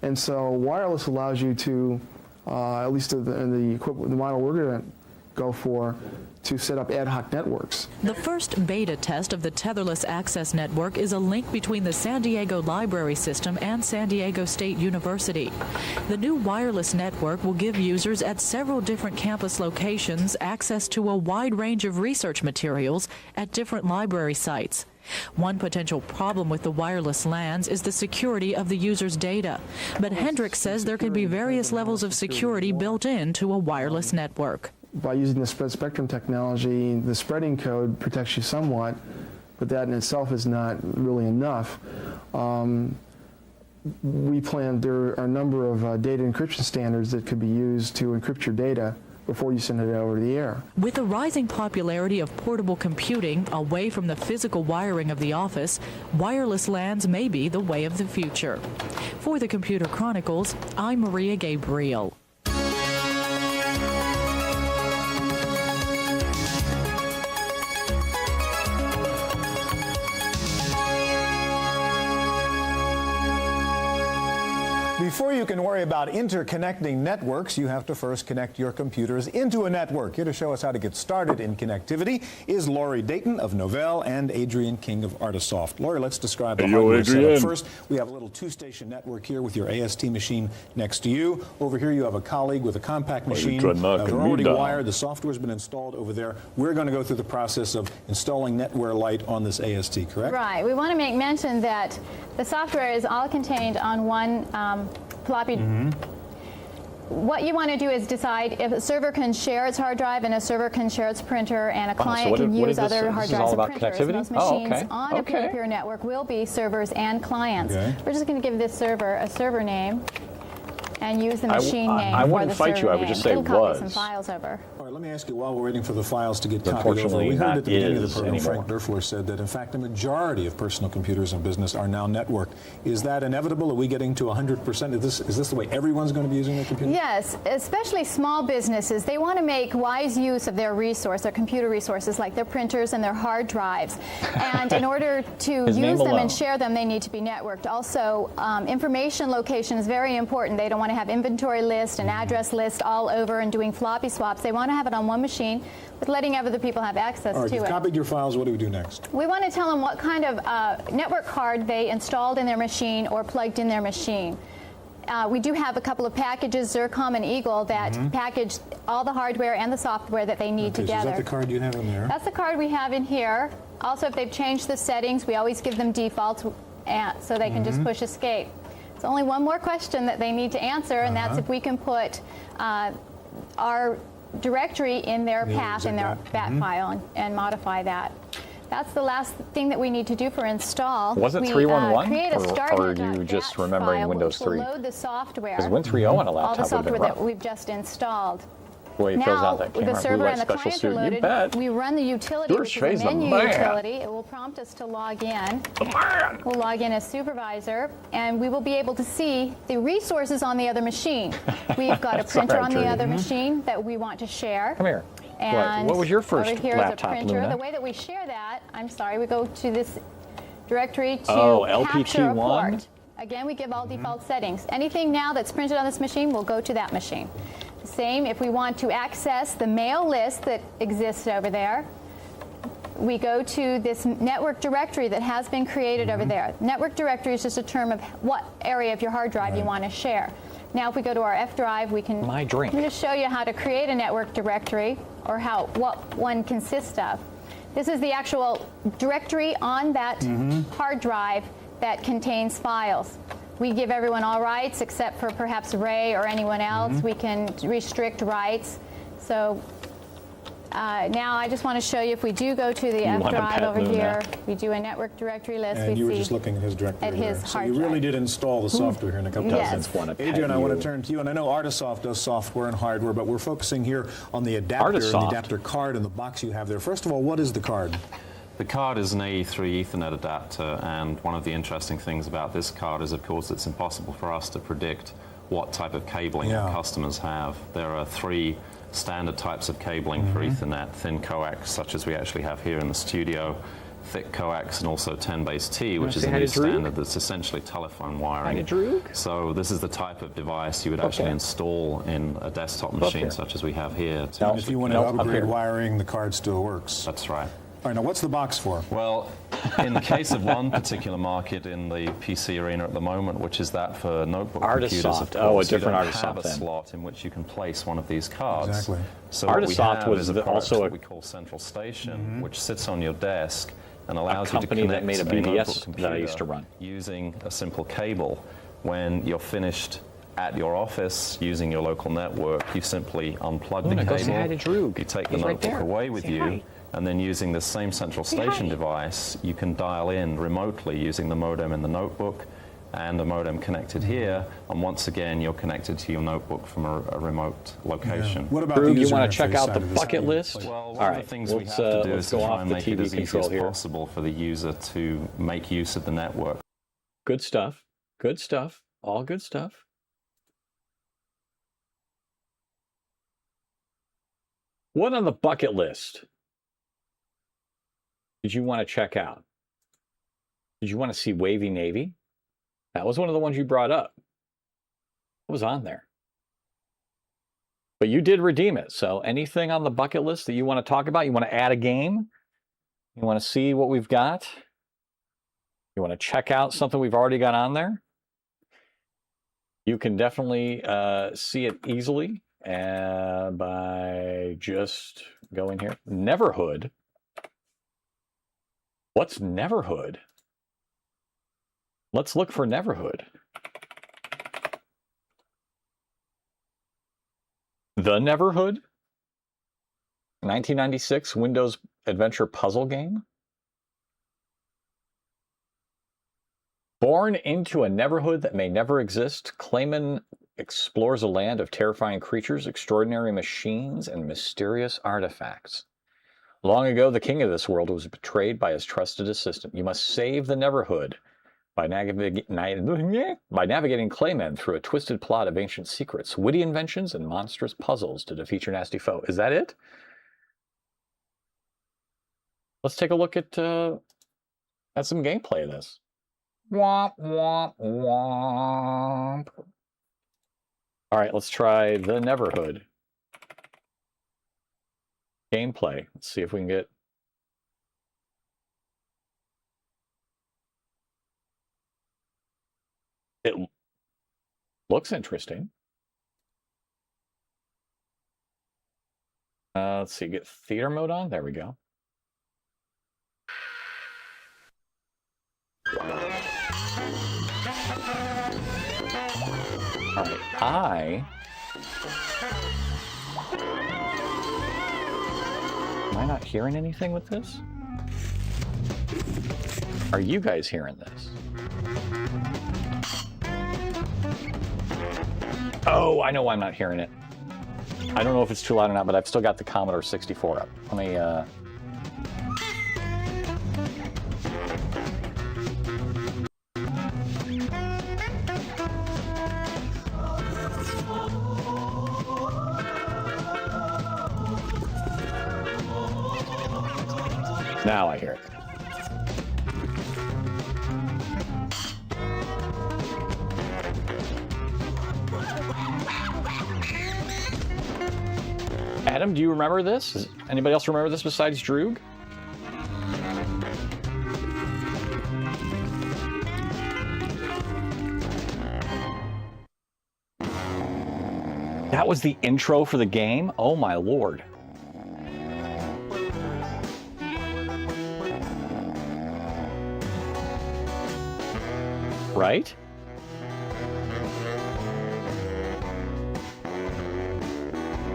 And so wireless allows you to, at least in the model we're going to go for, to set up ad hoc networks. The first beta test of the Tetherless Access Network is a link between the San Diego Library System and San Diego State University. The new wireless network will give users at several different campus locations access to a wide range of research materials at different library sites. One potential problem with the wireless LANs is the security of the user's data. But Hendricks says there can be various levels of security built into a wireless network. By using the spread spectrum technology, the spreading code protects you somewhat, but that in itself is not really enough. We plan, there are a number of data encryption standards that could be used to encrypt your data before you send it over the air. With the rising popularity of portable computing away from the physical wiring of the office, wireless LANs may be the way of the future. For the Computer Chronicles, I'm Maria Gabriel. Before you can worry about interconnecting networks, you have to first connect your computers into a network. Here to show us how to get started in connectivity is Laurie Dayton of Novell and Adrian King of Artisoft. Laurie, let's describe the hardware setup. First, we have a little two-station network here with your AST machine next to you. Over here, you have a colleague with a compact machine. They're already wired. The software's been installed over there. We're going to go through the process of installing NetWare Lite on this AST, correct? Right. We want to make mention that the software is all contained on one floppy. What you want to do is decide if a server can share its hard drive and a server can share its printer and a client can use other hard drives and printers. Those machines on a peer-to-peer network will be servers and clients. We're just going to give this server a server name and use the machine name. I wouldn't fight you. I would just say was. It'll copy some files over. right, let me ask you, while we're waiting for the files to get copied over, Unfortunately, we heard not at the beginning of the is program, anymore. Frank Derfler said that, in fact, the majority of personal computers in business are now networked. Is that inevitable? Are we getting to 100%? Is this the way everyone's going to be using their computer? Yes, especially small businesses. They want to make wise use of their computer resources, like their printers and their hard drives. And in order to use them and share them, they need to be networked. Also, information location is very important. They don't want to have inventory list and address list all over and doing floppy swaps. They want to have it on one machine, but letting other people have access All right, to you've it. copied your files. What do we do next? We want to tell them what kind of network card they installed in their machine or plugged in their machine. We do have a couple of packages, Zircom and Eagle, that package all the hardware and the software that they need together. So is that the card you have in there? That's the card we have in here. Also, if they've changed the settings, we always give them defaults so they can just push escape. There's only one more question that they need to answer, and that's if we can put our directory in their path, in their bat file, and modify that. That's the last thing that we need to do for install. Was it 3.11, or are you just remembering Windows 3? Load the software. Because Win 3.0 on a laptop all the software would have been that we've just installed. Boy, he fills out that Now, camera. the server Blue and the special client suit. are loaded. You bet. We run the utility, George which Fay's is the a menu man. utility. It will prompt us to log in. We'll log in as supervisor, and we will be able to see the resources on the other machine. We've got a printer on the other machine that we want to share. Come here. And what was your first over here laptop, is a printer. Luna? The way that we share that, I'm sorry, we go to this directory to capture a LPT1? port. Again, we give all default settings. Anything now that's printed on this machine will go to that machine. The same if we want to access the mail list that exists over there. We go to this network directory that has been created over there. Network directory is just a term of what area of your hard drive you want to share. Now, if we go to our F drive, we can My drink. I'm going to show you how to create a network directory, or what one consists of. This is the actual directory on that hard drive that contains files. We give everyone all rights except for perhaps Ray or anyone else. We can restrict rights. So now I just want to show you, if we do go to the F drive over here, we do a network directory list. And you were just looking at his directory there. So you really did install the software here in a couple of Yes. seconds. Adrian, I want to turn to you. And I know Artisoft does software and hardware, but we're focusing here on the adapter and the adapter card and the box you have there. First of all, what is the card? The card is an AE3 Ethernet adapter, and one of the interesting things about this card is, of course, it's impossible for us to predict what type of cabling our customers have. There are 3 standard types of cabling for Ethernet: thin coax, such as we actually have here in the studio, thick coax, and also 10BASE-T, which is a new standard that's essentially telephone wiring. So this is the type of device you would actually install in a desktop machine such as we have here. And if you want to upgrade wiring, the card still works. That's right. All right, now what's the box for? Well, in the case of one particular market in the PC arena at the moment, which is that for notebook computers, of course, a different you don't Artisoft have a then. slot in which you can place one of these cards. Exactly. So what we Artisoft have was is a product also that we call Central Station, which sits on your desk and allows you to company connect that made a to the notebook BBS computer that I used to run. using a simple cable. When you're finished at your office using your local network, you simply unplug the go say hi to cable, Droog. you take the He's right notebook there. away with Say you, hi. and then using the same Central Station device, you can dial in remotely using the modem in the notebook and a modem connected here, and once again you're connected to your notebook from a remote location. What about Drew, the you user want to check interface out side the of this? bucket list? Well, one All of right, the things we let's, have to do let's is go to try off and the make it TV as easy control as here. possible for the user to make use of the network. Good stuff. Good stuff. All good stuff. What on the bucket list did you want to check out? Did you want to see Wavy Navy? That was one of the ones you brought up. What was on there? But you did redeem it. So anything on the bucket list that you want to talk about? You want to add a game? You want to see what we've got? You want to check out something we've already got on there? You can definitely see it easily by just going here. Neverhood. What's Neverhood? Let's look for Neverhood. The Neverhood? 1996 Windows adventure puzzle game? Born into a neverhood that may never exist, Clayman explores a land of terrifying creatures, extraordinary machines, and mysterious artifacts. Long ago, the king of this world was betrayed by his trusted assistant. You must save the Neverhood by navigating Claymen through a twisted plot of ancient secrets, witty inventions, and monstrous puzzles to defeat your nasty foe. Is that it? Let's take a look at some gameplay of this. Womp, womp, womp. All right, let's try the Neverhood. Gameplay. Let's see if we can get... It looks interesting. Let's see, get theater mode on. There we go. All right, am I not hearing anything with this? Are you guys hearing this? Oh, I know why I'm not hearing it. I don't know if it's too loud or not, but I've still got the Commodore 64 up. Let me, Now I hear it. Adam, do you remember this? Does anybody else remember this besides Droog? That was the intro for the game? Oh my lord. Right?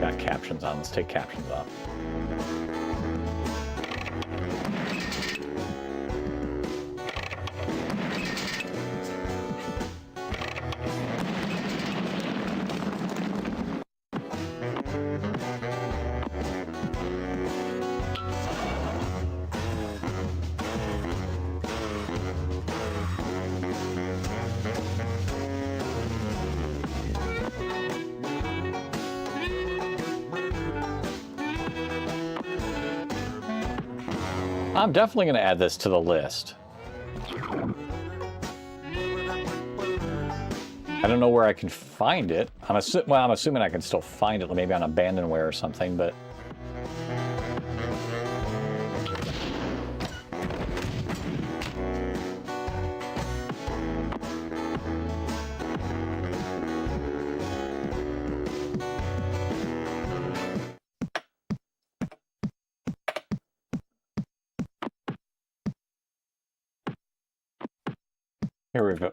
Got captions on. Let's take captions off. I'm definitely going to add this to the list. I don't know where I can find it. I'm assuming I can still find it, maybe on Abandonware or something, but...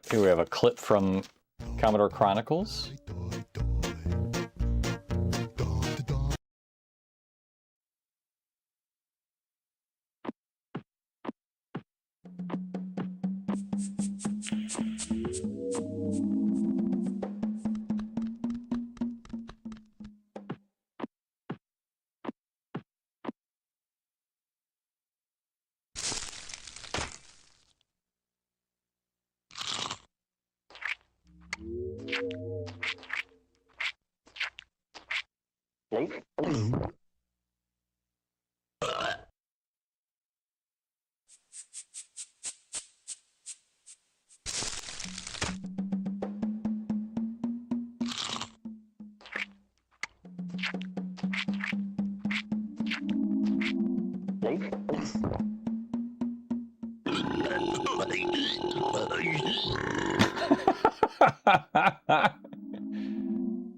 Here we have a clip from Commodore Chronicles.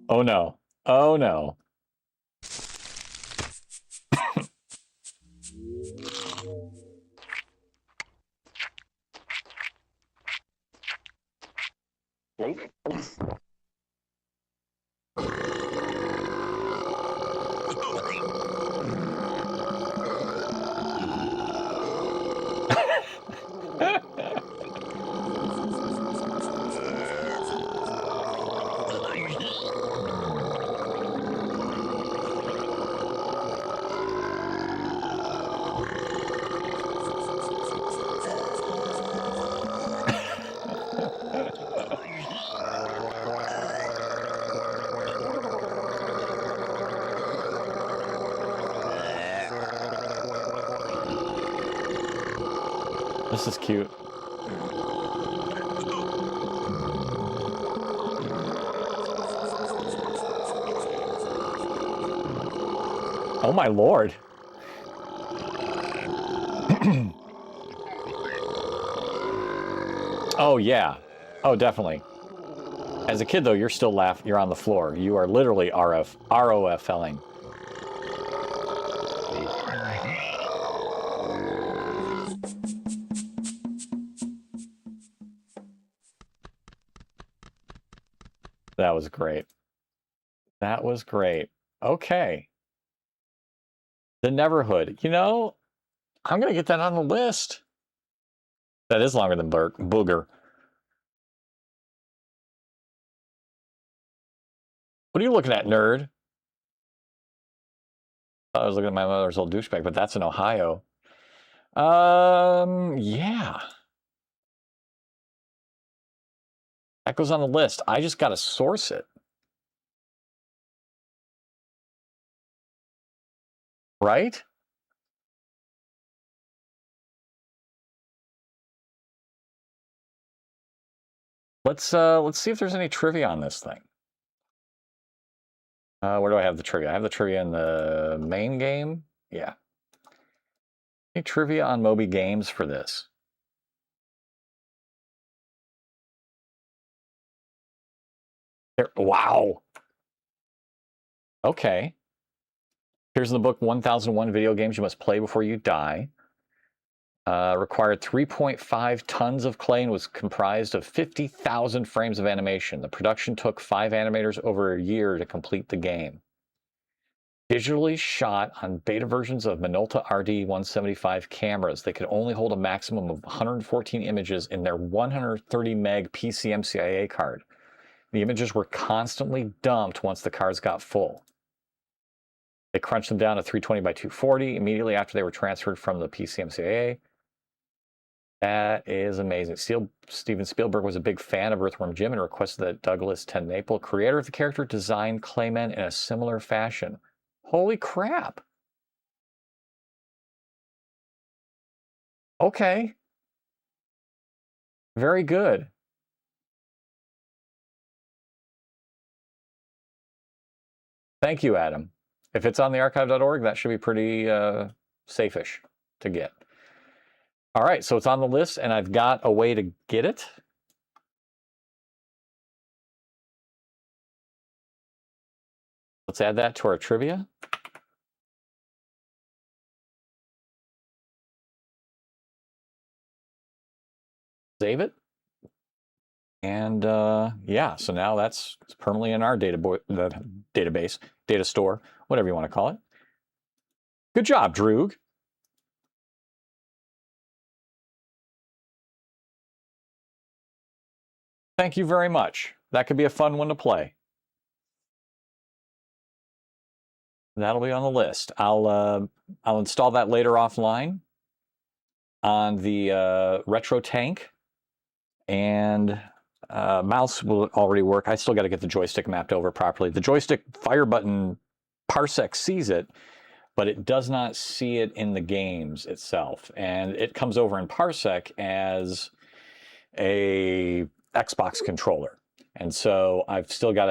Oh no. Oh no. This is cute. Oh my lord. Oh yeah. Oh, definitely. As a kid though, you're still you're on the floor. You are literally ROFLing. That was great. That was great. Okay. The Neverhood. You know, I'm going to get that on the list. That is longer than Booger. What are you looking at, nerd? I was looking at my mother's old douchebag, but that's in Ohio. Yeah. That goes on the list. I just got to source it. Right? Let's see if there's any trivia on this thing. Where do I have the trivia? I have the trivia in the main game. Yeah. Any trivia on Moby Games for this? Wow. Okay. Here's in the book 1001 video games you must play before you die. Required 3.5 tons of clay and was comprised of 50,000 frames of animation. The production took 5 animators over a year to complete the game. Digitally shot on beta versions of Minolta RD175 cameras. They could only hold a maximum of 114 images in their 130 meg PCMCIA card. The images were constantly dumped once the cards got full. They crunched them down to 320 by 240 immediately after they were transferred from the PCMCIA. That is amazing. Steven Spielberg was a big fan of Earthworm Jim and requested that Douglas TenNapel, creator of the character, design Claymen in a similar fashion. Holy crap. Okay. Very good. Thank you, Adam. If it's on the archive.org, that should be pretty safe-ish to get. All right, so it's on the list, and I've got a way to get it. Let's add that to our trivia. Save it. And yeah, so now it's permanently in our database, data store, whatever you want to call it. Good job, Droog. Thank you very much. That could be a fun one to play. That'll be on the list. I'll install that later offline on the Retro Tank, and mouse will already work. I still got to get the joystick mapped over properly. The joystick fire button Parsec sees it, but it does not see it in the games itself, and it comes over in Parsec as a Xbox controller. And so I've still got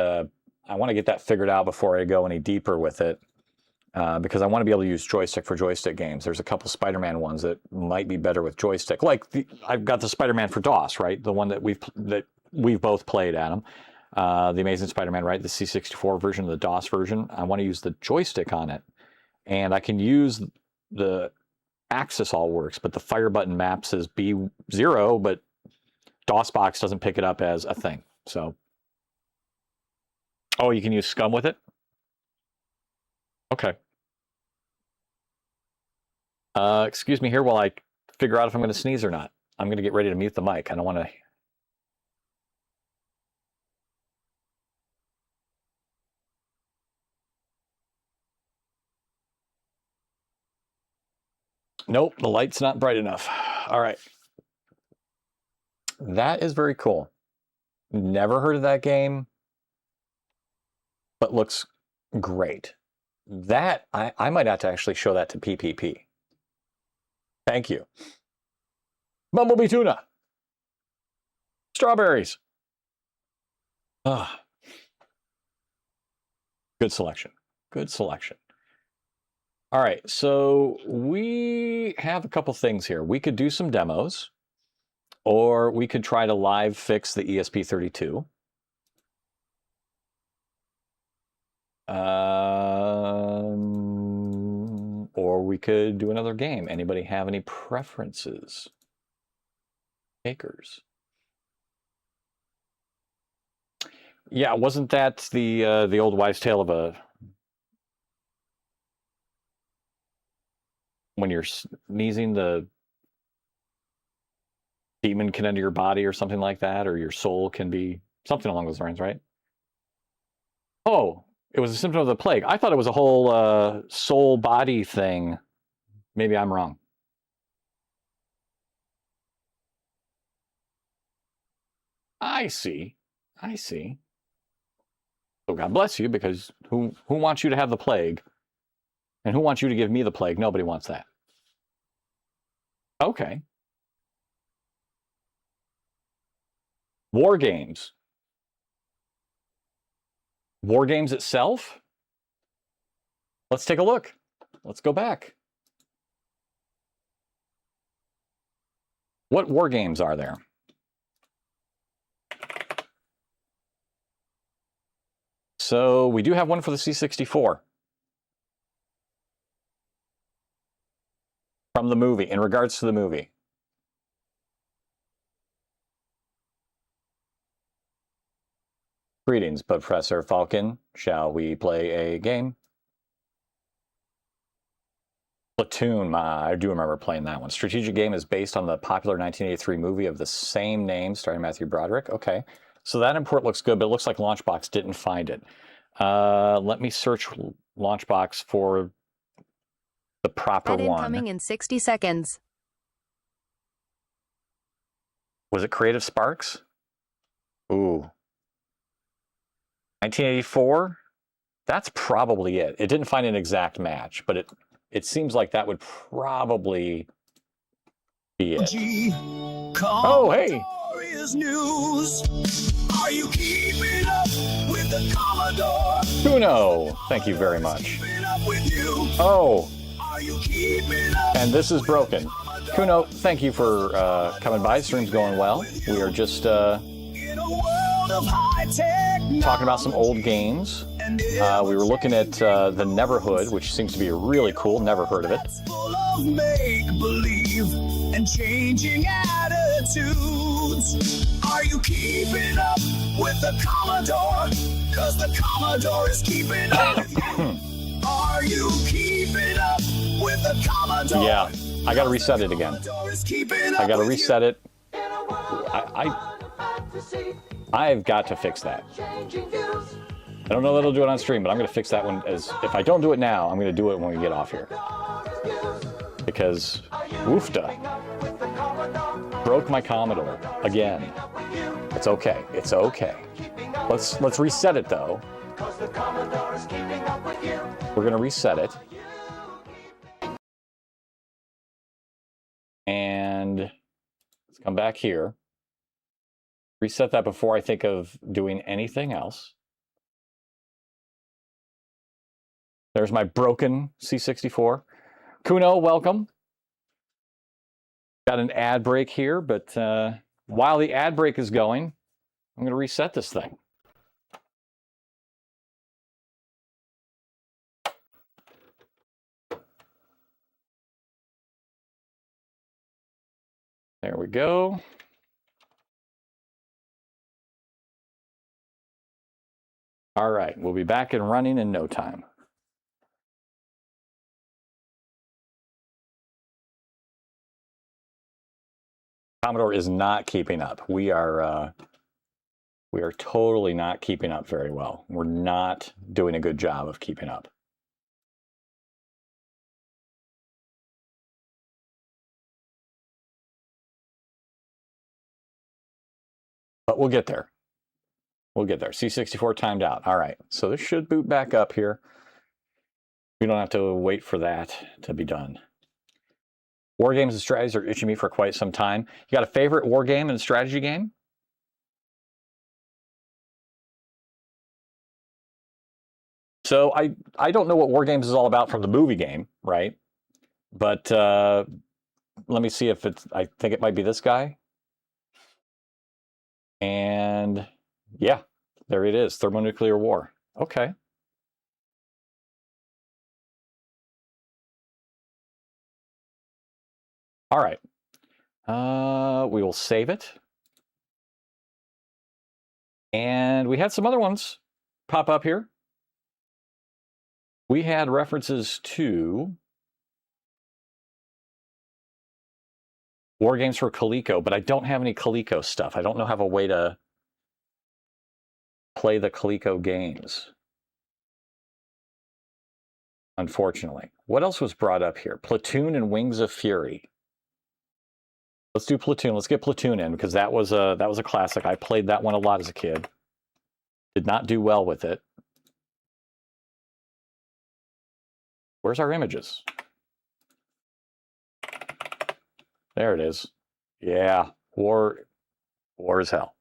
I want to get that figured out before I go any deeper with it, because I want to be able to use joystick for joystick games. There's a couple Spider-Man ones that might be better with joystick. Like I've got the Spider-Man for DOS, right? The one that we've both played, Adam. The Amazing Spider-Man, right? The C64 version, the DOS version. I want to use the joystick on it, and I can use the Axis all works, but the fire button maps as B0, but DOSBox doesn't pick it up as a thing. So, oh, you can use Scum with it? Okay. Excuse me here while I figure out if I'm going to sneeze or not. I'm going to get ready to mute the mic. I don't want to... Nope, the light's not bright enough. All right. That is very cool. Never heard of that game, but looks great. That, I might have to actually show that to PPP. Thank you. Bumblebee tuna. Strawberries. Ah. Good selection. Good selection. All right, so we have a couple things here. We could do some demos, or we could try to live fix the ESP32. Or we could do another game. Anybody have any preferences? Takers. Yeah, wasn't that the old wives' tale of a when you're sneezing, the demon can enter your body or something like that, or your soul can be something along those lines, right? Oh, it was a symptom of the plague. I thought it was a whole soul body thing. Maybe I'm wrong. I see. I see. So God bless you, because who wants you to have the plague? And who wants you to give me the plague? Nobody wants that. Okay. War games. War games itself? Let's take a look. Let's go back. What war games are there? So we do have one for the C64. From the movie, in regards to the movie. Greetings, Professor Falcon. Shall we play a game? Platoon, I do remember playing that one. Strategic game is based on the popular 1983 movie of the same name, starring Matthew Broderick. Okay, so that import looks good, but it looks like Launchbox didn't find it. Let me search Launchbox for the proper one. Incoming in 60 seconds. Was it Creative Sparks? Ooh. 1984? That's probably it. It didn't find an exact match, but it seems like that would probably be it. Oh, hey! News. Are you keeping up with the Commodore? Kuno, thank you very much. Oh, and this is broken. Kuno, thank you for coming by. Stream's going well. We are just talking about some old games. We were looking at the Neverhood, which seems to be really cool. Never heard of it. Full of make-believe and changing attitudes. Are you keeping up with the Commodore? 'Cause the Commodore is keeping up with you. Are you keeping up with the Commodore? Yeah, I gotta reset it again. I gotta reset it. I've got to fix that. I don't know that I'll do it on stream, but I'm gonna fix that one. If I don't do it now, I'm gonna do it when we get off here. Because, woofda. Broke my Commodore again. It's okay. It's okay. Let's reset it though. We're gonna reset it. And let's come back here. Reset that before I think of doing anything else. There's my broken C64. Kuno, welcome. Got an ad break here, but while the ad break is going, I'm going to reset this thing. There we go. All right, we'll be back and running in no time. Commodore is not keeping up. We are totally not keeping up very well. We're not doing a good job of keeping up. But we'll get there. We'll get there. C64 timed out. All right, so this should boot back up here. We don't have to wait for that to be done. War games and strategies are itching me for quite some time. You got a favorite war game and strategy game? So I don't know what War Games is all about from the movie game, right? But let me see if it's, I think it might be this guy. And yeah, there it is, thermonuclear war. Okay. All right. We will save it. And we had some other ones pop up here. We had references to War Games for Coleco, but I don't have any Coleco stuff. I don't know have a way to play the Coleco games, unfortunately. What else was brought up here? Platoon and Wings of Fury. Let's do Platoon. Let's get Platoon in because that was a classic. I played that one a lot as a kid. Did not do well with it. Where's our images? There it is. Yeah, war as hell.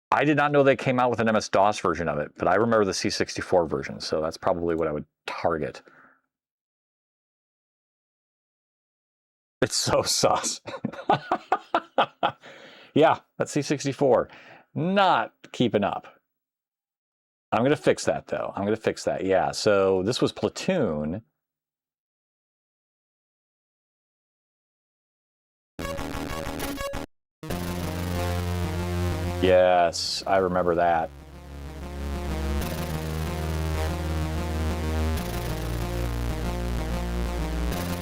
I did not know they came out with an MS-DOS version of it, but I remember the C64 version, so that's probably what I would target. It's so sus. Yeah, that's C64. Not keeping up. I'm going to fix that, though. I'm going to fix that. Yeah, so this was Platoon. Yes, I remember that.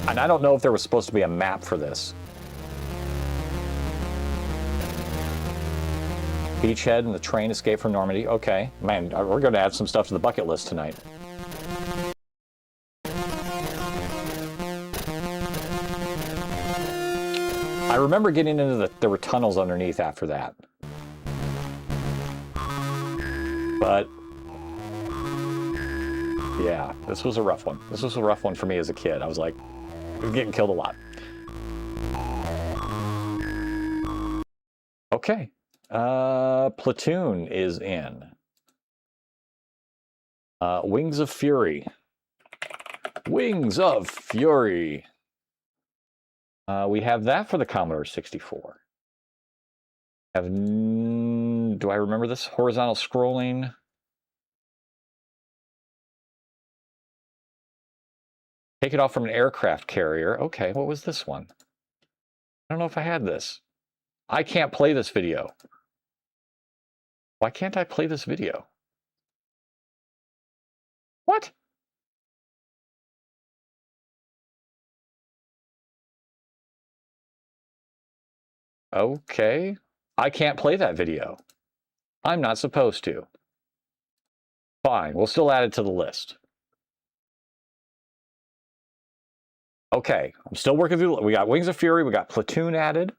And I don't know if there was supposed to be a map for this. Beachhead and the train escape from Normandy. Okay, man, we're going to add some stuff to the bucket list tonight. I remember getting into there were tunnels underneath after that. But yeah, this was a rough one. This was a rough one for me as a kid. I was like, getting killed a lot. Okay. Platoon is in. Wings of Fury. Wings of Fury. We have that for the Commodore 64. Do I remember this? Horizontal scrolling. Take it off from an aircraft carrier. Okay, what was this one? I don't know if I had this. I can't play this video. Why can't I play this video? What? Okay. I can't play that video. I'm not supposed to. Fine, we'll still add it to the list. Okay, I'm still working through. We got Wings of Fury, we got Platoon added.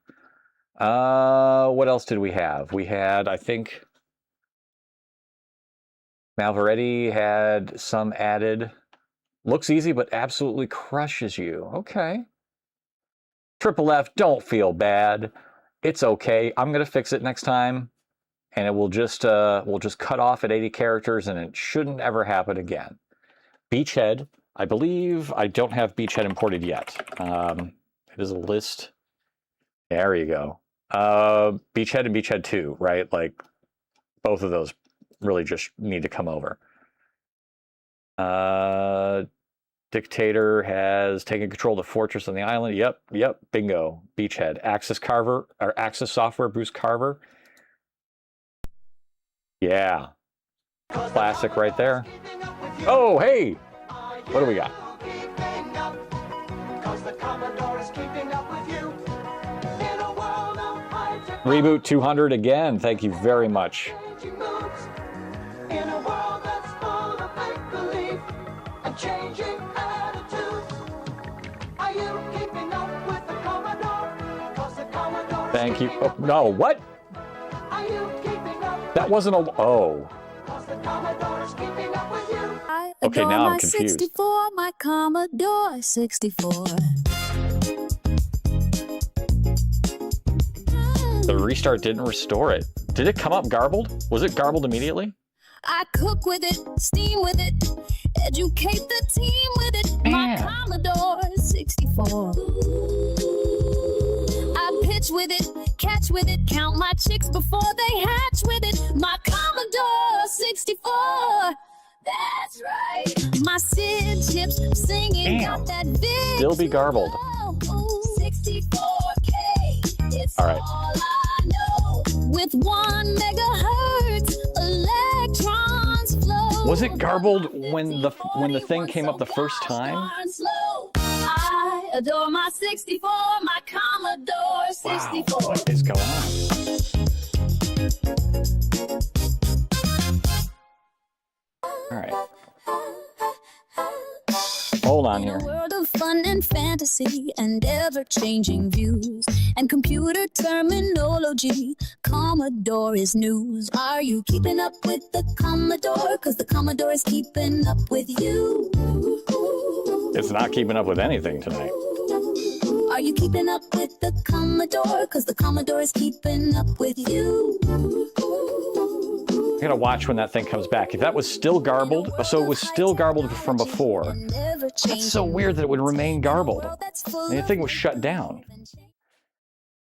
What else did we have? We had, I think, Malvaretti had some added. Looks easy, but absolutely crushes you. Okay. Triple F, don't feel bad. It's okay. I'm gonna fix it next time, and it will just we'll just cut off at 80 characters, and it shouldn't ever happen again. Beachhead. I believe I don't have Beachhead imported yet. It is a list. There you go. Beachhead and Beachhead 2, right? Like, both of those really just need to come over. Dictator has taken control of the fortress on the island. Yep, bingo. Beachhead. Axis Carver, or Axis Software, Bruce Carver. Yeah. Classic right there. Oh, hey! What do we got? Reboot 200 again. Thank you very much. Thank you. Oh, no, what? That wasn't a... Oh. I Okay, adore now I'm my confused. 64, my Commodore 64. The restart didn't restore it. Did it come up garbled? Was it garbled immediately? I cook with it, steam with it, educate the team with it. My Commodore 64. I pitch with it, catch with it, count my chicks before they hatch with it. My Commodore 64. That's right. My Sid chips singing got that big. Still be garbled. 64K. It's all right. all I know. With 1 megahertz, electrons flow. Was it garbled when the thing came up the first time? I adore my 64, my Commodore 64. Wow, what is going on? All right. Hold on here. In a world of fun and fantasy and ever-changing views and computer terminology, Commodore is news. Are you keeping up with the Commodore? 'Cause the Commodore is keeping up with you. It's not keeping up with anything tonight. Are you keeping up with the Commodore? 'Cause the Commodore is keeping up with you. I gotta watch when that thing comes back. If that was still garbled, so it was still garbled from before. That's so weird that it would remain garbled. And the thing was shut down.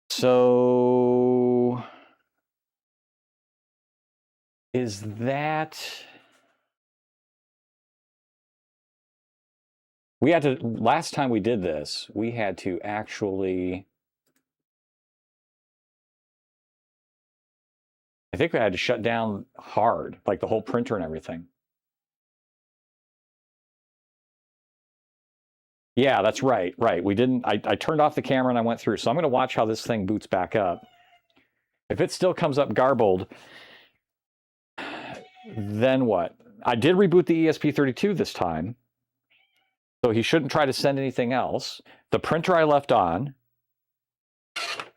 So is that... We had to, last time we did this, we had to actually... I think we had to shut down hard, like the whole printer and everything. Yeah, that's right, right. We didn't, I turned off the camera and I went through. So I'm going to watch how this thing boots back up. If it still comes up garbled, then what? I did reboot the ESP32 this time. So he shouldn't try to send anything else. The printer I left on.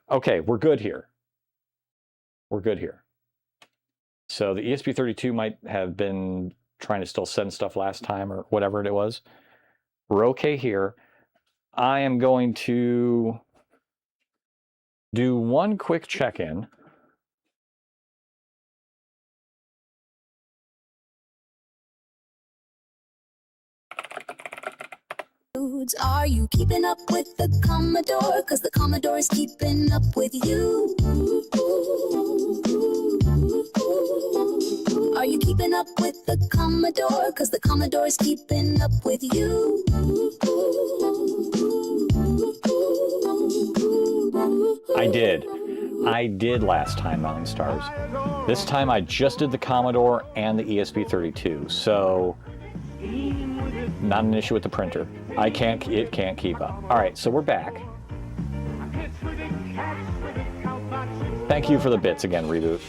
Okay, we're good here. We're good here. So the ESP32 might have been trying to still send stuff last time or whatever it was. We're okay here. I am going to do one quick check-in. Are you keeping up with the Commodore? 'Cause the Commodore is keeping up with you. Are you keeping up with the Commodore? 'Cause the Commodore is keeping up with you. I did last time, Mountain Stars. This time I just did the Commodore and the ESP32. So not an issue with the printer. It can't keep up. All right, so we're back. Thank you for the bits again, Reboot.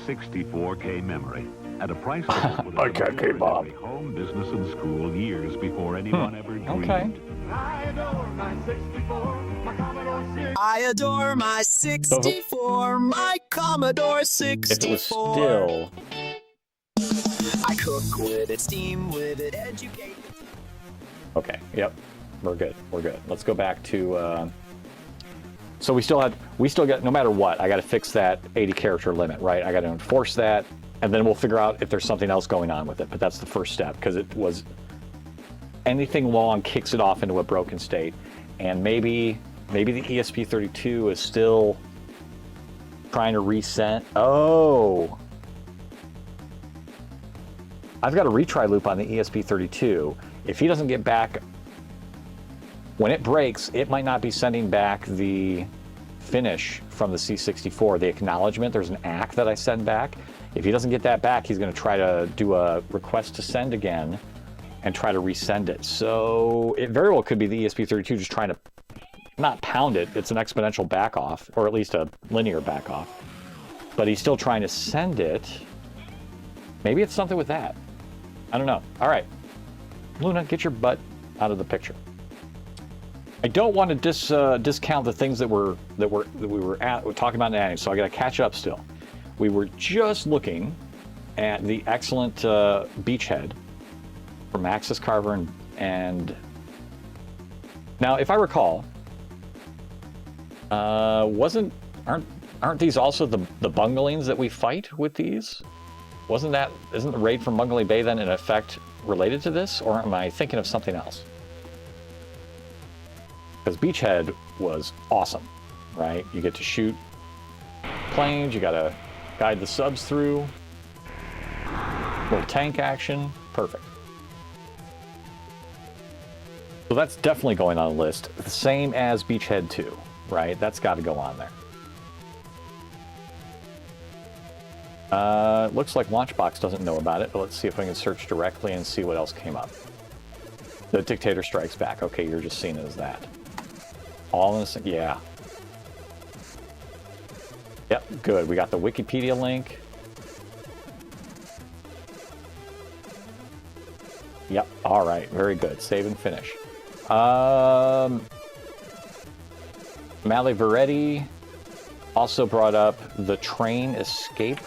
64K memory at a price I can't keep up. home, business, and school years before anyone ever dreamed. Okay. I adore my 64, my Commodore 64. If it was still... I cook with it, steam with it, educate. Okay, yep, we're good, we're good. Let's go back to, so we still got, no matter what, I gotta fix that 80 character limit, right? I gotta enforce that, and then we'll figure out if there's something else going on with it, but that's the first step, because it was, anything long kicks it off into a broken state, and maybe the ESP32 is still trying to resend, oh! I've got a retry loop on the ESP32. If he doesn't get back, when it breaks, it might not be sending back the finish from the C64, the acknowledgement. There's an ACK that I send back. If he doesn't get that back, he's going to try to do a request to send again and try to resend it. So it very well could be the ESP32 just trying to not pound it. It's an exponential back off, or at least a linear back off. But he's still trying to send it. Maybe it's something with that. I don't know. All right. Luna, get your butt out of the picture. I don't want to discount the things that we were talking about in the anime, so I got to catch up still. We were just looking and the excellent Beachhead from Axis Carver and now, if I recall, aren't these also the Bungalings that we fight with these? Isn't the raid from Bungalee Bay then in effect related to this, or am I thinking of something else? Because Beachhead was awesome, right? You get to shoot planes, you gotta guide the subs through, little tank action, perfect. So that's definitely going on the list, the same as Beachhead 2, right? That's got to go on there. Looks like Launchbox doesn't know about it, but let's see if we can search directly and see what else came up. The Dictator Strikes Back. Okay, you're just seeing it as that. All in the same, yeah. Yep, good. We got the Wikipedia link. Yep, all right, very good. Save and finish. Mali Veretti also brought up the train escape.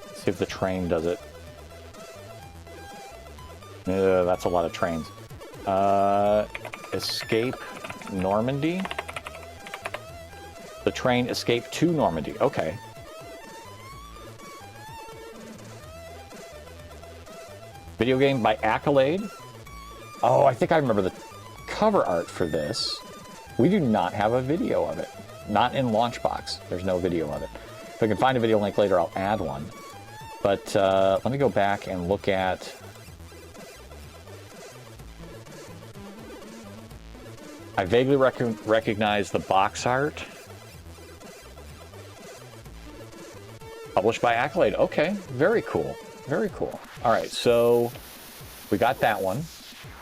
Let's see if the train does it. That's a lot of trains. Escape Normandy. The train Escape to Normandy. Okay. Video game by Accolade. Oh, I think I remember the cover art for this. We do not have a video of it. Not in Launchbox. There's no video of it. If I can find a video link later, I'll add one. But let me go back and look at... I vaguely recognize the box art. Published by Accolade. Okay, very cool. Very cool. All right, so we got that one.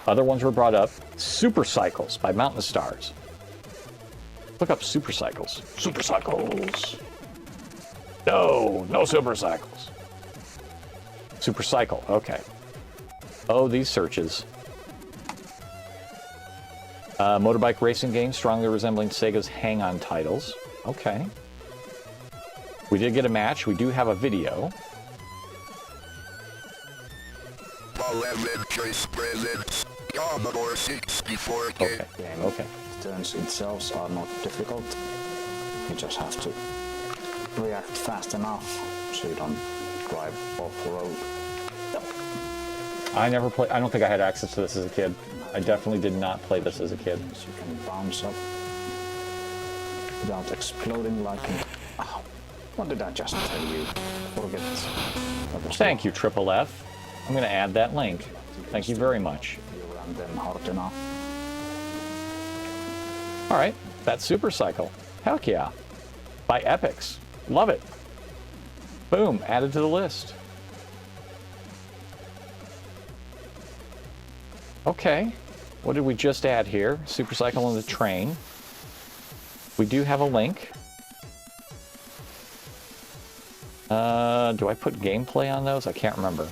Other ones were brought up. Super Cycles by Mountain Stars. Look up Super Cycles. Super Cycles. No Super Cycles. Super Cycle, okay. Oh, these searches. Motorbike racing game strongly resembling Sega's Hang-On titles. Okay. We did get a match. We do have a video. Commodore 64K. Okay. Okay. Turns themselves are not difficult. You just have to react fast enough so you don't drive off the road. I never played. I don't think I had access to this as a kid. I definitely did not play this as a kid. So you can bounce up without exploding like an... Oh, what did I just tell you? Forget it. Thank you, Triple F. I'm going to add that link. Thank you very much. You run them hard enough. All right, that's Super Cycle. Heck yeah. By Epix. Love it. Boom, added to the list. Okay, what did we just add here? Super Cycle and the train. We do have a link. Do I put gameplay on those? I can't remember.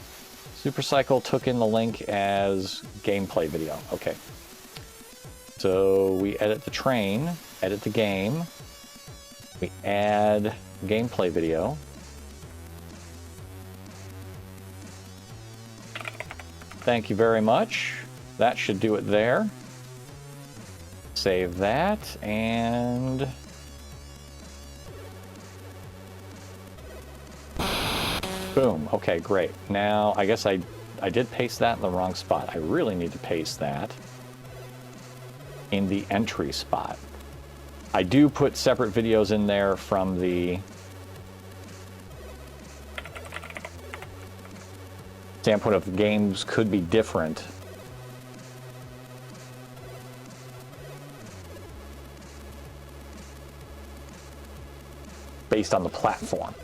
Super Cycle took in the link as gameplay video. Okay. So we edit the train, edit the game. We add gameplay video. Thank you very much. That should do it there. Save that, and... boom. Okay, great. Now, I guess I did paste that in the wrong spot. I really need to paste that in the entry spot. I do put separate videos in there from the standpoint of games could be different. Based on the platform.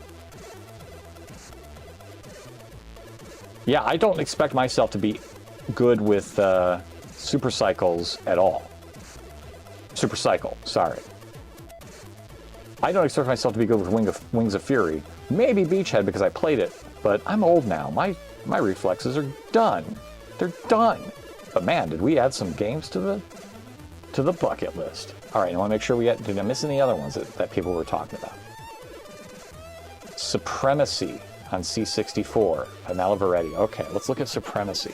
Yeah, I don't expect myself to be good with Super Cycles at all. Super Cycle, sorry. I don't expect myself to be good with Wings of Fury. Maybe Beachhead because I played it, but I'm old now. My reflexes are done. They're done. But man, did we add some games to the bucket list. All right, I want to make sure did I miss any other ones that people were talking about? Supremacy. on C64 by Malaveretti. Okay, let's look at Supremacy.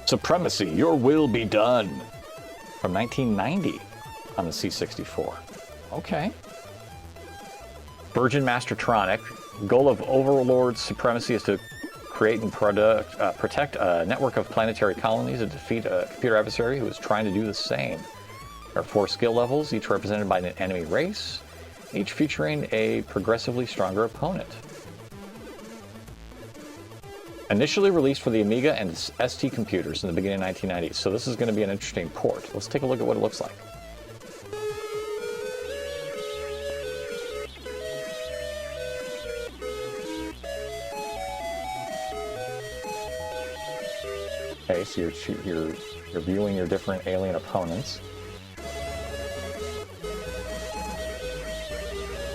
Supremacy, Your Will Be Done, from 1990 on the C64. Okay. Virgin Mastertronic. Goal of Overlord's supremacy is to create and protect a network of planetary colonies and defeat a computer adversary who is trying to do the same. There are 4 skill levels, each represented by an enemy race, each featuring a progressively stronger opponent. Initially released for the Amiga and ST computers in the beginning of 1990s, so this is going to be an interesting port. Let's take a look at what it looks like. Okay, so you're viewing your different alien opponents.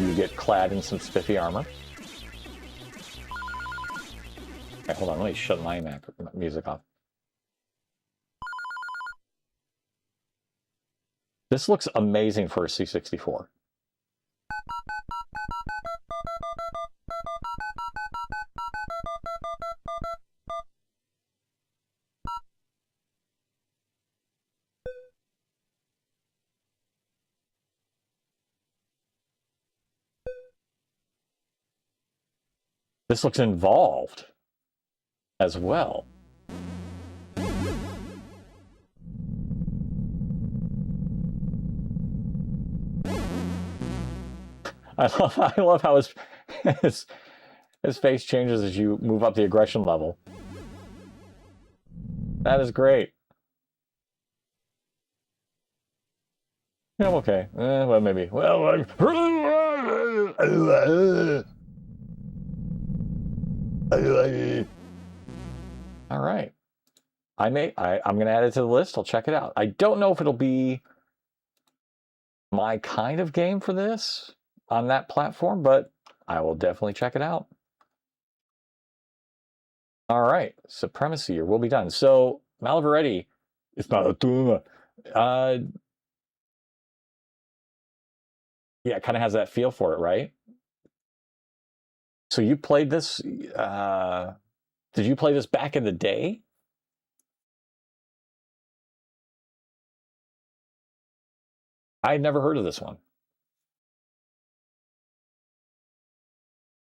You get clad in some spiffy armor. Okay, hold on, let me shut my music off. This looks amazing for a C64. This looks involved as well. I love how his face changes as you move up the aggression level. That is great. Yeah, I'm okay. Well, maybe. Well, all right. I'm going to add it to the list. I'll check it out. I don't know if it'll be my kind of game for this on that platform, but I will definitely check it out. All right. Supremacy, Your Will Be Done. So, Malaveretti, it's not a tumor. Yeah, it kind of has that feel for it, right? So you played this, did you play this back in the day? I had never heard of this one.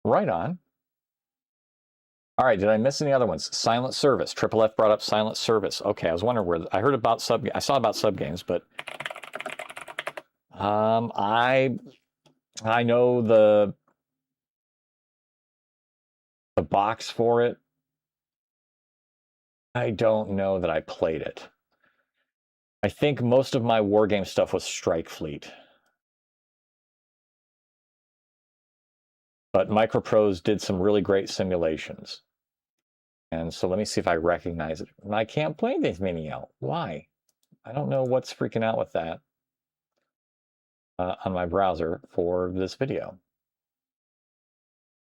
Right on. All right, did I miss any other ones? Silent Service. Triple F brought up Silent Service. Okay, I was wondering where, I heard about I saw about sub games, but I know the box for it. I don't know that I played it. I think most of my wargame stuff was Strike Fleet. But Microprose did some really great simulations. And so let me see if I recognize it. And I can't play this Mini-L. Why? I don't know what's freaking out with that on my browser for this video.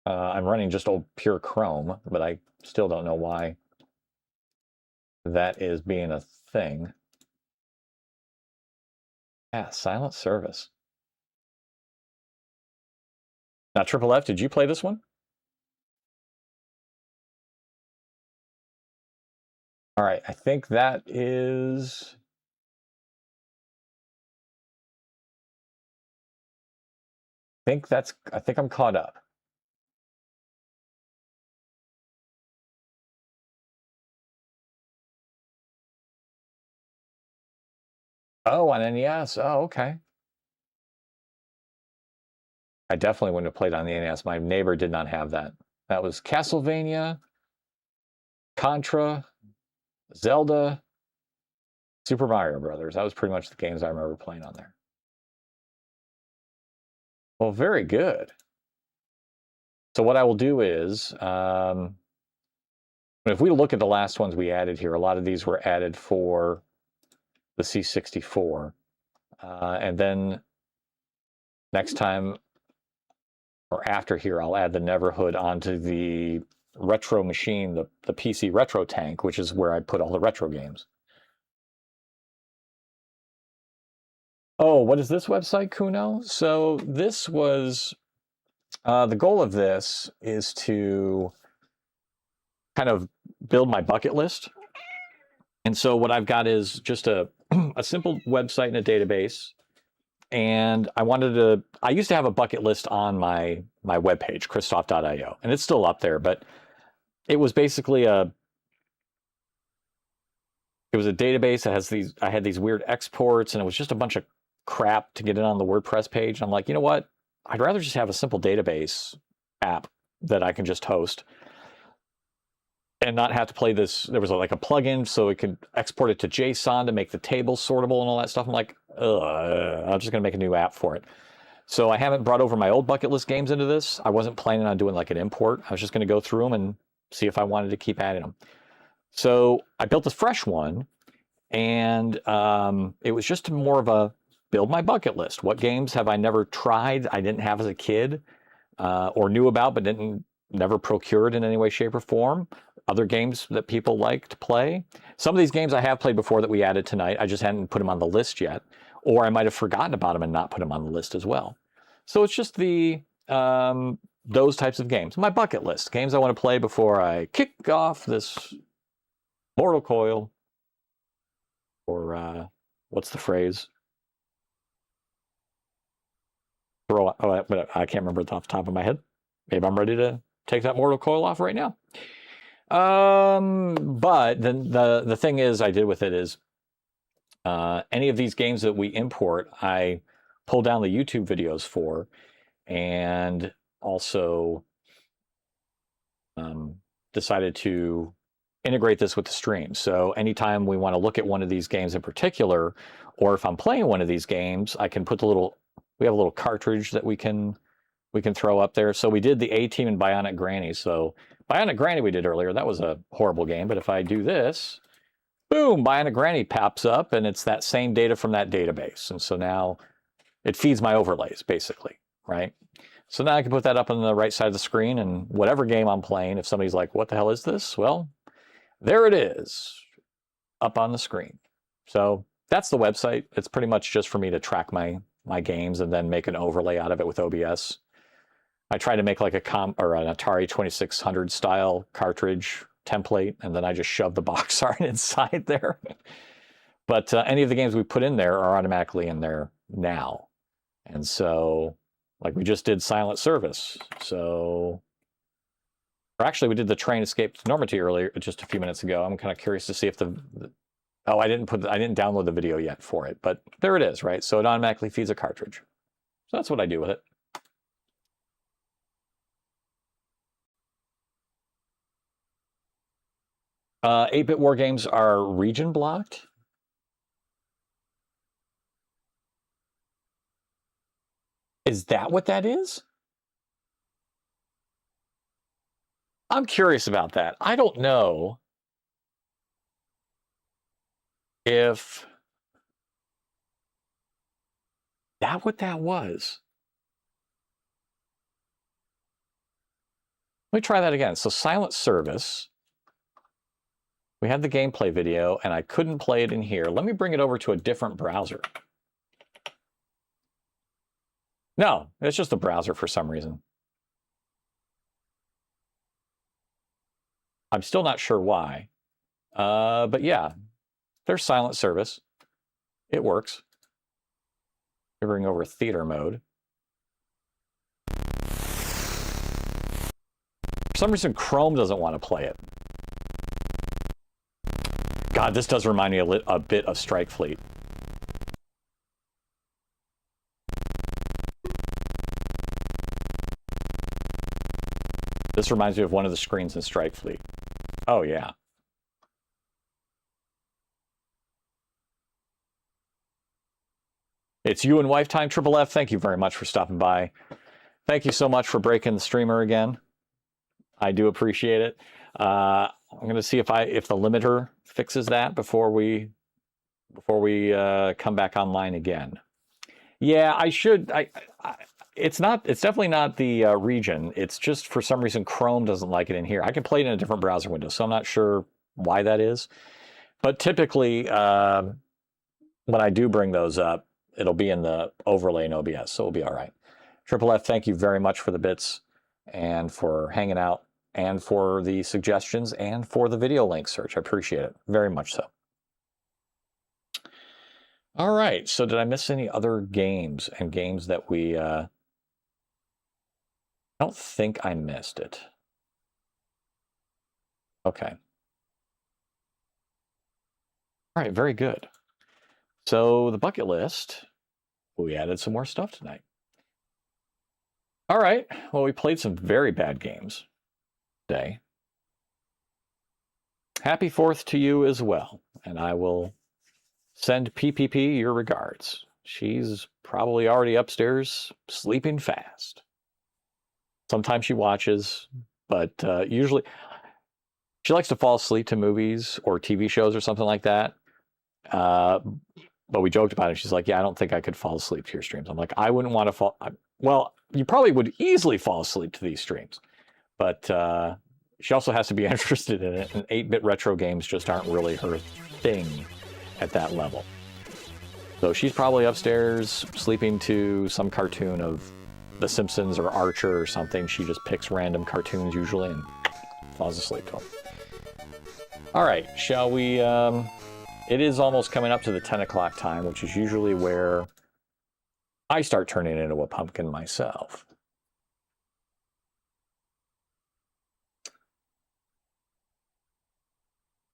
I'm running just old pure Chrome, but I still don't know why that is being a thing. Yeah, Silent Service. Now, Triple F, did you play this one? All right, I think that is... I think I'm caught up. Oh, on NES. Oh, okay. I definitely wouldn't have played on the NES. My neighbor did not have that. That was Castlevania, Contra, Zelda, Super Mario Brothers. That was pretty much the games I remember playing on there. Well, very good. So what I will do is, if we look at the last ones we added here, a lot of these were added for the C64. And then next time, or after here, I'll add the Neverhood onto the retro machine, the PC Retro Tank, which is where I put all the retro games. Oh, what is this website, Kuno? So this was, the goal of this is to kind of build my bucket list. And so what I've got is just a simple website and a database. And I used to have a bucket list on my webpage, Christoph.io, and it's still up there, but it was basically it was a database that has I had these weird exports, and it was just a bunch of crap to get it on the WordPress page. I'm like, you know what? I'd rather just have a simple database app that I can just host and not have to play this. There was like a plugin so it could export it to JSON to make the tables sortable and all that stuff. I'm like, I'm just going to make a new app for it. So I haven't brought over my old bucket list games into this. I wasn't planning on doing like an import. I was just going to go through them and see if I wanted to keep adding them. So I built a fresh one, and it was just more of a build my bucket list. What games have I never tried, I didn't have as a kid, or knew about but never procured in any way, shape, or form? Other games that people like to play. Some of these games I have played before that we added tonight. I just hadn't put them on the list yet, or I might have forgotten about them and not put them on the list as well. So it's just those types of games. My bucket list, games I want to play before I kick off this Mortal Coil, or what's the phrase? I can't remember it off the top of my head. Maybe I'm ready to take that Mortal Coil off right now. But then the thing is, I did with it is, any of these games that we import, I pull down the YouTube videos for, and also decided to integrate this with the stream. So anytime we want to look at one of these games in particular, or if I'm playing one of these games, I can put we have a little cartridge that we can throw up there. So we did the A-Team and Bionic Granny. So Bionic Granny we did earlier. That was a horrible game. But if I do this, boom, Bionic Granny pops up, and it's that same data from that database. And so now it feeds my overlays, basically, right? So now I can put that up on the right side of the screen, and whatever game I'm playing, if somebody's like, what the hell is this? Well, there it is, up on the screen. So that's the website. It's pretty much just for me to track my games and then make an overlay out of it with OBS. I try to make like an Atari 2600 style cartridge template, and then I just shove the box art inside there. But any of the games we put in there are automatically in there now. And so, like we just did Silent Service. So, or actually we did the Train Escape to Normandy earlier, just a few minutes ago. I'm kind of curious to see if I didn't download the video yet for it, but there it is, right? So it automatically feeds a cartridge. So that's what I do with it. 8-bit war games are region blocked. Is that what that is? I'm curious about that. I don't know if that what that was. Let me try that again. So Silent Service. We had the gameplay video, and I couldn't play it in here. Let me bring it over to a different browser. No, it's just a browser for some reason. I'm still not sure why. But yeah, there's Silent Service. It works. We bring over theater mode. For some reason, Chrome doesn't want to play it. God, this does remind me a bit of Strike Fleet. This reminds me of one of the screens in Strike Fleet. Oh, yeah. It's you and Wife Time Triple F. Thank you very much for stopping by. Thank you so much for breaking the streamer again. I do appreciate it. I'm going to see if the limiter fixes that before we come back online again. Yeah, I should. It's definitely not the region. It's just for some reason Chrome doesn't like it in here. I can play it in a different browser window, so I'm not sure why that is. But typically, when I do bring those up, it'll be in the overlay in OBS, so it'll be all right. Triple F, thank you very much for the bits and for hanging out and for the suggestions and for the video link search. I appreciate it very much so. All right, so did I miss any other games and games that we... I don't think I missed it. Okay. All right, very good. So the bucket list, we added some more stuff tonight. All right, well, we played some very bad games today. Happy 4th to you as well, and I will send PPP your regards. She's probably already upstairs sleeping fast. Sometimes she watches, but usually she likes to fall asleep to movies or TV shows or something like that. But we joked about it. She's like, yeah, I don't think I could fall asleep to your streams. I'm like, I wouldn't want to fall. Well, you probably would easily fall asleep to these streams. But she also has to be interested in it. And 8-bit retro games just aren't really her thing at that level. So she's probably upstairs sleeping to some cartoon of The Simpsons or Archer or something. She just picks random cartoons usually and falls asleep to them. All right, shall we... it is almost coming up to the 10 o'clock time, which is usually where I start turning into a pumpkin myself.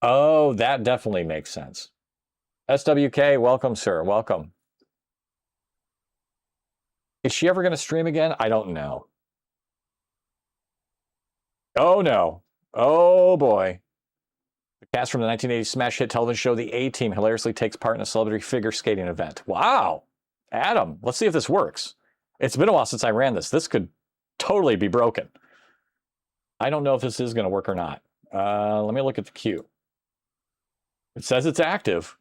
Oh, that definitely makes sense. SWK, welcome, sir. Welcome. Is she ever going to stream again? I don't know. Oh, no. Oh, boy. The cast from the 1980s smash hit television show The A-Team hilariously takes part in a celebrity figure skating event. Wow. Adam, let's see if this works. It's been a while since I ran this. This could totally be broken. I don't know if this is going to work or not. Let me look at the queue. It says it's active.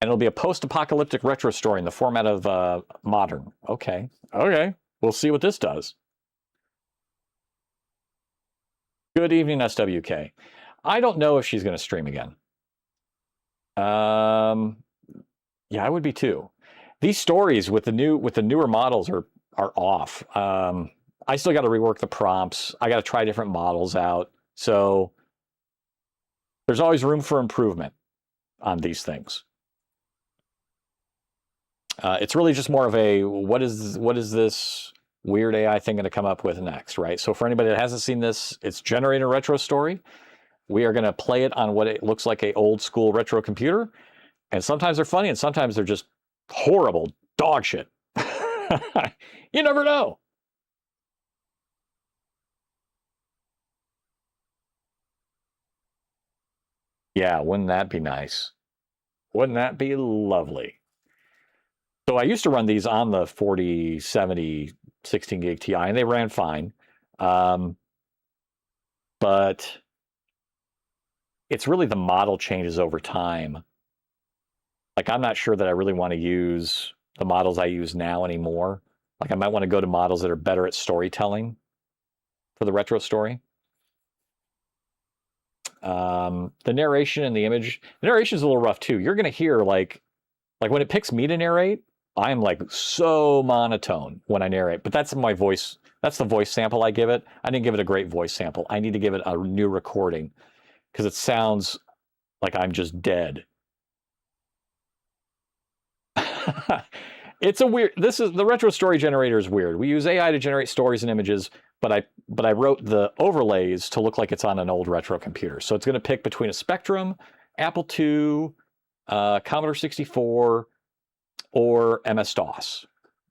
And it'll be a post-apocalyptic retro story in the format of modern. Okay. Okay. We'll see what this does. Good evening, SWK. I don't know if she's going to stream again. Yeah, I would be too. These stories with the newer models are off. I still got to rework the prompts. I got to try different models out. So there's always room for improvement on these things. It's really just more of a what is this weird AI thing going to come up with next, right? So for anybody that hasn't seen this, it's generating a retro story. We are going to play it on what it looks like a old school retro computer. And sometimes they're funny and sometimes they're just horrible dog shit. You never know. Yeah, wouldn't that be nice? Wouldn't that be lovely? So I used to run these on the 4070 16 gig Ti, and they ran fine. But it's really the model changes over time. Like, I'm not sure that I really want to use the models I use now anymore. Like, I might want to go to models that are better at storytelling for the retro story. The narration and the image, the narration is a little rough too. You're going to hear like when it picks me to narrate, I'm like so monotone when I narrate, but that's my voice. That's the voice sample I give it. I didn't give it a great voice sample. I need to give it a new recording because it sounds like I'm just dead. It's a weird, the retro story generator is weird. We use AI to generate stories and images, but I wrote the overlays to look like it's on an old retro computer. So it's going to pick between a Spectrum, Apple II, Commodore 64, or MS-DOS,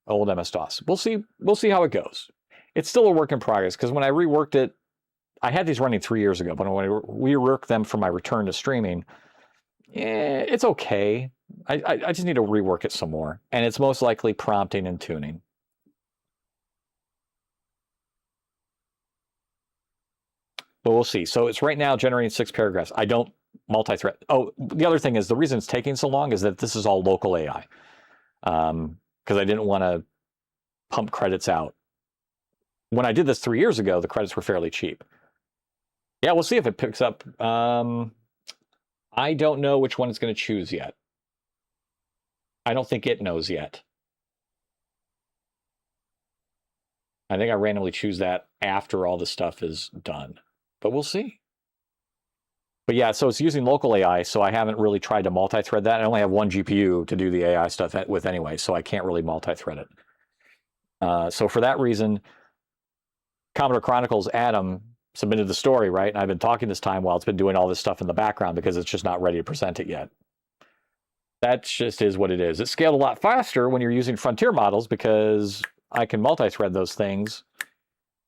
old MS-DOS. We'll see how it goes. It's still a work in progress because when I reworked it, I had these running 3 years ago, but when I reworked them for my return to streaming, it's okay. I just need to rework it some more. And it's most likely prompting and tuning. But we'll see. So it's right now generating 6 paragraphs. I don't multi-thread. Oh, the other thing is the reason it's taking so long is that this is all local AI. Because I didn't want to pump credits out. When I did this 3 years ago, the credits were fairly cheap. Yeah, we'll see if it picks up. I don't know which one it's going to choose yet. I don't think it knows yet. I think I randomly choose that after all the stuff is done, but we'll see. But yeah, so it's using local AI, so I haven't really tried to multi-thread that. I only have one GPU to do the AI stuff with anyway, so I can't really multi-thread it. So for that reason, Commodore Chronicles Adam submitted the story, right? And I've been talking this time while it's been doing all this stuff in the background because it's just not ready to present it yet. That just is what it is. It's scaled a lot faster when you're using Frontier models because I can multi-thread those things.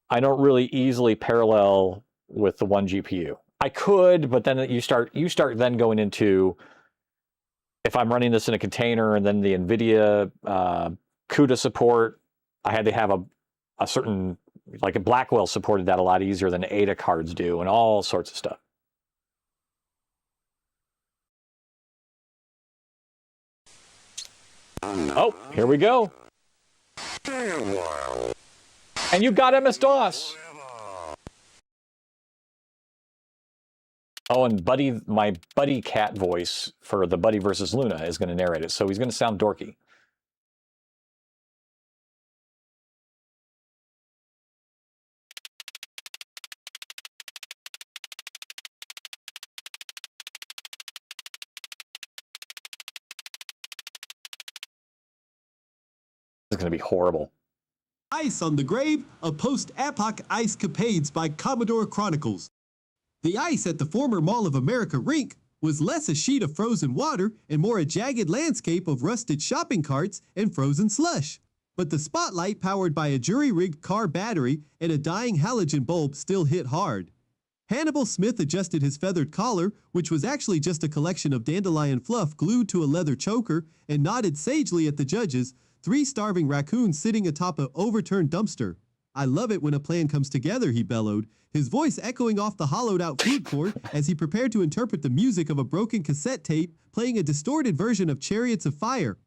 I don't really easily parallel with the one GPU. I could, but then you start then going into, if I'm running this in a container and then the NVIDIA CUDA support, I had to have a certain, like a Blackwell supported that a lot easier than Ada cards do and all sorts of stuff. Oh, here we go. And you've got MS-DOS. Oh, and Buddy, my Buddy Cat voice for the Buddy versus Luna is going to narrate it, so he's going to sound dorky. This is going to be horrible. Ice on the Grave, a post-apoc ice capades by Commodore Chronicles. The ice at the former Mall of America rink was less a sheet of frozen water and more a jagged landscape of rusted shopping carts and frozen slush. But the spotlight, powered by a jury-rigged car battery and a dying halogen bulb, still hit hard. Hannibal Smith adjusted his feathered collar, which was actually just a collection of dandelion fluff glued to a leather choker, and nodded sagely at the judges, 3 starving raccoons sitting atop an overturned dumpster. "I love it when a plan comes together," he bellowed, his voice echoing off the hollowed-out food court as he prepared to interpret the music of a broken cassette tape playing a distorted version of Chariots of Fire.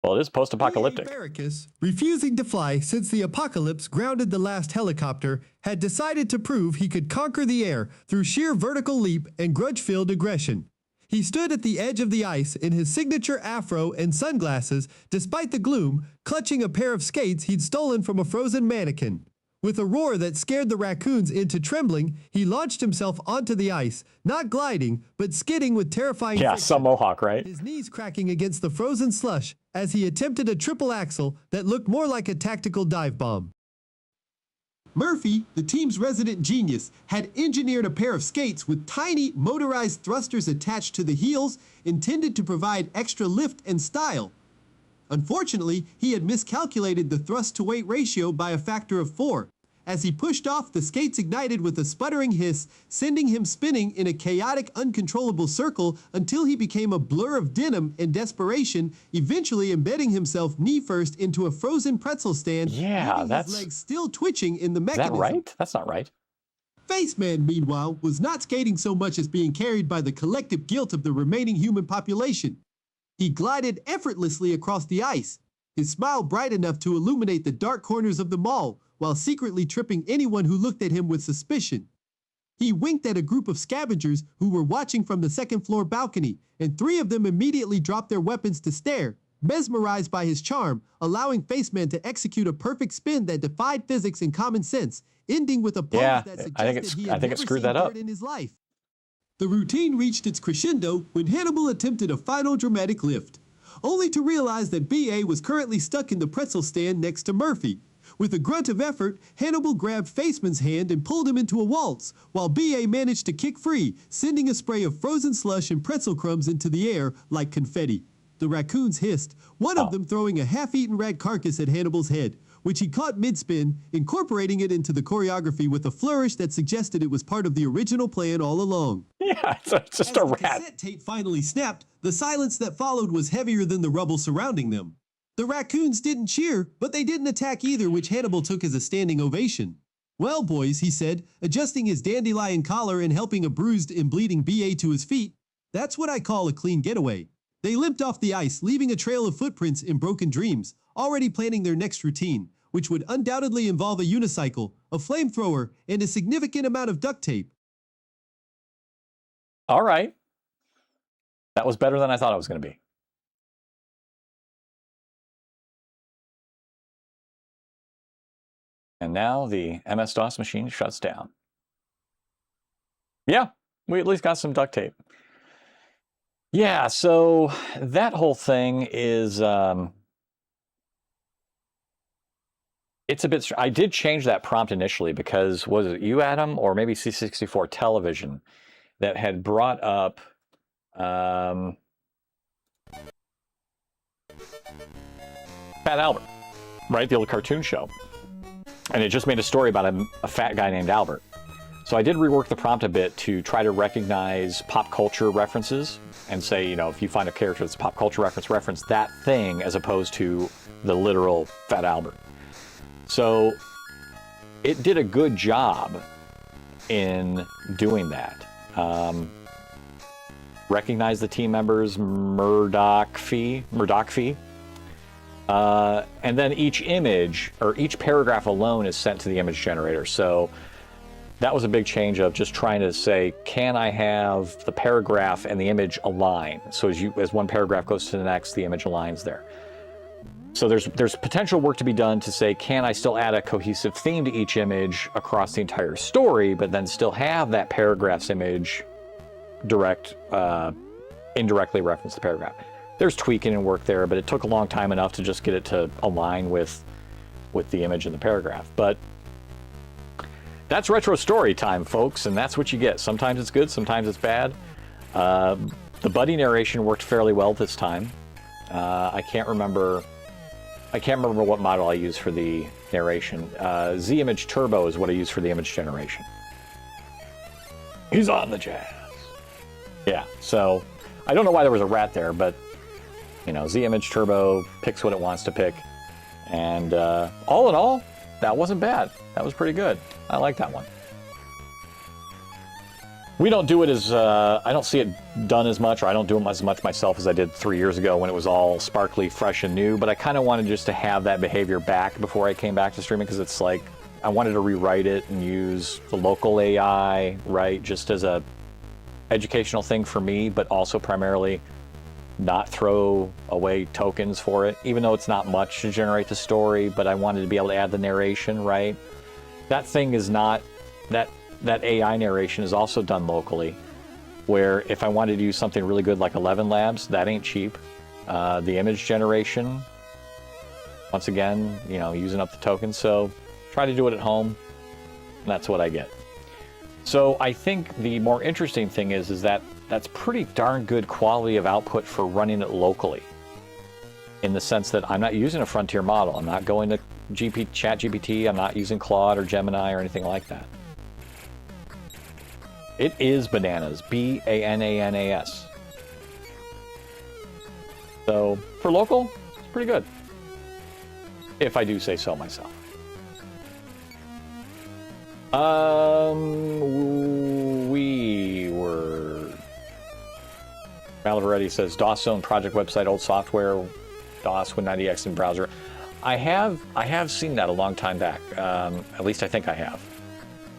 Well, it is post-apocalyptic. Barracus, refusing to fly since the apocalypse grounded the last helicopter, had decided to prove he could conquer the air through sheer vertical leap and grudge-filled aggression. He stood at the edge of the ice in his signature afro and sunglasses, despite the gloom, clutching a pair of skates he'd stolen from a frozen mannequin. With a roar that scared the raccoons into trembling, he launched himself onto the ice, not gliding, but skidding with terrifying friction. Some mohawk, right? His knees cracking against the frozen slush as he attempted a triple axel that looked more like a tactical dive bomb. Murphy, the team's resident genius, had engineered a pair of skates with tiny motorized thrusters attached to the heels intended to provide extra lift and style. Unfortunately, he had miscalculated the thrust-to-weight ratio by a factor of 4. As he pushed off, the skates ignited with a sputtering hiss, sending him spinning in a chaotic, uncontrollable circle until he became a blur of denim and desperation, eventually embedding himself knee-first into a frozen pretzel stand, leaving his legs still twitching in the mechanism. Is that right? That's not right. Faceman, meanwhile, was not skating so much as being carried by the collective guilt of the remaining human population. He glided effortlessly across the ice, his smile bright enough to illuminate the dark corners of the mall, while secretly tripping anyone who looked at him with suspicion. He winked at a group of scavengers who were watching from the second-floor balcony, and 3 of them immediately dropped their weapons to stare, mesmerized by his charm, allowing Faceman to execute a perfect spin that defied physics and common sense, ending with a pose that suggested he had never seen dirt in his life. The routine reached its crescendo when Hannibal attempted a final dramatic lift, only to realize that B.A. was currently stuck in the pretzel stand next to Murphy. With a grunt of effort, Hannibal grabbed Faceman's hand and pulled him into a waltz, while B.A. managed to kick free, sending a spray of frozen slush and pretzel crumbs into the air like confetti. The raccoons hissed, one of them throwing a half-eaten rat carcass at Hannibal's head, which he caught mid-spin, incorporating it into the choreography with a flourish that suggested it was part of the original plan all along. Yeah, it's just a rat. As the cassette tape finally snapped, the silence that followed was heavier than the rubble surrounding them. The raccoons didn't cheer, but they didn't attack either, which Hannibal took as a standing ovation. "Well, boys," he said, adjusting his dandelion collar and helping a bruised and bleeding B.A. to his feet, "that's what I call a clean getaway." They limped off the ice, leaving a trail of footprints in broken dreams, already planning their next routine, which would undoubtedly involve a unicycle, a flamethrower, and a significant amount of duct tape. All right. That was better than I thought it was going to be. And now the MS-DOS machine shuts down. Yeah, we at least got some duct tape. Yeah, so that whole thing is, it's a bit, I did change that prompt initially because, was it you, Adam, or maybe C64 Television that had brought up, Fat Albert, right? The old cartoon show. And it just made a story about a fat guy named Albert. So I did rework the prompt a bit to try to recognize pop culture references and say, you know, if you find a character that's a pop culture reference that thing as opposed to the literal Fat Albert. So it did a good job in doing that. Recognize the team members, Murdoch-Fee. And then each image, or each paragraph alone, is sent to the image generator. So that was a big change of just trying to say, can I have the paragraph and the image align? So as one paragraph goes to the next, the image aligns there. So there's potential work to be done to say, can I still add a cohesive theme to each image across the entire story, but then still have that paragraph's image indirectly reference the paragraph? There's tweaking and work there, but it took a long time enough to just get it to align with the image in the paragraph. But that's retro story time, folks, and that's what you get. Sometimes it's good, sometimes it's bad. The buddy narration worked fairly well this time. I can't remember what model I used for the narration. Z-Image Turbo is what I use for the image generation. He's on the jazz. Yeah, so I don't know why there was a rat there, but you know, Z-Image Turbo picks what it wants to pick. And all in all, that wasn't bad. That was pretty good. I like that one. We don't do it as, I don't see it done as much, or I don't do it as much myself as I did 3 years ago when it was all sparkly, fresh, and new, but I kind of wanted just to have that behavior back before I came back to streaming, because it's like, I wanted to rewrite it and use the local AI, right, just as a educational thing for me, but also primarily not throw away tokens for it, even though it's not much to generate the story, but I wanted to be able to add the narration, right? That thing is not, that AI narration is also done locally, where if I wanted to use something really good like 11 Labs, that ain't cheap. The image generation, once again, you know, using up the tokens, so try to do it at home, and that's what I get. So I think the more interesting thing is that that's pretty darn good quality of output for running it locally, in the sense that I'm not using a frontier model. I'm not going to ChatGPT. I'm not using Claude or Gemini or anything like that. It is bananas. B-A-N-A-N-A-S. So for local, it's pretty good, if I do say so myself. Malavaretti says, DOS Zone project website, old software, DOS, Win90X in browser. I have seen that a long time back. At least I think I have.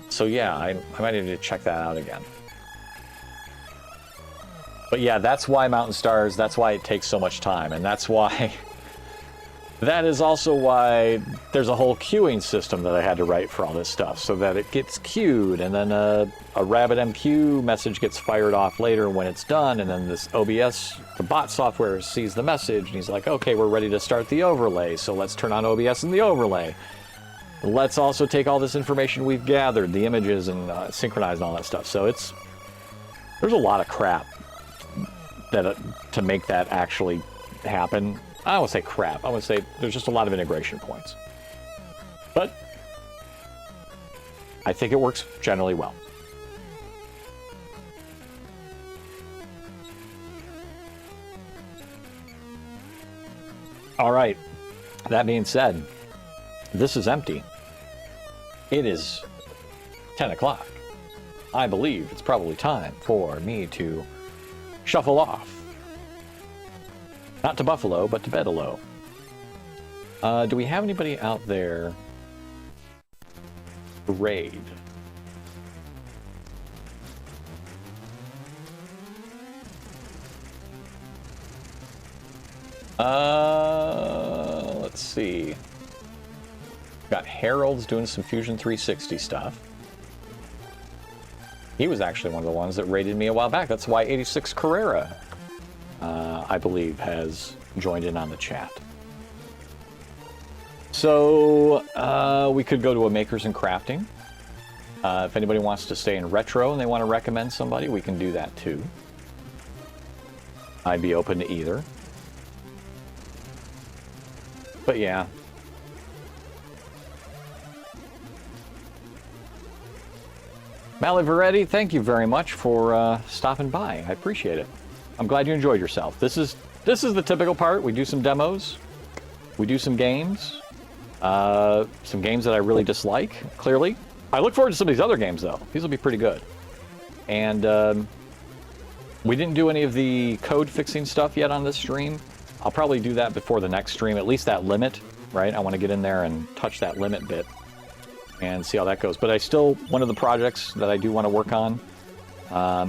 So yeah, I might need to check that out again. But yeah, that's why Mountain Stars, that's why it takes so much time, and that's why, that is also why there's a whole queuing system that I had to write for all this stuff, so that it gets queued, and then a RabbitMQ message gets fired off later when it's done, and then this OBS, the bot software, sees the message, and he's like, okay, we're ready to start the overlay, so let's turn on OBS in the overlay. Let's also take all this information we've gathered, the images, and synchronize and all that stuff. So there's a lot of crap that to make that actually happen. I don't want to say crap. I want to say there's just a lot of integration points. But I think it works generally well. All right. That being said, this is empty. It is 10 o'clock. I believe it's probably time for me to shuffle off. Not to Buffalo, but to Bedalo. Do we have anybody out there to raid? Let's see. Got Harold's doing some Fusion 360 stuff. He was actually one of the ones that rated me a while back. That's why 86 Carrera, I believe, has joined in on the chat. So we could go to a Makers and Crafting. If anybody wants to stay in retro and they want to recommend somebody, we can do that too. I'd be open to either. But yeah. Maliveretti, thank you very much for stopping by. I appreciate it. I'm glad you enjoyed yourself. This is the typical part. We do some demos. We do some games. Some games that I really dislike, clearly. I look forward to some of these other games, though. These will be pretty good. And we didn't do any of the code fixing stuff yet on this stream. I'll probably do that before the next stream, at least that limit, right? I want to get in there and touch that limit bit and see how that goes. But one of the projects that I do want to work on,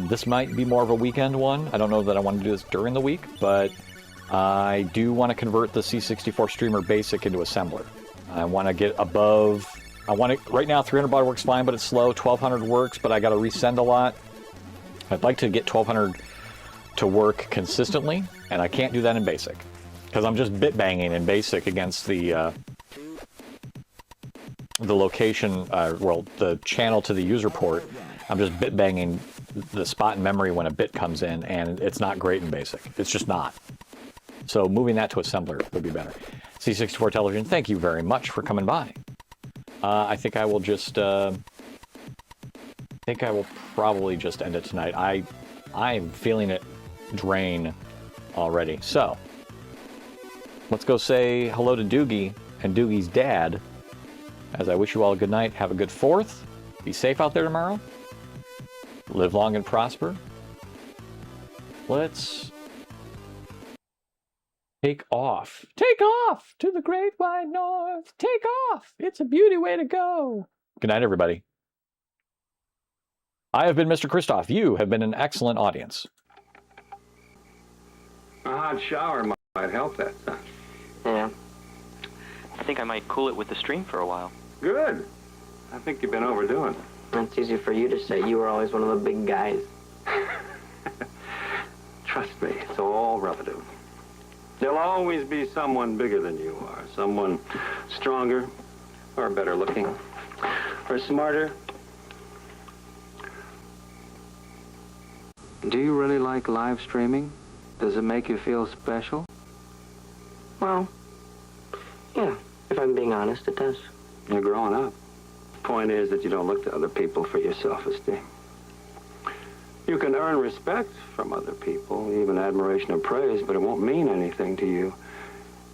this might be more of a weekend one. I don't know that I want to do this during the week, but I do want to convert the C64 Streamer Basic into Assembler. I want to get above, right now 300 baud works fine, but it's slow. 1200 works, but I got to resend a lot. I'd like to get 1200 to work consistently, and I can't do that in Basic because I'm just bit banging in Basic against the location, the channel to the user port. I'm just bit banging the spot in memory when a bit comes in, and it's not great in Basic. It's just not. So moving that to Assembler would be better. C64 Television, thank you very much for coming by. I think I will just, probably just end it tonight. I'm feeling it drain already. So, let's go say hello to Doogie and Doogie's dad. As I wish you all a good night. Have a good 4th. Be safe out there tomorrow. Live long and prosper. Let's take off. Take off to the great wide north. Take off. It's a beauty way to go. Good night, everybody. I have been Mr. Kristoff. You have been an excellent audience. A hot shower might help that, son. Yeah. I think I might cool it with the stream for a while. Good. I think you've been overdoing it. That's easy for you to say. You were always one of the big guys. Trust me, it's all relative. There'll always be someone bigger than you are. Someone stronger, or better looking, or smarter. Do you really like live streaming? Does it make you feel special? Well, yeah, if I'm being honest, it does. You're growing up. Point is that you don't look to other people for your self-esteem. You can earn respect from other people, even admiration or praise, but it won't mean anything to you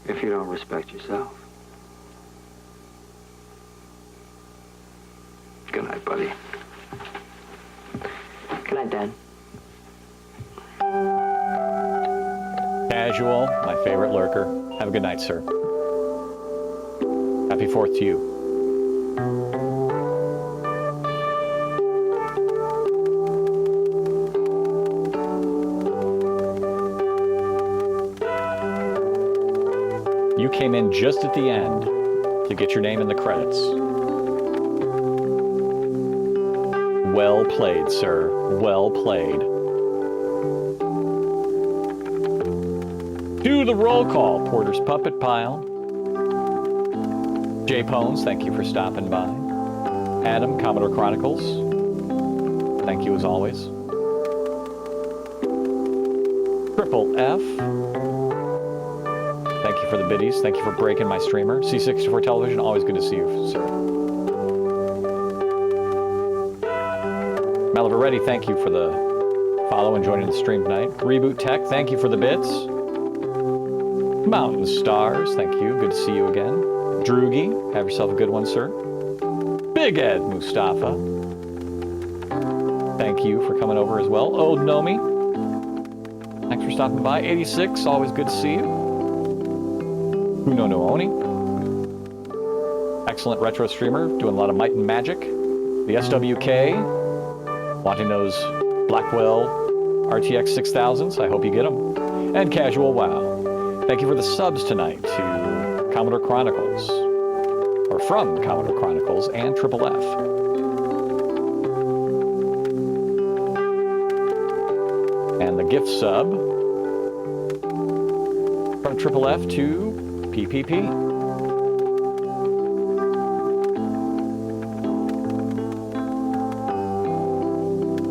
if you don't respect yourself. Good night, buddy. Good night, Dad. Casual, my favorite lurker. Have a good night, sir. Happy 4th to you. You came in just at the end to get your name in the credits. Well played, sir. Well played. To the roll call, Porter's Puppet Pile. Jay Pones, thank you for stopping by. Adam, Commodore Chronicles, thank you as always. Triple F, thank you for the biddies. Thank you for breaking my streamer. C64 Television, always good to see you, sir. Maliveretti, thank you for the follow and joining the stream tonight. Reboot Tech, thank you for the bits. Mountain Stars, thank you. Good to see you again. Droogie, have yourself a good one, sir. Big Ed Mustafa, thank you for coming over as well. Old Nomi, thanks for stopping by. 86, always good to see you. Uno no Oni, excellent retro streamer, doing a lot of Might and Magic. The SWK, wanting those Blackwell RTX 6000s, I hope you get them. And Casual Wow, thank you for the subs tonight to Commodore Chronicles, or or from Commodore Chronicles and Triple F. And the gift sub from Triple F to PPP.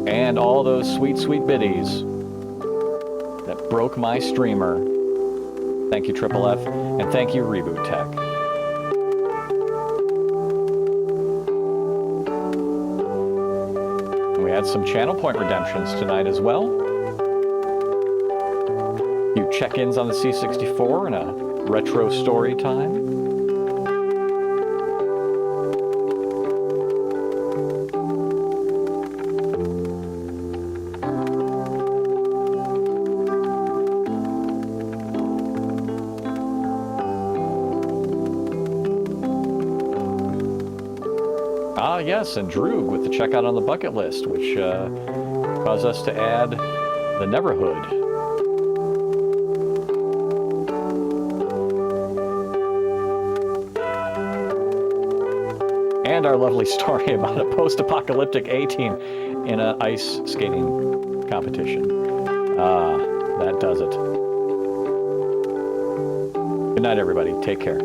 And all those sweet, sweet biddies that broke my streamer. Thank you, Triple F, and thank you, Reboot Tech. And we had some channel point redemptions tonight as well. A few check-ins on the C64 and a retro story time. Yes, and Droog with the checkout on the bucket list, which caused us to add the Neverhood. And our lovely story about a post-apocalyptic A-team in an ice skating competition. That does it. Good night, everybody. Take care.